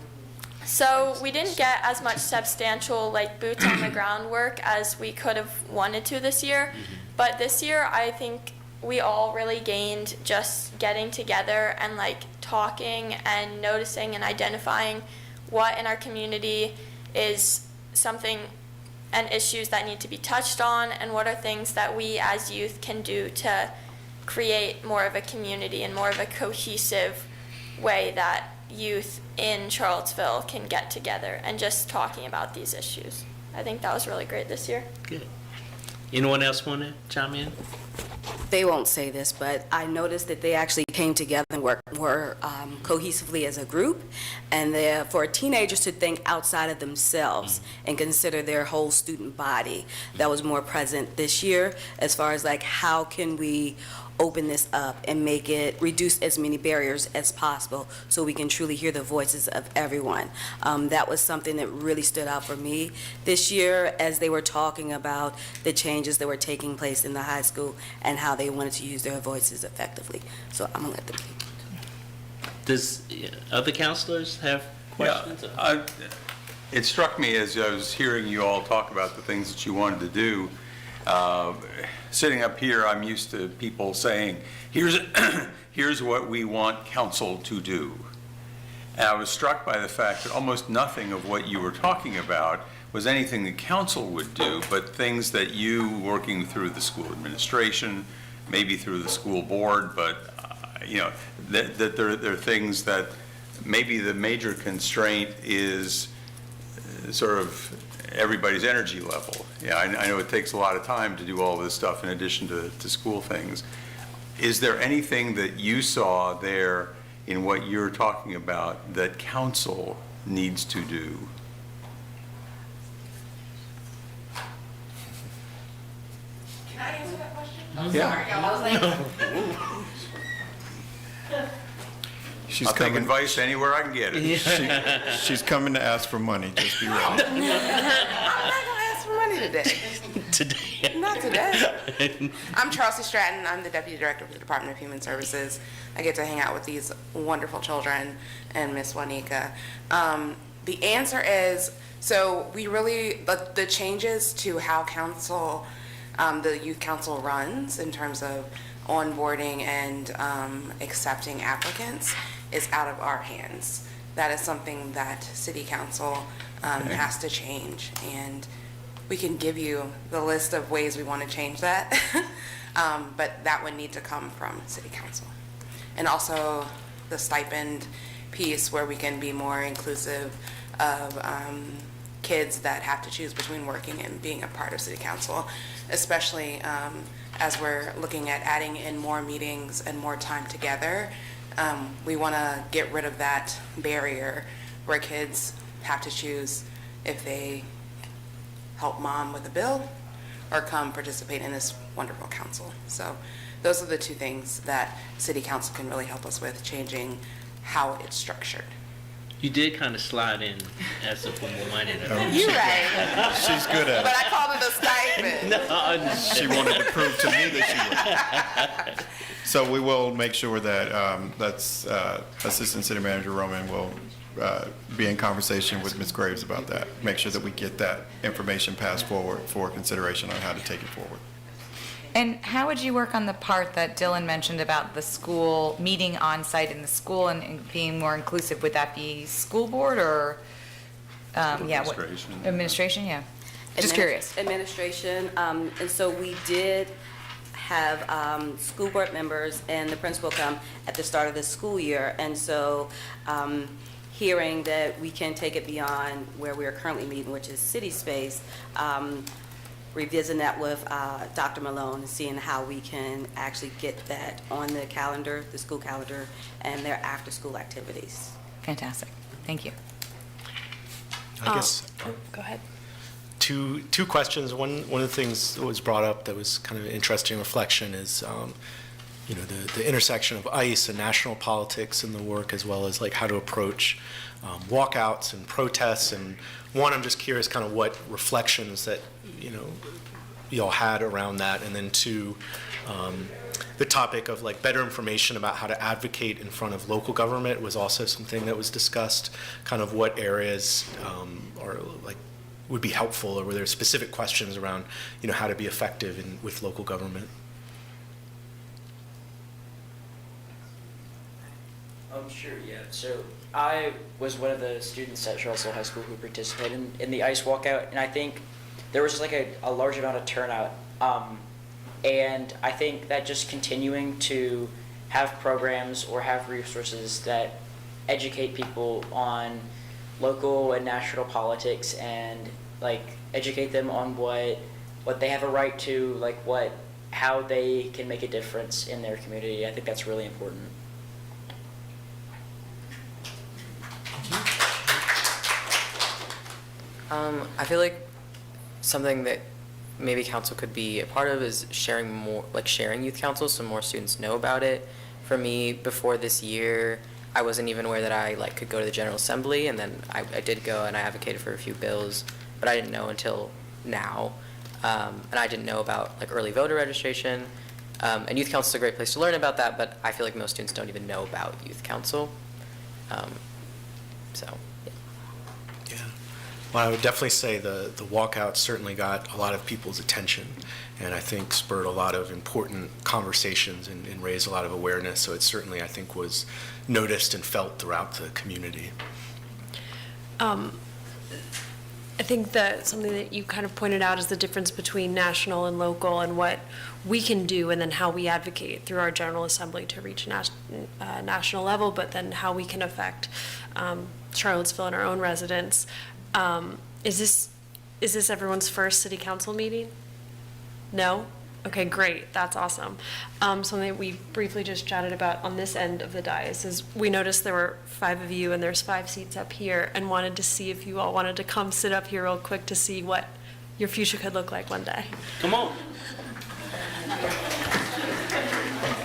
So we didn't get as much substantial like boots on the ground work as we could have wanted to this year. But this year, I think we all really gained just getting together and like talking and noticing and identifying what in our community is something and issues that need to be touched on, and what are things that we as youth can do to create more of a community and more of a cohesive way that youth in Charlottesville can get together and just talking about these issues. I think that was really great this year. Good. Anyone else want to chime in? They won't say this, but I noticed that they actually came together and worked more cohesively as a group, and for teenagers to think outside of themselves and consider their whole student body. That was more present this year as far as like, how can we open this up and make it, reduce as many barriers as possible so we can truly hear the voices of everyone. That was something that really stood out for me this year as they were talking about the changes that were taking place in the high school and how they wanted to use their voices effectively. So I'm gonna let them keep. Does other counselors have questions? It struck me as I was hearing you all talk about the things that you wanted to do. Sitting up here, I'm used to people saying, here's what we want council to do. And I was struck by the fact that almost nothing of what you were talking about was anything that council would do, but things that you, working through the school administration, maybe through the school board, but that there are things that maybe the major constraint is sort of everybody's energy level. Yeah, I know it takes a lot of time to do all this stuff in addition to school things. Is there anything that you saw there in what you're talking about that council needs to do? Can I answer that question? Yeah. Sorry, y'all. I was like, She's I'll take advice anywhere I can get it. She's coming to ask for money, just be ready. I'm not gonna ask for money today. Today. Not today. I'm Chelsea Stratton. I'm the Deputy Director of the Department of Human Services. I get to hang out with these wonderful children and Miss Juanica. The answer is, so we really, the changes to how council, the youth council runs in terms of onboarding and accepting applicants is out of our hands. That is something that City Council has to change, and we can give you the list of ways we want to change that, but that would need to come from City Council. And also the stipend piece where we can be more inclusive of kids that have to choose between working and being a part of City Council, especially as we're looking at adding in more meetings and more time together. We want to get rid of that barrier where kids have to choose if they help mom with a bill or come participate in this wonderful council. So those are the two things that City Council can really help us with, changing how it's structured. You did kind of slide in as if for more money. You're right. She's good at it. But I called it a stipend. No, I understand. She wanted to prove to me that she would. So we will make sure that Assistant City Manager Roman will be in conversation with Ms. Graves about that. Make sure that we get that information passed forward for consideration on how to take it forward. And how would you work on the part that Dylan mentioned about the school meeting on site in the school and being more inclusive? Would that be school board or administration? Yeah. Just curious. Administration, and so we did have school board members and the principal come at the start of the school year, and so hearing that we can take it beyond where we are currently meeting, which is city space, revisiting that with Dr. Malone and seeing how we can actually get that on the calendar, the school calendar, and their after-school activities. Fantastic. Thank you. I guess. Go ahead. Two questions. One of the things that was brought up that was kind of an interesting reflection is, the intersection of ICE and national politics in the work, as well as like how to approach walkouts and protests. And one, I'm just curious kind of what reflections that y'all had around that, and then two, the topic of like better information about how to advocate in front of local government was also something that was discussed. Kind of what areas are like would be helpful, or were there specific questions around how to be effective with local government? Sure, yeah. So I was one of the students at Charlottesville High School who participated in the ICE walkout, and I think there was just like a large amount of turnout. And I think that just continuing to have programs or have resources that educate people on local and national politics and like educate them on what they have a right to, like how they can make a difference in their community. I think that's really important. I feel like something that maybe council could be a part of is sharing youth council so more students know about it. For me, before this year, I wasn't even aware that I could go to the General Assembly, and then I did go and I advocated for a few bills, but I didn't know until now. And I didn't know about early voter registration. And youth council is a great place to learn about that, but I feel like most students don't even know about youth council. Well, I would definitely say the walkout certainly got a lot of people's attention, and I think spurred a lot of important conversations and raised a lot of awareness. So it certainly, I think, was noticed and felt throughout the community. I think that something that you kind of pointed out is the difference between national and local, and what we can do, and then how we advocate through our General Assembly to reach national level, but then how we can affect Charlottesville and our own residents. Is this everyone's first city council meeting? No? Okay, great. That's awesome. Something that we briefly just chatted about on this end of the dais is we noticed there were 5 of you and there's 5 seats up here, and wanted to see if you all wanted to come sit up here real quick to see what your future could look like one day. Come on.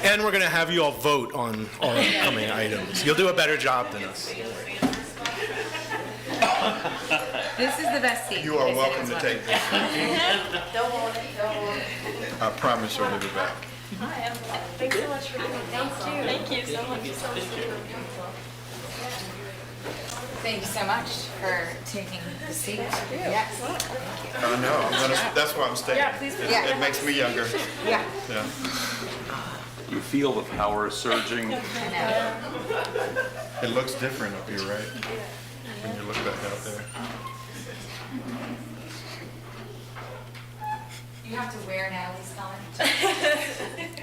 And we're going to have you all vote on our upcoming items. You'll do a better job than us. This is the best seat. You are welcome to take this. Don't want it, don't want it. I promise you'll give it back. Thanks so much for doing it. Thank you so much. Thank you so much for taking the seat. Yes. I know, that's why I'm staying. Yeah, please. It makes me younger. Yeah. Yeah. You feel the power surging. It looks different up here, right? When you look back out there. You have to wear Natalie's sign.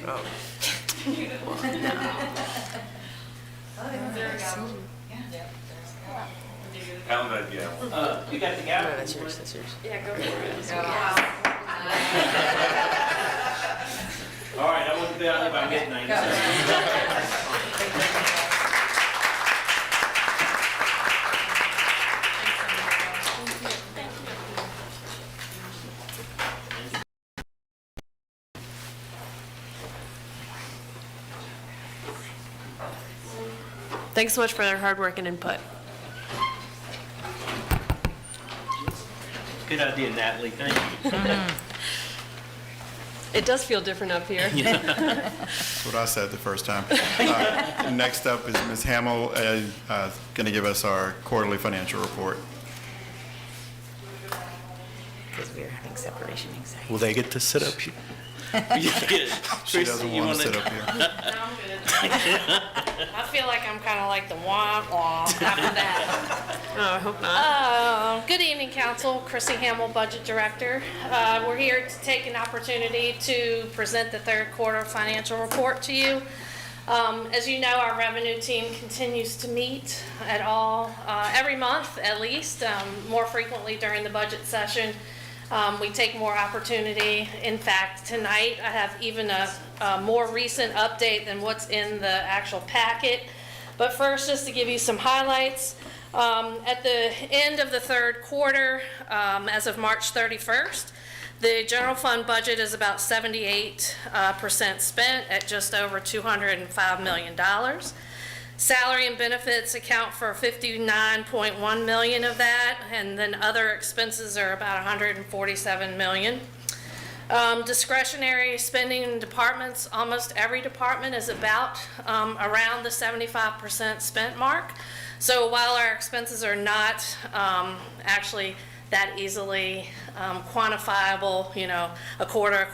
Oh. There we go. Yeah. How did I get? You got the gavel? No, that's yours, that's yours. Yeah, go for it. All right, I wouldn't be out if I'm getting 97. Thanks so much for their hard work and input. Good idea, Natalie, thank you. It does feel different up here. That's what I said the first time. Next up is Ms. Hamill, going to give us our quarterly financial report. Because we're having separation anxiety. Will they get to sit up here? She doesn't want to sit up here. I feel like I'm kind of like the wah-wah after that. Oh, I hope not. Good evening, Council. Chrissy Hamill, Budget Director. We're here to take an opportunity to present the third quarter financial report to you. As you know, our revenue team continues to meet at all, every month at least, more frequently during the budget session. We take more opportunity. In fact, tonight I have even a more recent update than what's in the actual packet. But first, just to give you some highlights, at the end of the third quarter, as of March 31st, the general fund budget is about 78% spent at just over $205 million. Salary and benefits account for 59.1 million of that, and then other expenses are about 147 million. Discretionary spending in departments, almost every department is about around the 75% spent mark. So while our expenses are not actually that easily quantifiable, you know, a quarter,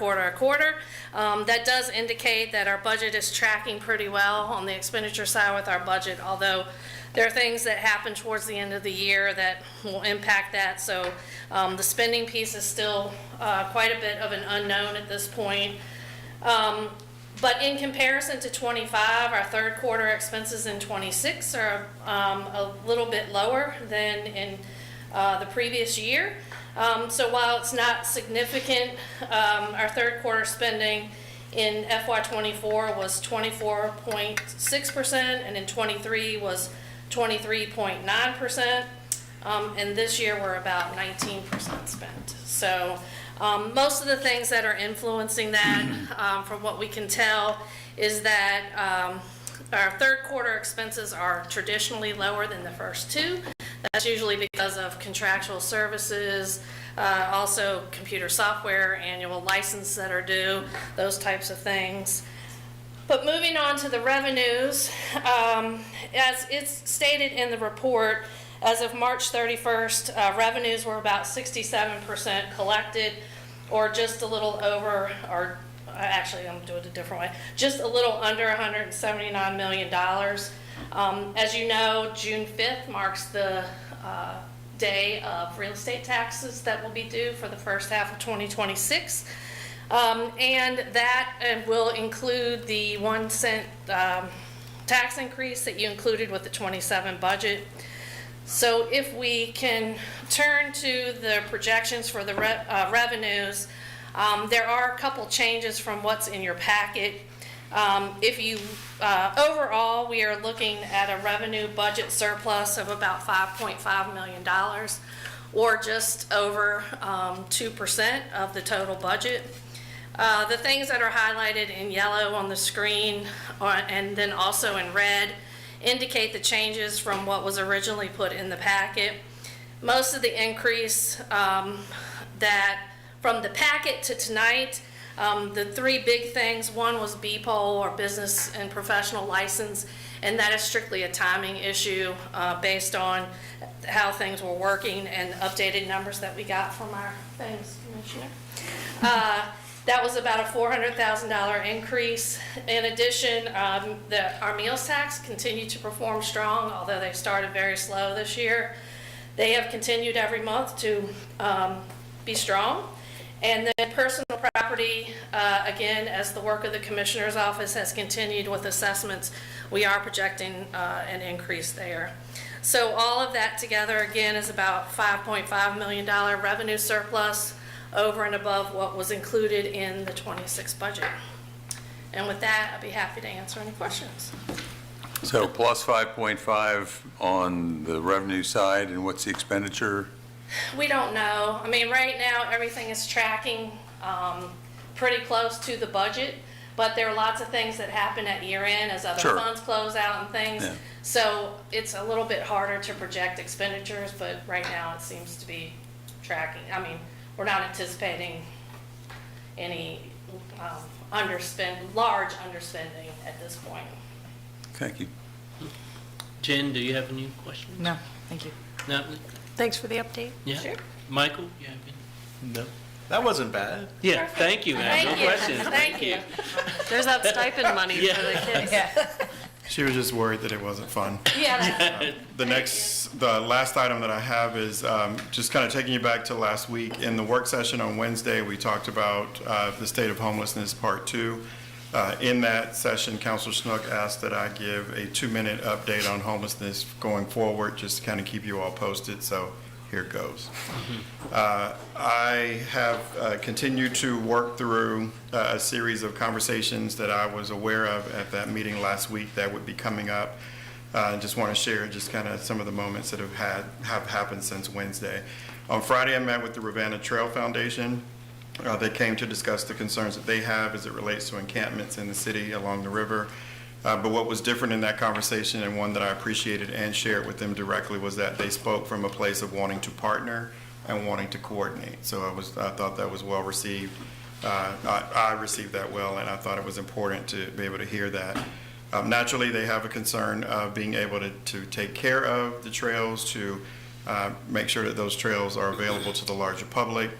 that does indicate that our budget is tracking pretty well on the expenditure side with our budget, although there are things that happen towards the end of the year that will impact that. So the spending piece is still quite a bit of an unknown at this point. But in comparison to 25, our third quarter expenses in 26 are a little bit lower than in the previous year. So while it's not significant, our third quarter spending in FY24 was 24.6%, and in 23 was 23.9%. And this year we're about 19% spent. So most of the things that are influencing that, from what we can tell, is that our third quarter expenses are traditionally lower than the first two. That's usually because of contractual services, also computer software, annual license that are due, those types of things. But moving on to the revenues, as it's stated in the report, as of March 31st, revenues were about 67% collected, or just a little over, or actually I'm going to do it a different way, just a little under $179 million. As you know, June 5th marks the day of real estate taxes that will be due for the first half of 2026. And that will include the 1 cent tax increase that you included with the 27 budget. So if we can turn to the projections for the revenues, there are a couple changes from what's in your packet. If you, overall, we are looking at a revenue budget surplus of about $5.5 million, or just over 2% of the total budget. The things that are highlighted in yellow on the screen and then also in red indicate the changes from what was originally put in the packet. Most of the increase that from the packet to tonight, the three big things, one was BPOL, or business and professional license, and that is strictly a timing issue based on how things were working and updated numbers that we got from our things, Commissioner. That was about a $400,000 increase. In addition, our meals tax continued to perform strong, although they started very slow this year. They have continued every month to be strong. And then personal property, again, as the work of the Commissioner's Office has continued with assessments, we are projecting an increase there. So all of that together, again, is about $5.5 million revenue surplus over and above what was included in the 26 budget. And with that, I'd be happy to answer any questions. So plus 5.5 on the revenue side, and what's the expenditure? We don't know. I mean, right now, everything is tracking pretty close to the budget, but there are lots of things that happen at year end as other Sure. funds close out and things. Yeah. So it's a little bit harder to project expenditures, but right now it seems to be tracking. I mean, we're not anticipating any large underspending at this point. Thank you. Jen, do you have any questions? No, thank you. No? Thanks for the update. Yeah. Sure. Michael, you have any? No, that wasn't bad. Yeah, thank you, man. Thank No you. questions. Thank you. There's that stipend money for the kids. She was just worried that it wasn't fun. Yeah. The last item that I have is just kind of taking you back to last week. In the work session on Wednesday, we talked about the state of homelessness, part 2. In that session, Councilor Snook asked that I give a 2-minute update on homelessness going forward, just to kind of keep you all posted, so here it goes. I have continued to work through a series of conversations that I was aware of at that meeting last week that would be coming up. I just want to share just kind of some of the moments that have happened since Wednesday. On Friday, I met with the Ravenna Trail Foundation. They came to discuss the concerns that they have as it relates to encampments in the city along the river. But what was different in that conversation, and one that I appreciated and shared with them directly, was that they spoke from a place of wanting to partner and wanting to coordinate. So I thought that was well received. I received that well, and I thought it was important to be able to hear that. Naturally, they have a concern of being able to take care of the trails, to make sure that those trails are available to the larger public.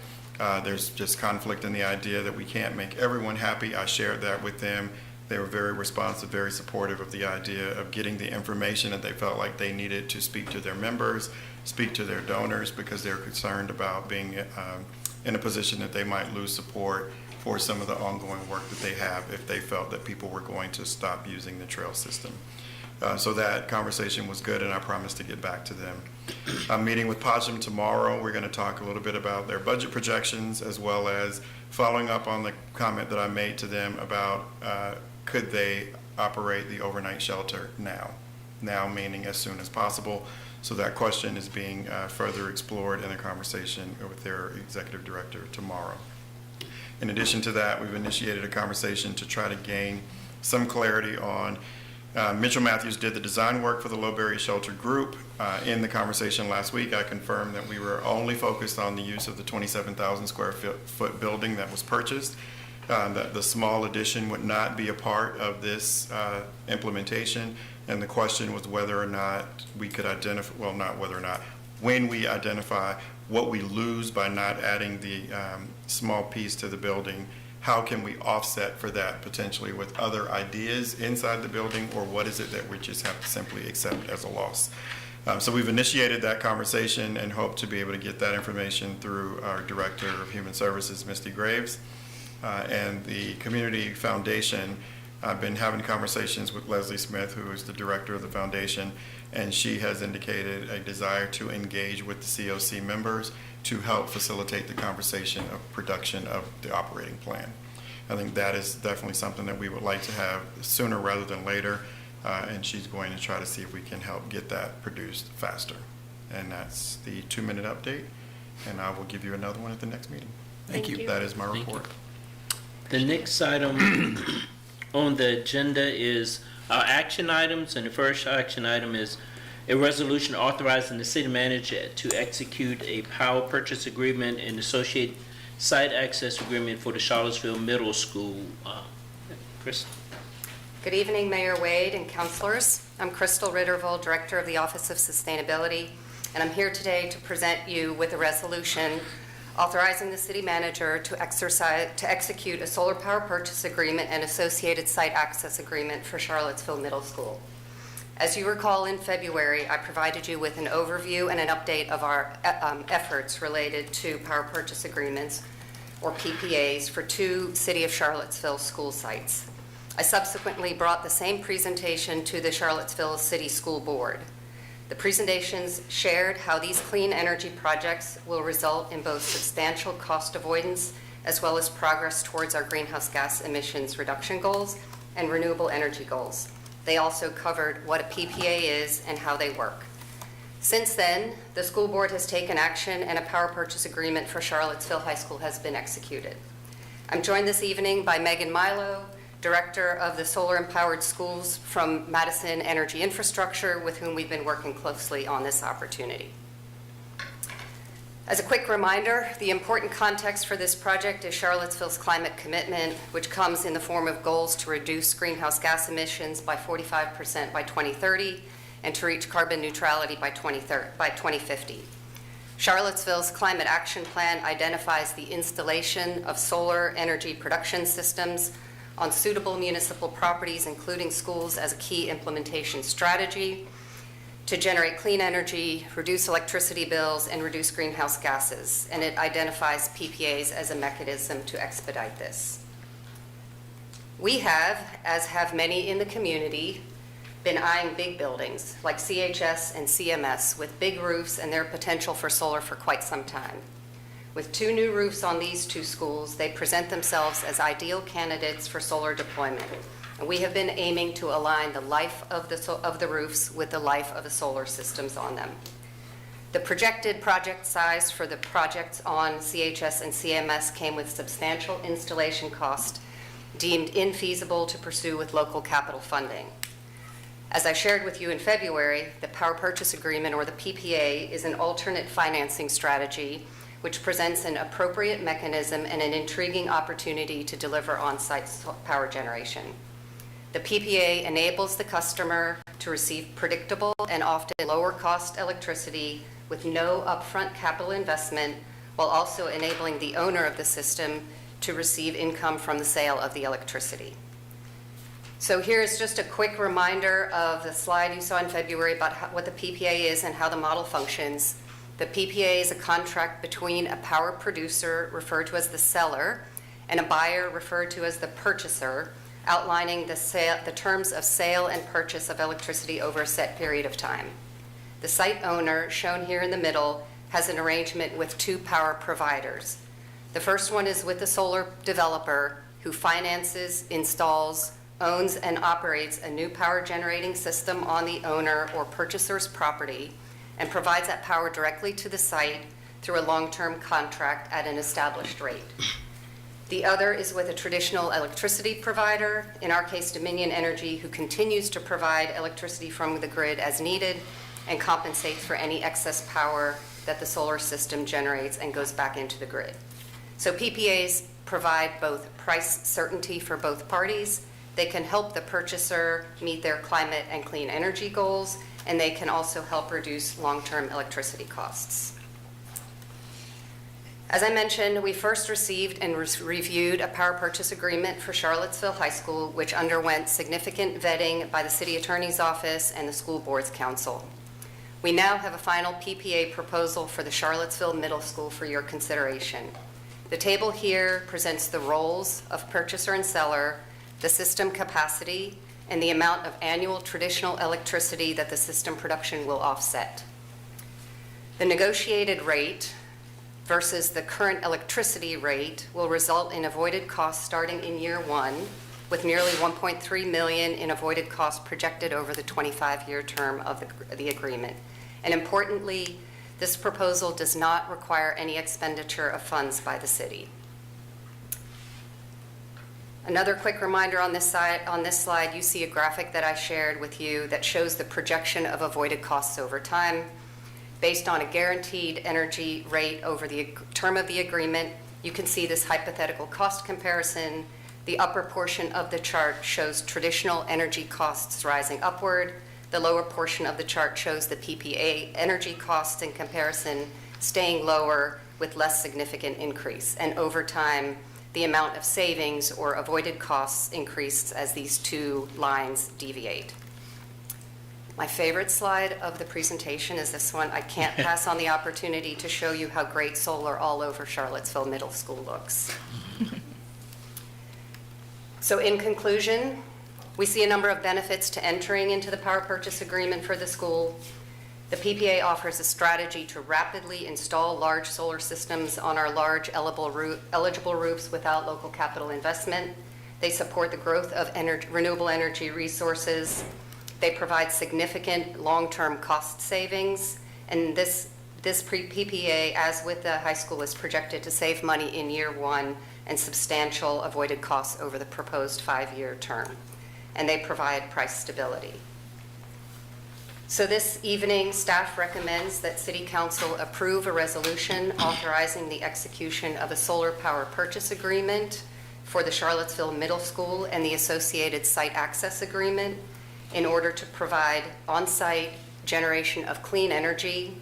There's just conflict in the idea that we can't make everyone happy. I shared that with them. They were very responsive, very supportive of the idea of getting the information that they felt like they needed to speak to their members, speak to their donors, because they're concerned about being in a position that they might lose support for some of the ongoing work that they have if they felt that people were going to stop using the trail system. So that conversation was good, and I promised to get back to them. I'm meeting with Pajam tomorrow. We're going to talk a little bit about their budget projections, as well as following up on the comment that I made to them about could they operate the overnight shelter now? Now meaning as soon as possible. So that question is being further explored in a conversation with their executive director tomorrow. In addition to that, we've initiated a conversation to try to gain some clarity on Mitchell Matthews did the design work for the Lowberry Shelter Group. In the conversation last week, I confirmed that we were only focused on the use of the 27,000 square foot building that was purchased. That the small addition would not be a part of this implementation. And the question was whether or not we could identify, well, not whether or not, when we identify what we lose by not adding the small piece to the building, how can we offset for that potentially with other ideas inside the building, or what is it that we just have to simply accept as a loss? So we've initiated that conversation and hope to be able to get that information through our Director of Human Services, Misty Graves. And the Community Foundation, I've been having conversations with Leslie Smith, who is the director of the foundation, and she has indicated a desire to engage with the COC members to help facilitate the conversation of production of the operating plan. I think that is definitely something that we would like to have sooner rather than later, and she's going to try to see if we can help get that produced faster. And that's the 2-minute update, and I will give you another one at the next meeting. Thank you. That is my Thank report. The next item on the agenda is our action items, and the first action item is a resolution authorizing the city manager to execute a power purchase agreement and associate site access agreement for the Charlottesville Middle School. Chris? Good evening, Mayor Wade and councilors. I'm Crystal Ritterville, Director of the Office of Sustainability, and I'm here today to present you with a resolution authorizing the city manager to execute a solar power purchase agreement and associated site access agreement for Charlottesville Middle School. As you recall, in February, I provided you with an overview and an update of our efforts related to power purchase agreements, or PPAs, for 2 City of Charlottesville school sites. I subsequently brought the same presentation to the Charlottesville City School Board. The presentations shared how these clean energy projects will result in both substantial cost avoidance as well as progress towards our greenhouse gas emissions reduction goals and renewable energy goals. They also covered what a PPA is and how they work. Since then, the school board has taken action and a power purchase agreement for Charlottesville High School has been executed. I'm joined this evening by Megan Milo, Director of the Solar Empowered Schools from Madison Energy Infrastructure, with whom we've been working closely on this opportunity. As a quick reminder, the important context for this project is Charlottesville's climate commitment, which comes in the form of goals to reduce greenhouse gas emissions by 45% by 2030 and to reach carbon neutrality by 2050. Charlottesville's Climate Action Plan identifies the installation of solar energy production systems on suitable municipal properties, including schools, as a key implementation strategy to generate clean energy, reduce electricity bills, and reduce greenhouse gases. And it identifies PPAs as a mechanism to expedite this. We have, as have many in the community, been eyeing big buildings like CHS and CMS with big roofs and their potential for solar for quite some time. With 2 new roofs on these 2 schools, they present themselves as ideal candidates for solar deployment. And we have been aiming to align the life of the roofs with the life of the solar systems on them. The projected project size for the projects on CHS and CMS came with substantial installation cost deemed infeasible to pursue with local capital funding. As I shared with you in February, the Power Purchase Agreement, or the PPA, is an alternate financing strategy which presents an appropriate mechanism and an intriguing opportunity to deliver on-site power generation. The PPA enables the customer to receive predictable and often lower-cost electricity with no upfront capital investment, while also enabling the owner of the system to receive income from the sale of the electricity. So here's just a quick reminder of the slide you saw in February about what the PPA is and how the model functions. The PPA is a contract between a power producer, referred to as the seller, and a buyer, referred to as the purchaser, outlining the terms of sale and purchase of electricity over a set period of time. The site owner, shown here in the middle, has an arrangement with 2 power providers. The first one is with the solar developer, who finances, installs, owns, and operates a new power generating system on the owner or purchaser's property and provides that power directly to the site through a long-term contract at an established rate. The other is with a traditional electricity provider, in our case Dominion Energy, who continues to provide electricity from the grid as needed and compensates for any excess power that the solar system generates and goes back into the grid. So PPAs provide both price certainty for both parties. They can help the purchaser meet their climate and clean energy goals, and they can also help reduce long-term electricity costs. As I mentioned, we first received and reviewed a power purchase agreement for Charlottesville High School, which underwent significant vetting by the City Attorney's Office and the School Board's Council. We now have a final PPA proposal for the Charlottesville Middle School for your consideration. The table here presents the roles of purchaser and seller, the system capacity, and the amount of annual traditional electricity that the system production will offset. The negotiated rate versus the current electricity rate will result in avoided costs starting in year 1, with nearly $1.3 million in avoided costs projected over the 25-year term of the agreement. And importantly, this proposal does not require any expenditure of funds by the city. Another quick reminder on this slide, you see a graphic that I shared with you that shows the projection of avoided costs over time. Based on a guaranteed energy rate over the term of the agreement, you can see this hypothetical cost comparison. The upper portion of the chart shows traditional energy costs rising upward. The lower portion of the chart shows the PPA energy costs in comparison staying lower with less significant increase. And over time, the amount of savings or avoided costs increased as these two lines deviate. My favorite slide of the presentation is this one. I can't pass on the opportunity to show you how great solar all over Charlottesville Middle School looks. So in conclusion, we see a number of benefits to entering into the power purchase agreement for the school. The PPA offers a strategy to rapidly install large solar systems on our large eligible roofs without local capital investment. They support the growth of renewable energy resources. They provide significant long-term cost savings. And this PPA, as with the high school, is projected to save money in year one and substantial avoided costs over the proposed 5-year term. And they provide price stability. So this evening, staff recommends that City Council approve a resolution authorizing the execution of a solar power purchase agreement for the Charlottesville Middle School and the associated site access agreement in order to provide on-site generation of clean energy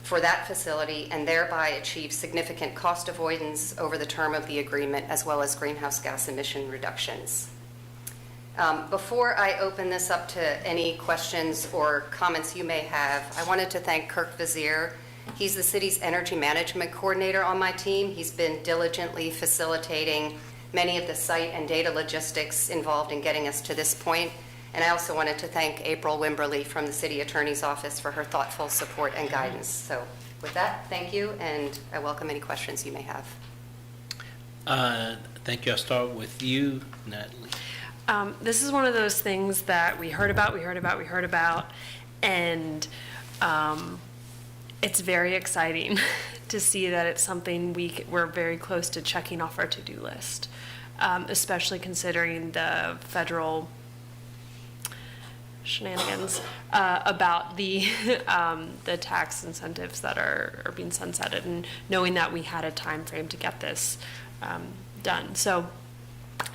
for that facility and thereby achieve significant cost avoidance over the term of the agreement as well as greenhouse gas emission reductions. Before I open this up to any questions or comments you may have, I wanted to thank Kirk Vizier. He's the city's energy management coordinator on my team. He's been diligently facilitating many of the site and data logistics involved in getting us to this point. And I also wanted to thank April Wimberly from the City Attorney's Office for her thoughtful support and guidance. So with that, thank you, and I welcome any questions you may have. Thank you. I'll start with you, Natalie. This is one of those things that we heard about, and it's very exciting to see that it's something we're very close to checking off our to-do list, especially considering the federal shenanigans about the tax incentives that are being sunsetted, and knowing that we had a time frame to get this done. So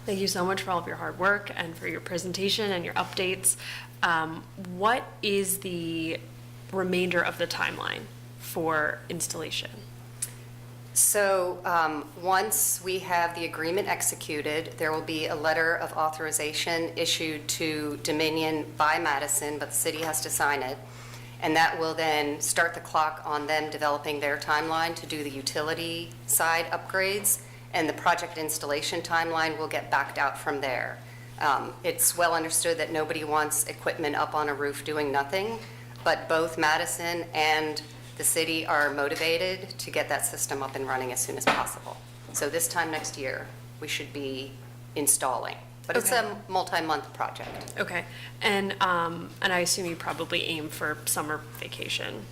thank you so much for all of your hard work and for your presentation and your updates. What is the remainder of the timeline for installation? So once we have the agreement executed, there will be a letter of authorization issued to Dominion by Madison, but the city has to sign it. And that will then start the clock on them developing their timeline to do the utility side upgrades. And the project installation timeline will get backed out from there. It's well understood that nobody wants equipment up on a roof doing nothing, but both Madison and the city are motivated to get that system up and running as soon as possible. So this time next year, we should be installing. But it's a multi-month project. Okay, and I assume you probably aim for summer vacation.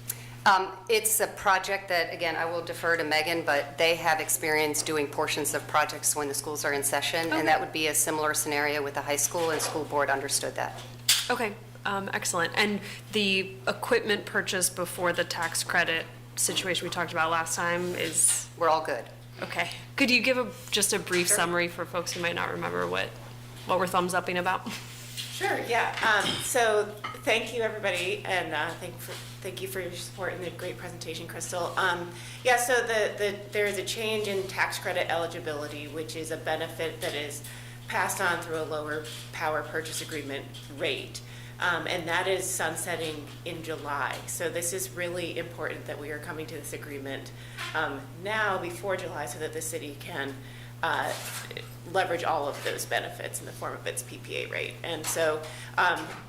It's a project that, again, I will defer to Megan, but they have experience doing portions of projects when the schools are in session, and that would be a similar scenario with the high school, and school board understood that. Okay, excellent. And the equipment purchase before the tax credit situation we talked about last time is? We're all good. Okay. Could you give just a brief summary for folks who might not remember what we're thumbs-upping about? Sure, yeah. So thank you, everybody, and thank you for your support and the great presentation, Crystal. Yeah, so there is a change in tax credit eligibility, which is a benefit that is passed on through a lower power purchase agreement rate. And that is sunsetting in July. So this is really important that we are coming to this agreement now before July so that the city can leverage all of those benefits in the form of its PPA rate. And so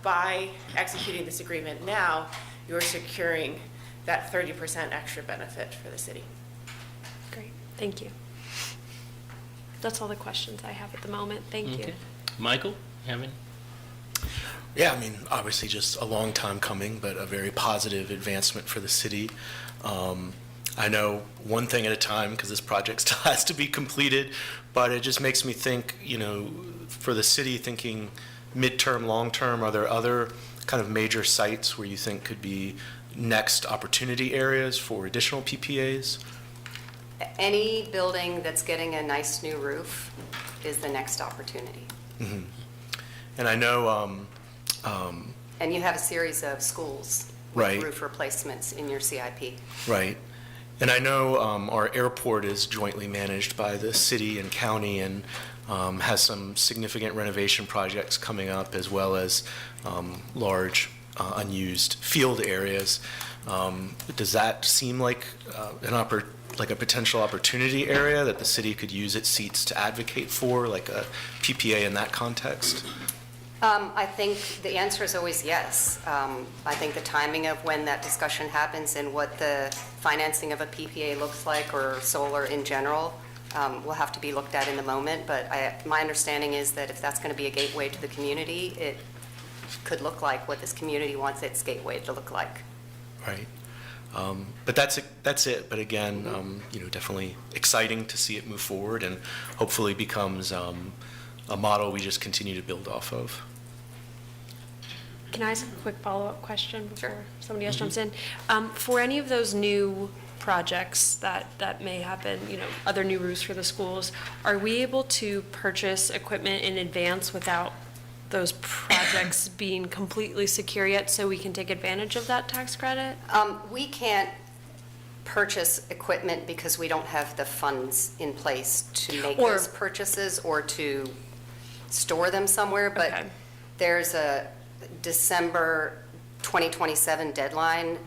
by executing this agreement now, you're securing that 30% extra benefit for the city. Great, thank you. That's all the questions I have at the moment. Thank you. Michael, have any? Yeah, I mean, obviously just a long time coming, but a very positive advancement for the city. I know one thing at a time because this project still has to be completed, but it just makes me think, for the city, thinking midterm, long-term, are there other kind of major sites where you think could be next opportunity areas for additional PPAs? Any building that's getting a nice new roof is the next opportunity. Mm-hmm. And I know, And you have a series of schools Right. with roof replacements in your CIP. right. And I know our airport is jointly managed by the city and county and has some significant renovation projects coming up, as well as large unused field areas. Does that seem like like a potential opportunity area that the city could use its seats to advocate for, like a PPA in that context? I think the answer is always yes. I think the timing of when that discussion happens and what the financing of a PPA looks like, or solar in general, will have to be looked at in the moment. But my understanding is that if that's going to be a gateway to the community, it could look like what this community wants its gateway to look like. Right. But that's it. But again, definitely exciting to see it move forward and hopefully becomes a model we just continue to build off of. Can I ask a quick follow-up question before somebody else jumps in? For any of those new projects that may happen, other new roofs for the schools, are we able to purchase equipment in advance without those projects being completely secure yet, so we can take advantage of that tax credit? We can't purchase equipment because we don't have the funds in place to make those purchases or to store them somewhere, but there's a December 2027 deadline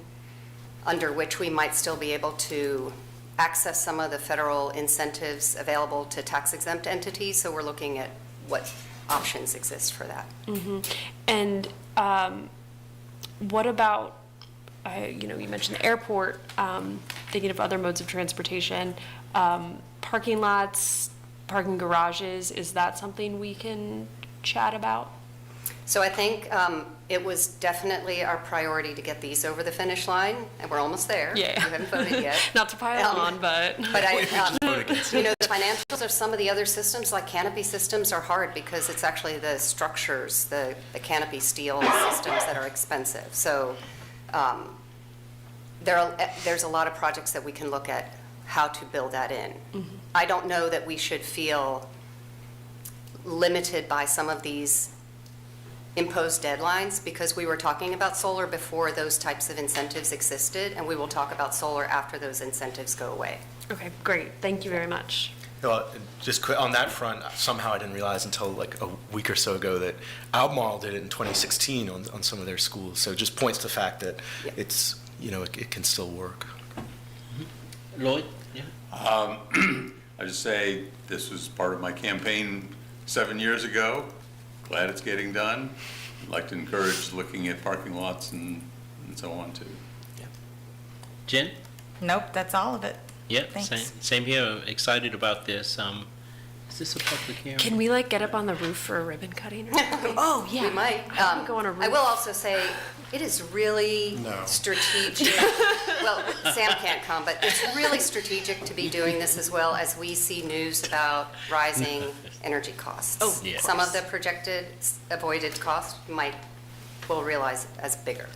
under which we might still be able to access some of the federal incentives available to tax-exempt entities, so we're looking at what options exist for that. Mm-hmm. And what about, you mentioned the airport, thinking of other modes of transportation, parking lots, parking garages, is that something we can chat about? So I think it was definitely our priority to get these over the finish line, and we're almost there. Yeah. We haven't voted yet. Not to pile on, but. But the financials of some of the other systems, like canopy systems, are hard because it's actually the structures, the canopy steel systems that are expensive. So there's a lot of projects that we can look at how to build that in. Mm-hmm. I don't know that we should feel limited by some of these imposed deadlines, because we were talking about solar before those types of incentives existed, and we will talk about solar after those incentives go away. Okay, great. Thank you very much. Just quick, on that front, somehow I didn't realize until like a week or so ago that Albemarle did it in 2016 on some of their schools. So it just points to the fact that it's, it can still work. Lloyd? Yeah. I just say this was part of my campaign 7 years ago. Glad it's getting done. I'd like to encourage looking at parking lots and so on too. Yeah. Jen? Nope, that's all of it. Yep, Thanks. same here. Excited about this. Is this a public hearing? Can we get up on the roof for a ribbon cutting or something? Oh, yeah. We might. Go on a roof. I will also say, it is really strategic. Well, Sam can't come, but it's really strategic to be doing this as well, as we see news about rising energy costs. Oh, yeah. Some of the projected avoided costs we'll realize as bigger.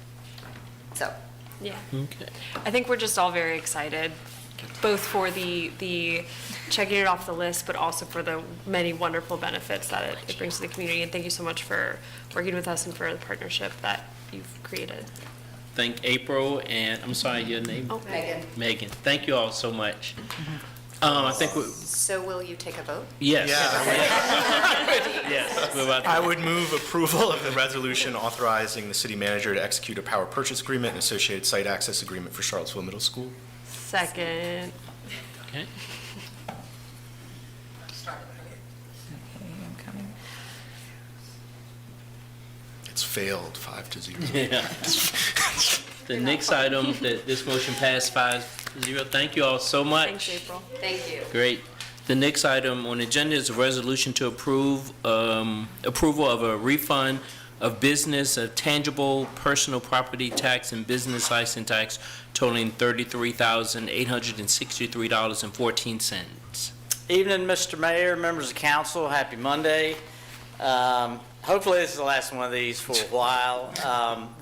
So. Yeah. Okay. I think we're just all very excited, both for the checking it off the list, but also for the many wonderful benefits that it brings to the community. And thank you so much for working with us and for the partnership that you've created. Thank April and, I'm sorry, your name? Oh, Megan. Megan. Thank you all so much. I think So will you take a vote? yes. Yeah. Yes. We're about to- I would move approval of the resolution authorizing the city manager to execute a power purchase agreement and associated site access agreement for Charlottesville Middle School. Second. Okay. It's failed 5-0. Yeah. The next item, that this motion passed 5-0. Thank you all so much. Thanks, April. Thank you. Great. The next item on the agenda is a resolution to approve approval of a refund of business, of tangible personal property tax and business license tax totaling $33,863.14. Evening, Mr. Mayor, members of council, happy Monday. Hopefully this is the last one of these for a while.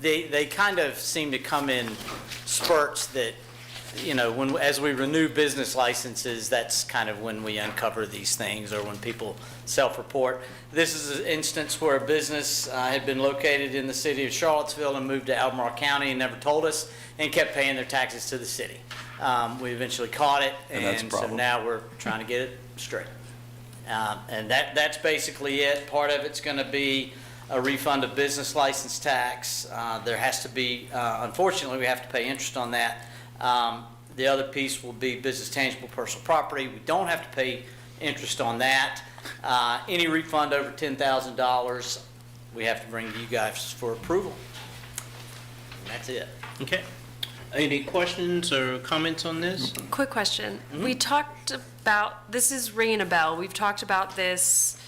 They kind of seem to come in spurts that, you know, as we renew business licenses, that's kind of when we uncover these things, or when people self-report. This is an instance where a business had been located in the city of Charlottesville and moved to Albemarle County and never told us, and kept paying their taxes to the city. We eventually caught it, that's a and so problem. now we're trying to get it straight. And that's basically it. Part of it's going to be a refund of business license tax. There has to be, unfortunately, we have to pay interest on that. The other piece will be business tangible personal property. We don't have to pay interest on that. Any refund over $10,000, we have to bring to you guys for approval. And that's it. Okay. Any questions or comments on this? Quick question. We talked about, this is ringing a bell. We've talked about this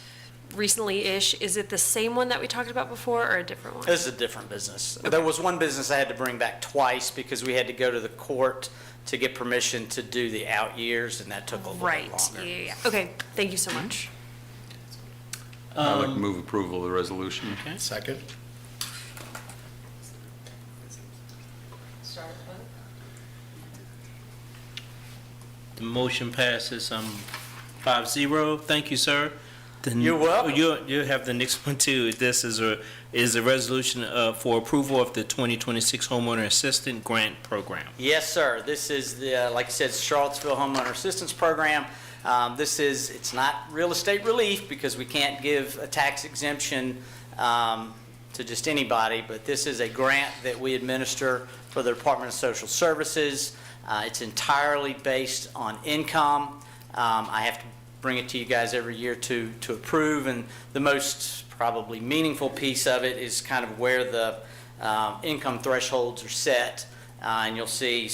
recently-ish. Is it the same one that we talked about before or a different one? This is a different business. There was one business I had to bring back twice because we had to go to the court to get permission to do the out years, and that took a little bit longer. Yeah. Okay, thank you so much. I'd like to move approval of the resolution. Okay. Second. The motion passes 5-0. Thank you, sir. You're welcome. You have the next one too. This is a resolution for approval of the 2026 Homeowner Assistant Grant Program. Yes, sir. This is the, like I said, Charlottesville Homeowner Assistance Program. It's not real estate relief because we can't give a tax exemption to just anybody, but this is a grant that we administer for the Department of Social Services. It's entirely based on income. I have to bring it to you guys every year to approve, and the most probably meaningful piece of it is kind of where the income thresholds are set. And you'll see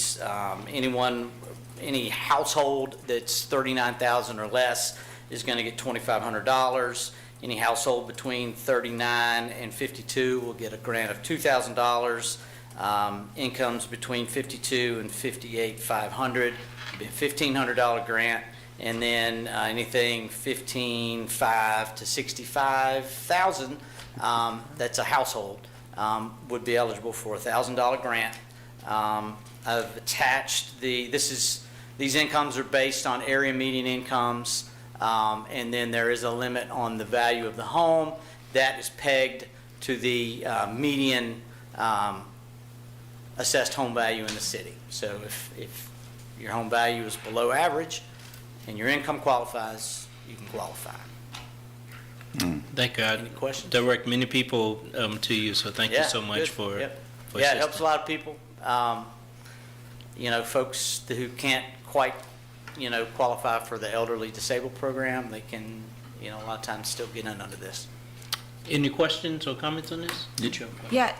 any household that's $39,000 or less is going to get $2,500. Any household between 39 and 52 will get a grant of $2,000. Incomes between 52 and 58, $500, be a $1,500 grant, and then anything 15,500 to 65,000, that's a household, would be eligible for a $1,000 grant. I've attached these incomes are based on area median incomes, and then there is a limit on the value of the home that is pegged to the median assessed home value in the city. So if your home value is below average and your income qualifies, you can qualify. Thank God. Any questions? Direct many people to you, so thank you so much good. for Yep. for Yeah, it assisting. helps a lot of people. Folks who can't quite, qualify for the elderly disabled program, they can, a lot of times still get in under this. Any questions or comments on this? Did you? Yeah.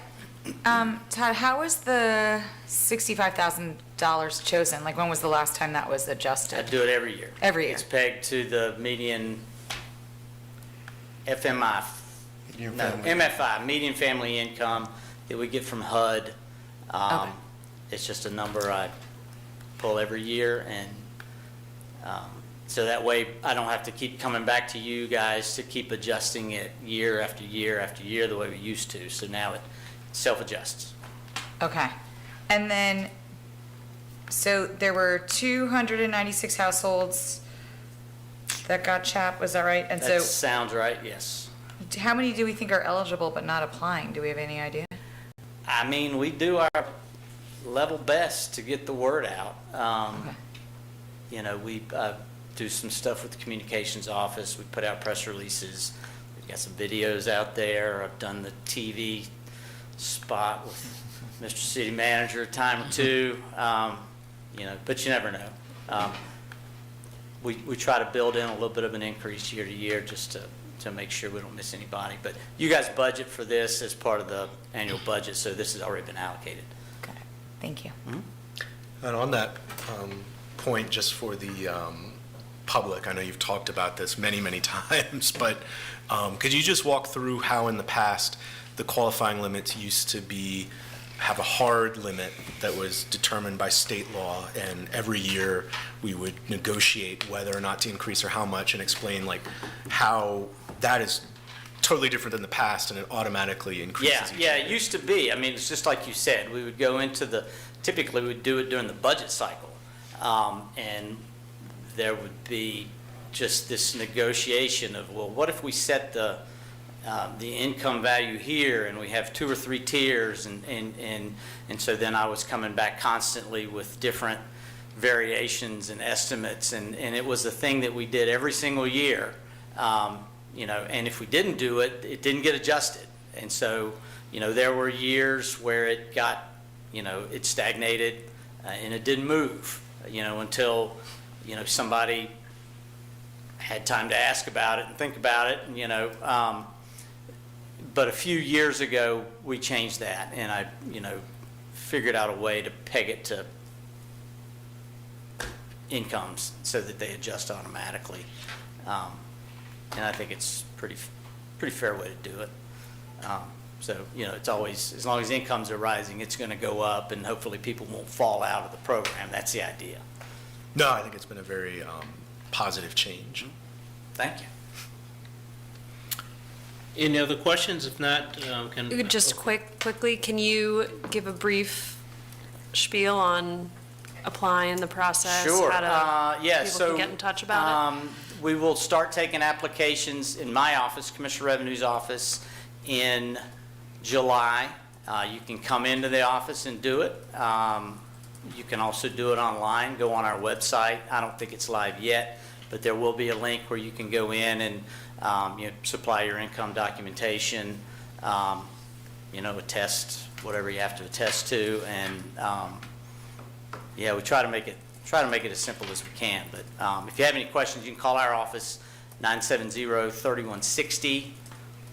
Todd, how was the $65,000 chosen? Like, when was the last time that was I adjusted? do it every year. Every year? It's pegged to the median FMI, MFI, median family income that we get from HUD. Okay. It's just a number I pull every year, and so that way I don't have to keep coming back to you guys to keep adjusting it year after year after year the way we used to. So now it self-adjusts. Okay. And then, so there were 296 households that got CHAP, was that right? And That so, sounds right, yes. how many do we think are eligible but not applying? Do we have any idea? I mean, we do our level best to get the word out. We do some stuff with the communications office. We put out press releases. We've got some videos out there. I've done the TV spot with Mr. City Manager a time or two. But you never know. We try to build in a little bit of an increase year to year just to make sure we don't miss anybody. But you guys budget for this as part of the annual budget, so this has already been allocated. Got it. Thank you. And on that point, just for the public, I know you've talked about this many, many times, but could you just walk through how in the past the qualifying limits used to have a hard limit that was determined by state law, and every year we would negotiate whether or not to increase or how much, and explain like how that is totally different than the past and it automatically increases? Yeah, it used to be. I mean, it's just like you said, we would go into typically we'd do it during the budget cycle. And there would be just this negotiation of, well, what if we set the income value here and we have 2 or 3 tiers, and so then I was coming back constantly with different variations and estimates, and it was a thing that we did every single year. And if we didn't do it, it didn't get adjusted. And so, there were years where it got, it stagnated and it didn't move, until, somebody had time to ask about it and think about it, but a few years ago, we changed that, and I, figured out a way to peg it to incomes so that they adjust automatically. And I think it's pretty fair way to do it. So, it's always, as long as incomes are rising, it's going to go up, and hopefully people won't fall out of the program. That's the idea. No, I think it's been a very positive change. Thank you. Any other questions? If not, Just quickly, can you give a brief spiel on applying the process? Sure. How to, yeah, people so can get in touch about it? We will start taking applications in my office, Commissioner Revenue's office, in July. You can come into the office and do it. You can also do it online. Go on our website. I don't think it's live yet, but there will be a link where you can go in and supply your income documentation, attest whatever you have to attest to, and yeah, we try to make it as simple as we can. But if you have any questions, you can call our office, 970-3160,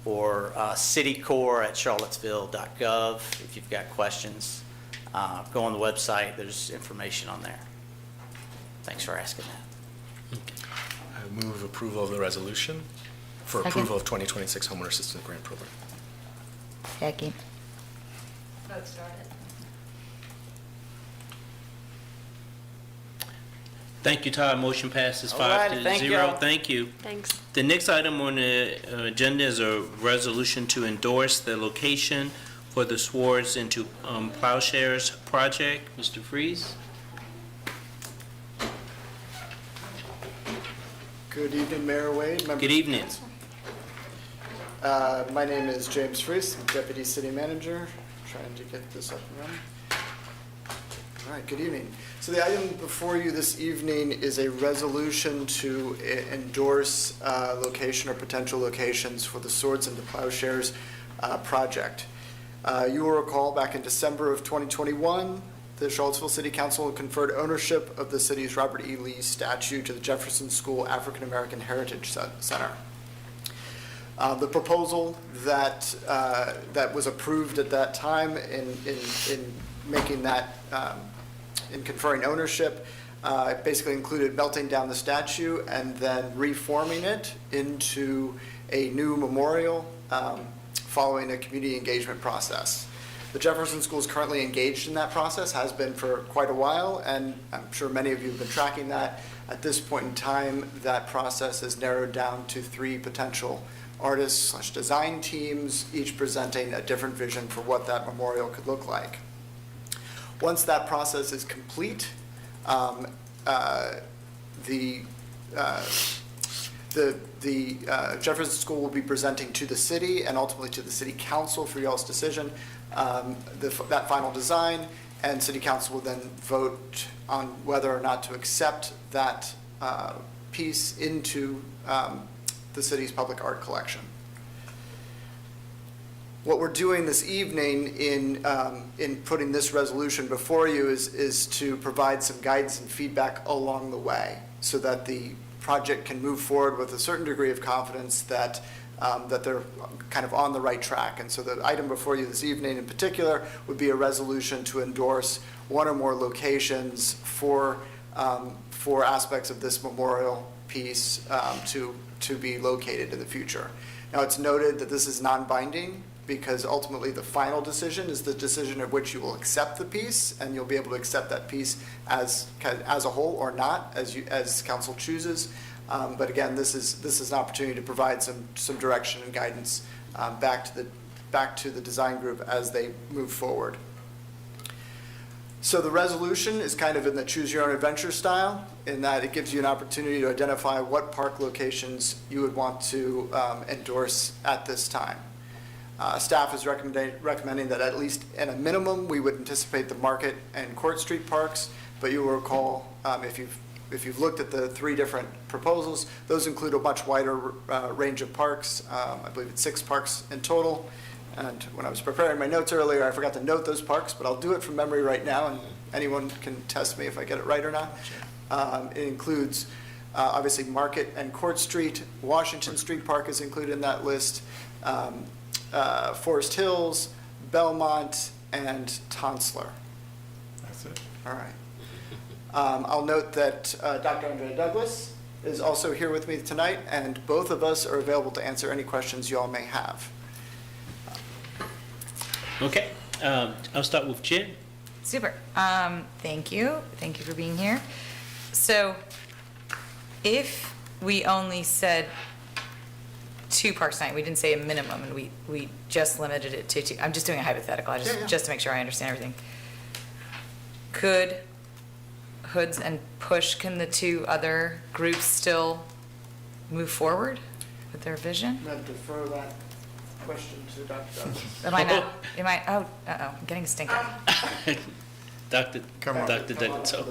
or citycore@charlottesville.gov if you've got questions. Go on the website. There's information on there. Thanks for asking that. I move approval of the resolution for Second. approval of 2026 Homeowner Assistance Grant Program. Second. Vote started. Thank you, Todd. Motion passes All right, 5-0. thank y'all. Thank you. Thanks. The next item on the agenda is a resolution to endorse the location for the Swords into Plowshares project. Mr. Freeze? Good evening, Mayor Wade. members Good of evening. council. My name is James Fries, I'm Deputy City Manager, trying to get this up and running. All right, good evening. So the item before you this evening is a resolution to endorse location or potential locations for the Swords into Plowshares project. You will recall back in December of 2021, the Charlottesville City Council conferred ownership of the city's Robert E. Lee statue to the Jefferson School African American Heritage Center. The proposal that was approved at that time in making that, in conferring ownership, basically included melting down the statue and then reforming it into a new memorial following a community engagement process. The Jefferson School is currently engaged in that process, has been for quite a while, and I'm sure many of you have been tracking that. At this point in time, that process is narrowed down to 3 potential artists/design teams, each presenting a different vision for what that memorial could look like. Once that process is complete, the Jefferson School will be presenting to the city and ultimately to the city council for y'all's decision that final design, and city council will then vote on whether or not to accept that piece into the city's public art collection. What we're doing this evening in putting this resolution before you is to provide some guidance and feedback along the way so that the project can move forward with a certain degree of confidence that they're kind of on the right track. And so the item before you this evening in particular would be a resolution to endorse 1 or more locations for aspects of this memorial piece to be located in the future. Now, it's noted that this is non-binding because ultimately the final decision is the decision at which you will accept the piece, and you'll be able to accept that piece as a whole or not, as council chooses. But again, this is an opportunity to provide some direction and guidance back to the design group as they move forward. So the resolution is kind of in the choose your own adventure style, in that it gives you an opportunity to identify what park locations you would want to endorse at this time. Staff is recommending that at least at a minimum, we would anticipate the Market and Court Street parks, but you will recall, if you've looked at the 3 different proposals, those include a much wider range of parks. I believe it's 6 parks in total. And when I was preparing my notes earlier, I forgot to note those parks, but I'll do it from memory right now, and anyone can test me if I get it right or not. It includes, obviously, Market and Court Street. Washington Street Park is included in that list. Forest Hills, Belmont, and Tonsler. That's it. All right. I'll note that Dr. Andrea Douglas is also here with me tonight, and both of us are available to answer any questions you all may have. Okay, I'll start with Jen. Super. Thank you. Thank you for being here. So if we only said 2 parks tonight, we didn't say a minimum, and we just limited it to 2. I'm just doing a hypothetical, just to make sure I understand everything. Could Hoods and Push, can the 2 other groups still move forward with their vision? I'm going to defer that question to Dr. Douglas. I'm getting a stinker. Dr. Come on. Dr. Douglas. I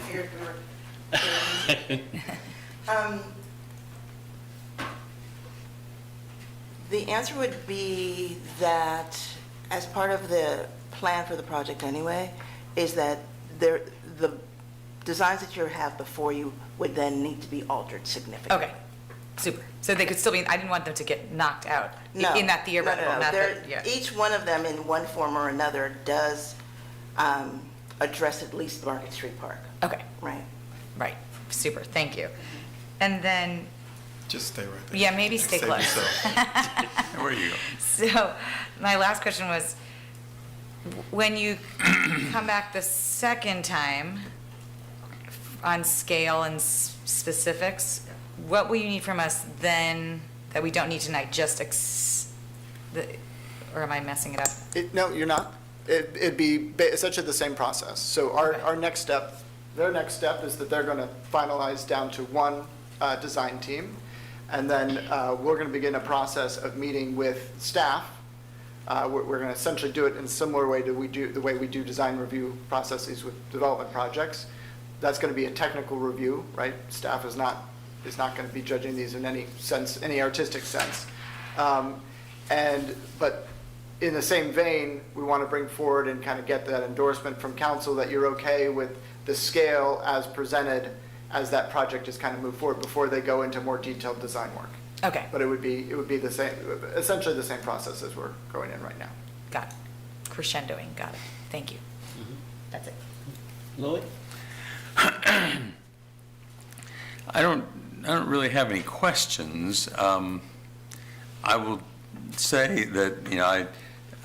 figured we were. The answer would be that, as part of the plan for the project anyway, is that the designs that you have before you would then need to be altered significantly. Okay, super. So they could still be, I didn't want them to get knocked out No, in that theoretical no. method. Yeah. Each one of them in one form or another does address at least Market Street Park. Okay. Right. Super, thank you. And then, Just stay right there. yeah, maybe stay Save close. yourself. Where you go? So my last question was, when you come back the second time on scale and specifics, what will you need from us then that we don't need tonight? Or am I messing it up? No, you're not. It'd be essentially the same process. So our next step, their next step is that they're going to finalize down to 1 design team. And then we're going to begin a process of meeting with staff. We're going to essentially do it in a similar way to the way we do design review processes with development projects. That's going to be a technical review, right? Staff is not going to be judging these in any sense, any artistic sense. But in the same vein, we want to bring forward and kind of get that endorsement from council that you're okay with the scale as presented as that project is kind of moved forward before they go into more detailed design work. Okay. But it would be the same, essentially the same process as we're going in right now. Got it. Crescendoing, got it. Thank you. That's it. Lloyd? I don't really have any questions. I will say that,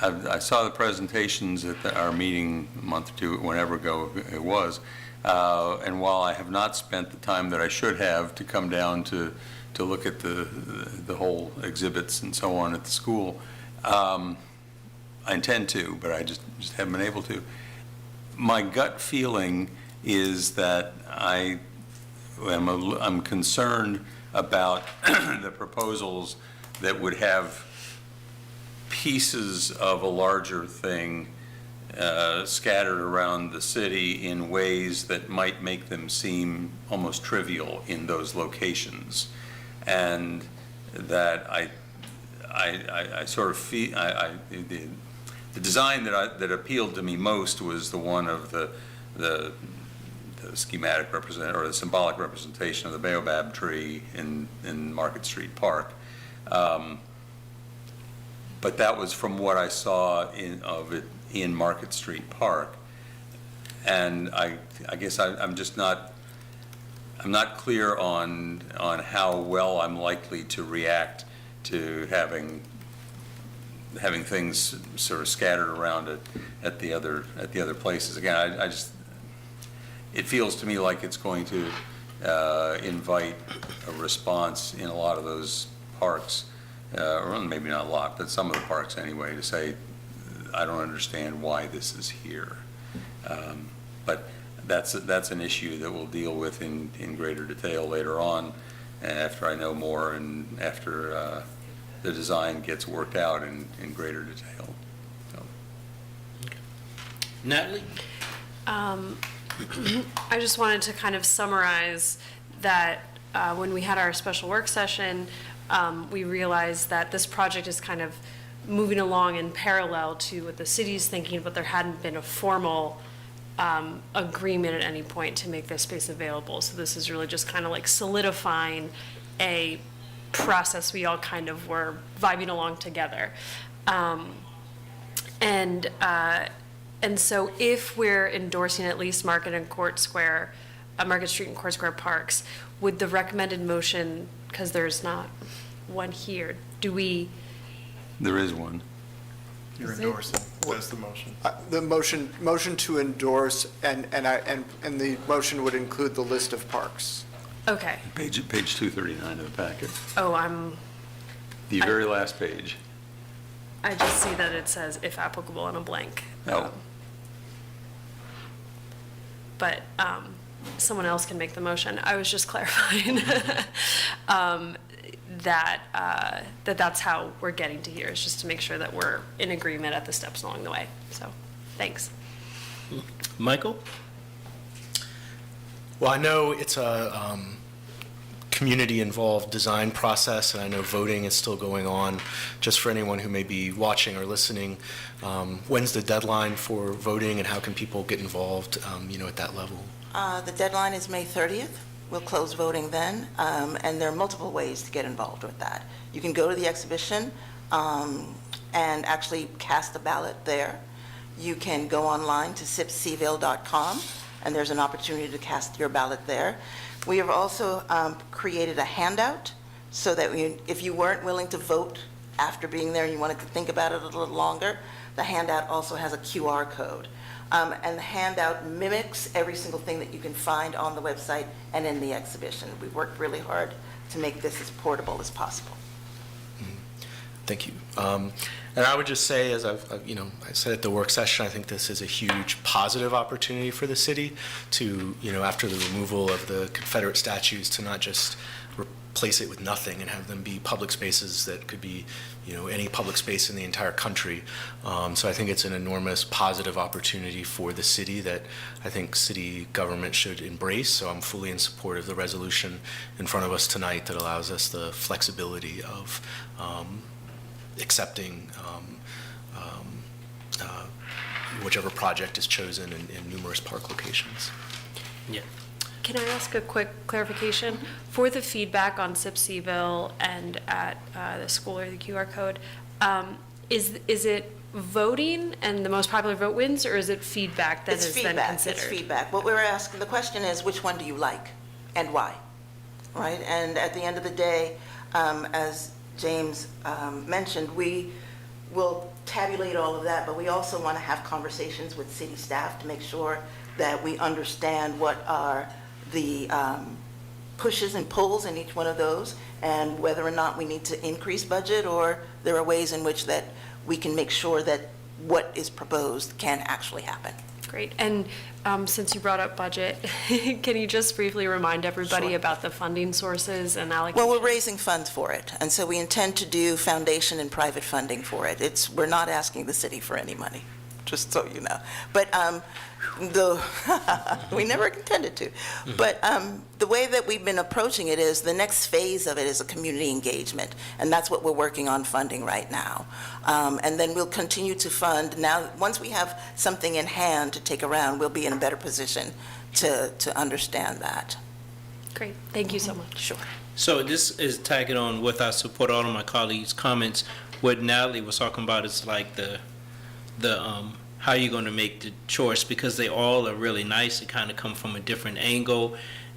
I saw the presentations at our meeting a month or 2, whenever ago it was, and while I have not spent the time that I should have to come down to look at the whole exhibits and so on at the school, I intend to, but I just haven't been able to. My gut feeling is that I'm concerned about the proposals that would have pieces of a larger thing scattered around the city in ways that might make them seem almost trivial in those locations. And that I sort of feel, the design that appealed to me most was the one of the schematic or the symbolic representation of the baobab tree in Market Street Park. But that was from what I saw of it in Market Street Park. And I guess I'm just not I'm not clear on how well I'm likely to react to having things sort of scattered around at the other places. Again, I just, it feels to me like it's going to invite a response in a lot of those parks, or maybe not a lot, but some of the parks anyway, to say, I don't understand why this is here. But that's an issue that we'll deal with in greater detail later on, after I know more and after the design gets worked out in greater detail. So. Natalie? I just wanted to kind of summarize that when we had our special work session, we realized that this project is kind of moving along in parallel to what the city's thinking, but there hadn't been a formal agreement at any point to make this space available. So this is really just kind of like solidifying a process we all kind of were vibing along together. And so if we're endorsing at least Market and Court Square, Market Street and Court Square Parks, would the recommended motion, because there's not one here, do we? There is one. You're endorsing. That's the motion. The motion to endorse, and the motion would include the list of parks. Okay. Page 239 of the packet. Oh, The very last page. I just see that it says if applicable in a blank. Oh. But someone else can make the motion. I was just clarifying that's how we're getting to here, is just to make sure that we're in agreement at the steps along the way. So, thanks. Michael? Well, I know it's a community-involved design process, and I know voting is still going on. Just for anyone who may be watching or listening, when's the deadline for voting, and how can people get involved, at that level? The deadline is May 30th. We'll close voting then, and there are multiple ways to get involved with that. You can go to the exhibition and actually cast a ballot there. You can go online to sipseville.com, and there's an opportunity to cast your ballot there. We have also created a handout so that if you weren't willing to vote after being there and you wanted to think about it a little longer, the handout also has a QR code. And the handout mimics every single thing that you can find on the website and in the exhibition. We worked really hard to make this as portable as possible. Thank you. And I would just say, as I said at the work session, I think this is a huge positive opportunity for the city to, after the removal of the Confederate statues, to not just replace it with nothing and have them be public spaces that could be, any public space in the entire country. So I think it's an enormous positive opportunity for the city that I think city government should embrace. So I'm fully in support of the resolution in front of us tonight that allows us the flexibility of accepting whichever project is chosen in numerous park locations. Yeah. Can I ask a quick clarification? For the feedback on Sipseville and at the school or the QR code, is it voting and the most popular vote wins, or is it feedback that is then considered? It's feedback. What we're asking, the question is, which one do you like and why? Right? And at the end of the day, as James mentioned, we will tabulate all of that, but we also want to have conversations with city staff to make sure that we understand what are the pushes and pulls in each one of those, and whether or not we need to increase budget, or there are ways in which that we can make sure that what is proposed can actually happen. Great. And since you brought up budget, can you just briefly remind everybody about the funding sources and allocations? Well, we're raising funds for it, and so we intend to do foundation and private funding for it. We're not asking the city for any money, just so you know. But we never intended to. But the way that we've been approaching it is the next phase of it is a community engagement, and that's what we're working on funding right now. And then we'll continue to fund. Now, once we have something in hand to take around, we'll be in a better position to understand that. Great. Thank you so much. Sure. So this is tagging on with, I support all of my colleagues' comments. What Natalie was talking about is like the how you're going to make the choice, because they all are really nice. They kind of come from a different angle,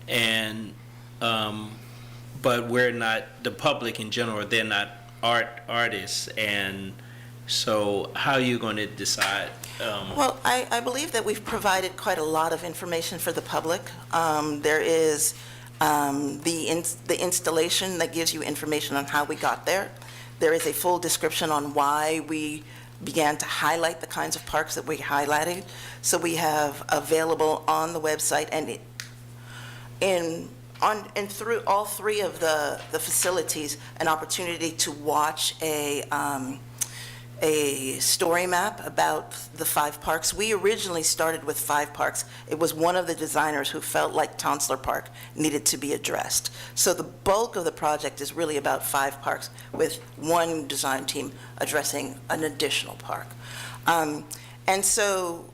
and, but we're not, the public in general, they're not artists, and so how are you going to decide? Well, I believe that we've provided quite a lot of information for the public. There is the installation that gives you information on how we got there. There is a full description on why we began to highlight the kinds of parks that we highlighted. So we have available on the website and through all three of the facilities, an opportunity to watch a story map about the 5 parks. We originally started with 5 parks. It was one of the designers who felt like Tonsler Park needed to be addressed. So the bulk of the project is really about 5 parks, with one design team addressing an additional park. And so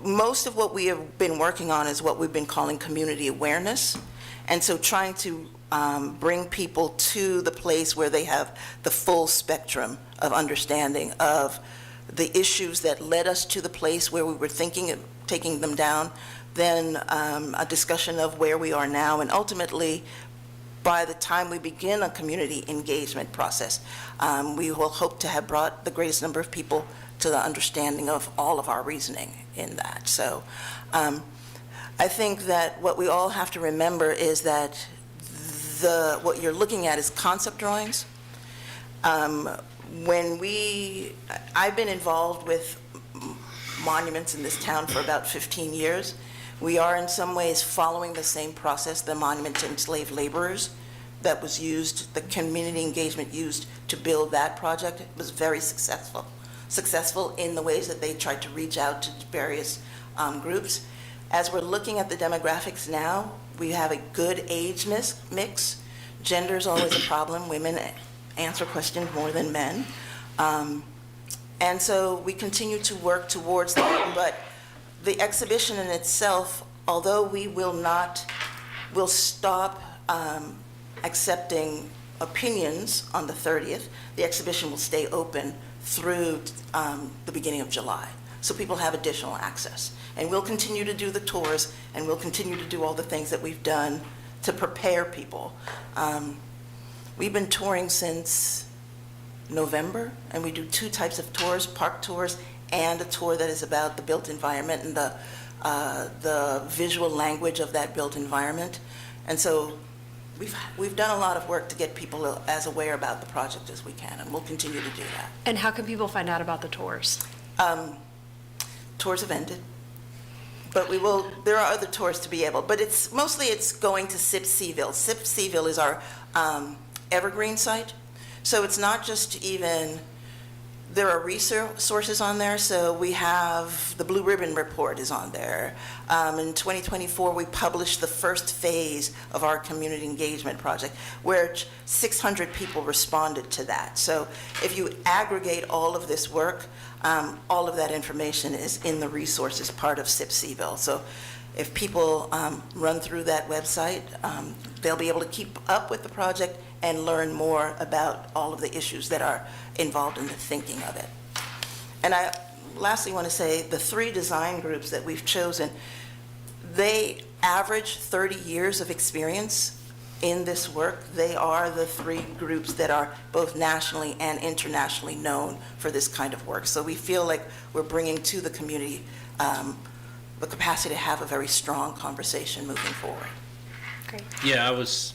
most of what we have been working on is what we've been calling community awareness. And so trying to bring people to the place where they have the full spectrum of understanding of the issues that led us to the place where we were thinking of taking them down, then a discussion of where we are now, and ultimately, by the time we begin a community engagement process, we will hope to have brought the greatest number of people to the understanding of all of our reasoning in that. So I think that what we all have to remember is that what you're looking at is concept drawings. I've been involved with monuments in this town for about 15 years. We are in some ways following the same process, the monument to enslaved laborers that was used, the community engagement used to build that project. It was very successful in the ways that they tried to reach out to various groups. As we're looking at the demographics now, we have a good age mix. Gender is always a problem. Women answer questions more than men. And so we continue to work towards that. But the exhibition in itself, although we will stop accepting opinions on the 30th, the exhibition will stay open through the beginning of July. So people have additional access. And we'll continue to do the tours, and we'll continue to do all the things that we've done to prepare people. We've been touring since November, and we do 2 types of tours, park tours and a tour that is about the built environment and the visual language of that built environment. And so we've done a lot of work to get people as aware about the project as we can, and we'll continue to do that. And how can people find out about the tours? Tours have ended, but there are other tours to be able, but it's mostly going to SIP Seaville. SIP Seaville is our evergreen site. So it's not just even, there are resources on there. So we have the Blue Ribbon Report is on there. In 2024, we published the first phase of our community engagement project, where 600 people responded to that. So if you aggregate all of this work, all of that information is in the resources part of SIP Seaville. So if people run through that website, they'll be able to keep up with the project and learn more about all of the issues that are involved in the thinking of it. And I lastly want to say the 3 design groups that we've chosen, they average 30 years of experience in this work. They are the 3 groups that are both nationally and internationally known for this kind of work. So we feel like we're bringing to the community the capacity to have a very strong conversation moving forward. Great. Yeah, I was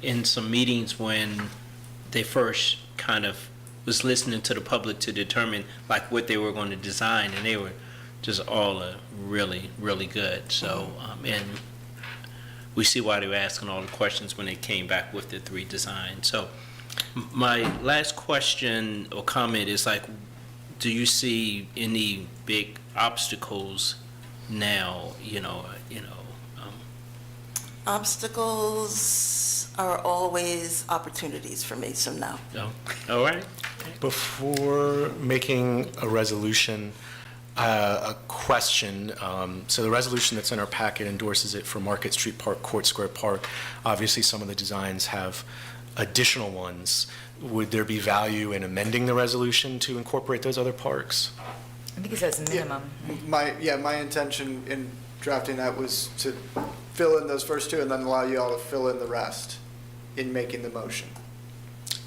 in some meetings when they first kind of was listening to the public to determine like what they were going to design, and they were just all really, really good. So, and we see why they were asking all the questions when they came back with the 3 designs. So my last question or comment is like, do you see any big obstacles now, Obstacles are always opportunities for me, so no. No. All right. Before making a resolution, a question. So the resolution that's in our packet endorses it for Market Street Park, Court Square Park. Obviously, some of the designs have additional ones. Would there be value in amending the resolution to incorporate those other parks? I think it says minimum. My intention in drafting that was to fill in those first two and then allow you all to fill in the rest in making the motion.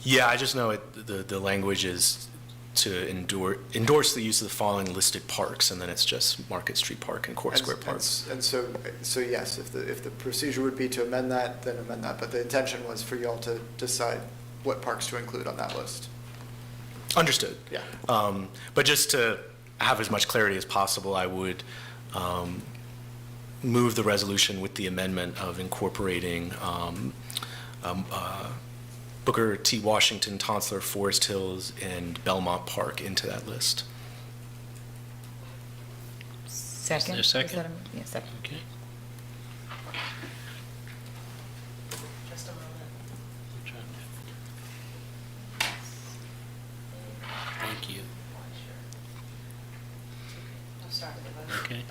Yeah, I just know the language is to endorse the use of the following listed parks, and then it's just Market Street Park and Court Square Park. And so yes, if the procedure would be to amend that, then amend that. But the intention was for you all to decide what parks to include on that list. Understood. Yeah. But just to have as much clarity as possible, I would move the resolution with the amendment of incorporating Booker T. Washington, Tonsler, Forest Hills, and Belmont Park into that list. Second? Is there a second? Is that yeah, second. Okay. Just a moment. Thank you. I'll start with the vote. Okay.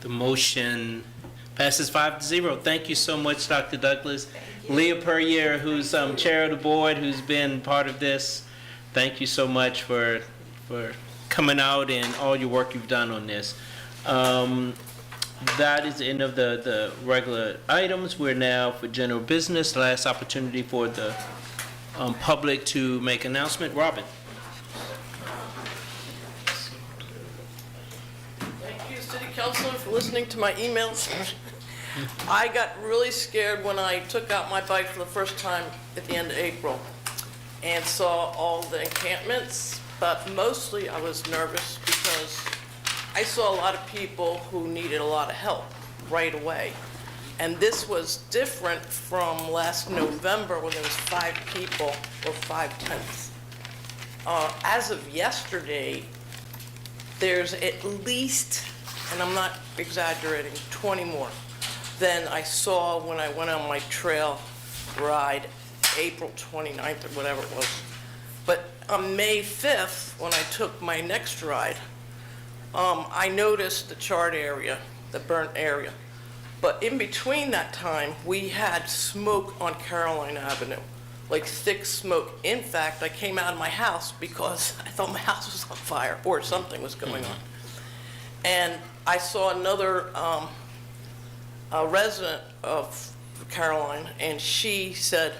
The motion passes 5-0. Thank you so much, Dr. Douglas. Leah Puryear, who's chair of the board, who's been part of this, thank you so much for coming out and all your work you've done on this. That is the end of the regular items. We're now for general business. Last opportunity for the public to make announcement. Robin. Thank you, City Councilor, for listening to my emails. I got really scared when I took out my bike for the first time at the end of April and saw all the encampments, but mostly I was nervous because I saw a lot of people who needed a lot of help right away. And this was different from last November when there was 5 people or 5/10. As of yesterday, there's at least, and I'm not exaggerating, 20 more than I saw when I went on my trail ride April 29th or whatever it was. But on May 5th, when I took my next ride, I noticed the charred area, the burnt area. But in between that time, we had smoke on Caroline Avenue, like thick smoke. In fact, I came out of my house because I thought my house was on fire or something was going on. And I saw another a resident of Caroline, and she said,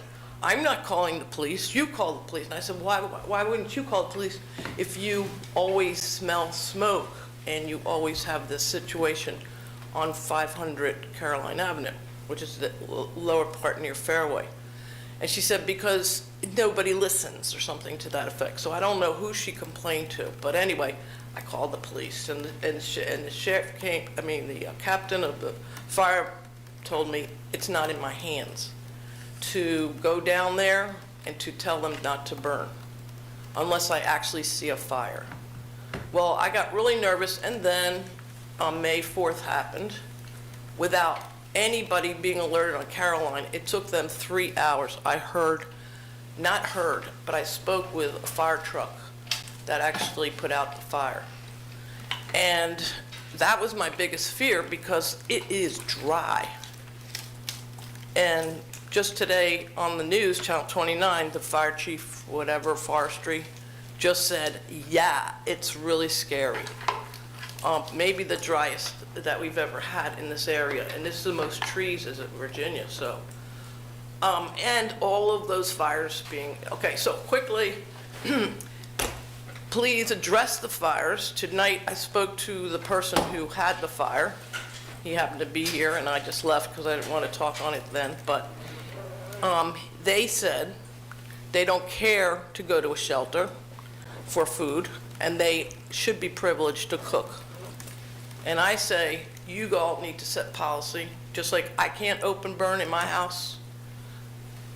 "I'm not calling the police, you call the police." And I said, why wouldn't you call the police if you always smell smoke and you always have this situation on 500 Caroline Avenue, which is the lower part near Fairway? And she said, because nobody listens or something to that effect. So I don't know who she complained to, but anyway, I called the police, and the sheriff came, the captain of the fire told me it's not in my hands to go down there and to tell them not to burn unless I actually see a fire. Well, I got really nervous, and then on May 4th happened without anybody being alerted on Caroline. It took them 3 hours. I spoke with a fire truck that actually put out the fire. And that was my biggest fear because it is dry. And just today on the news, Channel 29, the fire chief, whatever, forestry, just said, yeah, it's really scary. Maybe the driest that we've ever had in this area, and this is the most trees is in Virginia, so. And all of those fires being, okay, so quickly, please address the fires. Tonight, I spoke to the person who had the fire. He happened to be here, and I just left because I didn't want to talk on it then, but they said they don't care to go to a shelter for food, and they should be privileged to cook. And I say, you all need to set policy, just like I can't open burn in my house.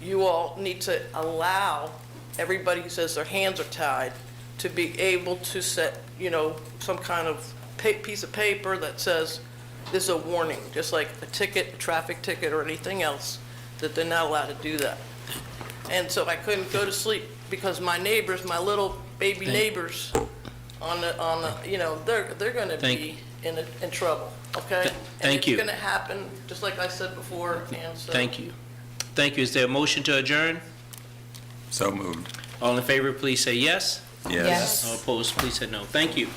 You all need to allow everybody who says their hands are tied to be able to set, some kind of piece of paper that says this is a warning, just like a ticket, a traffic ticket, or anything else, that they're not allowed to do that. And so I couldn't go to sleep because my neighbors, my little baby neighbors, they're going to be in trouble. Okay. Thank you. And it's going to happen, just like I said before. And so, Thank you. Thank you. Is there a motion to adjourn? So moved. All in favor, please say yes. Yes. All opposed, please say no. Thank you.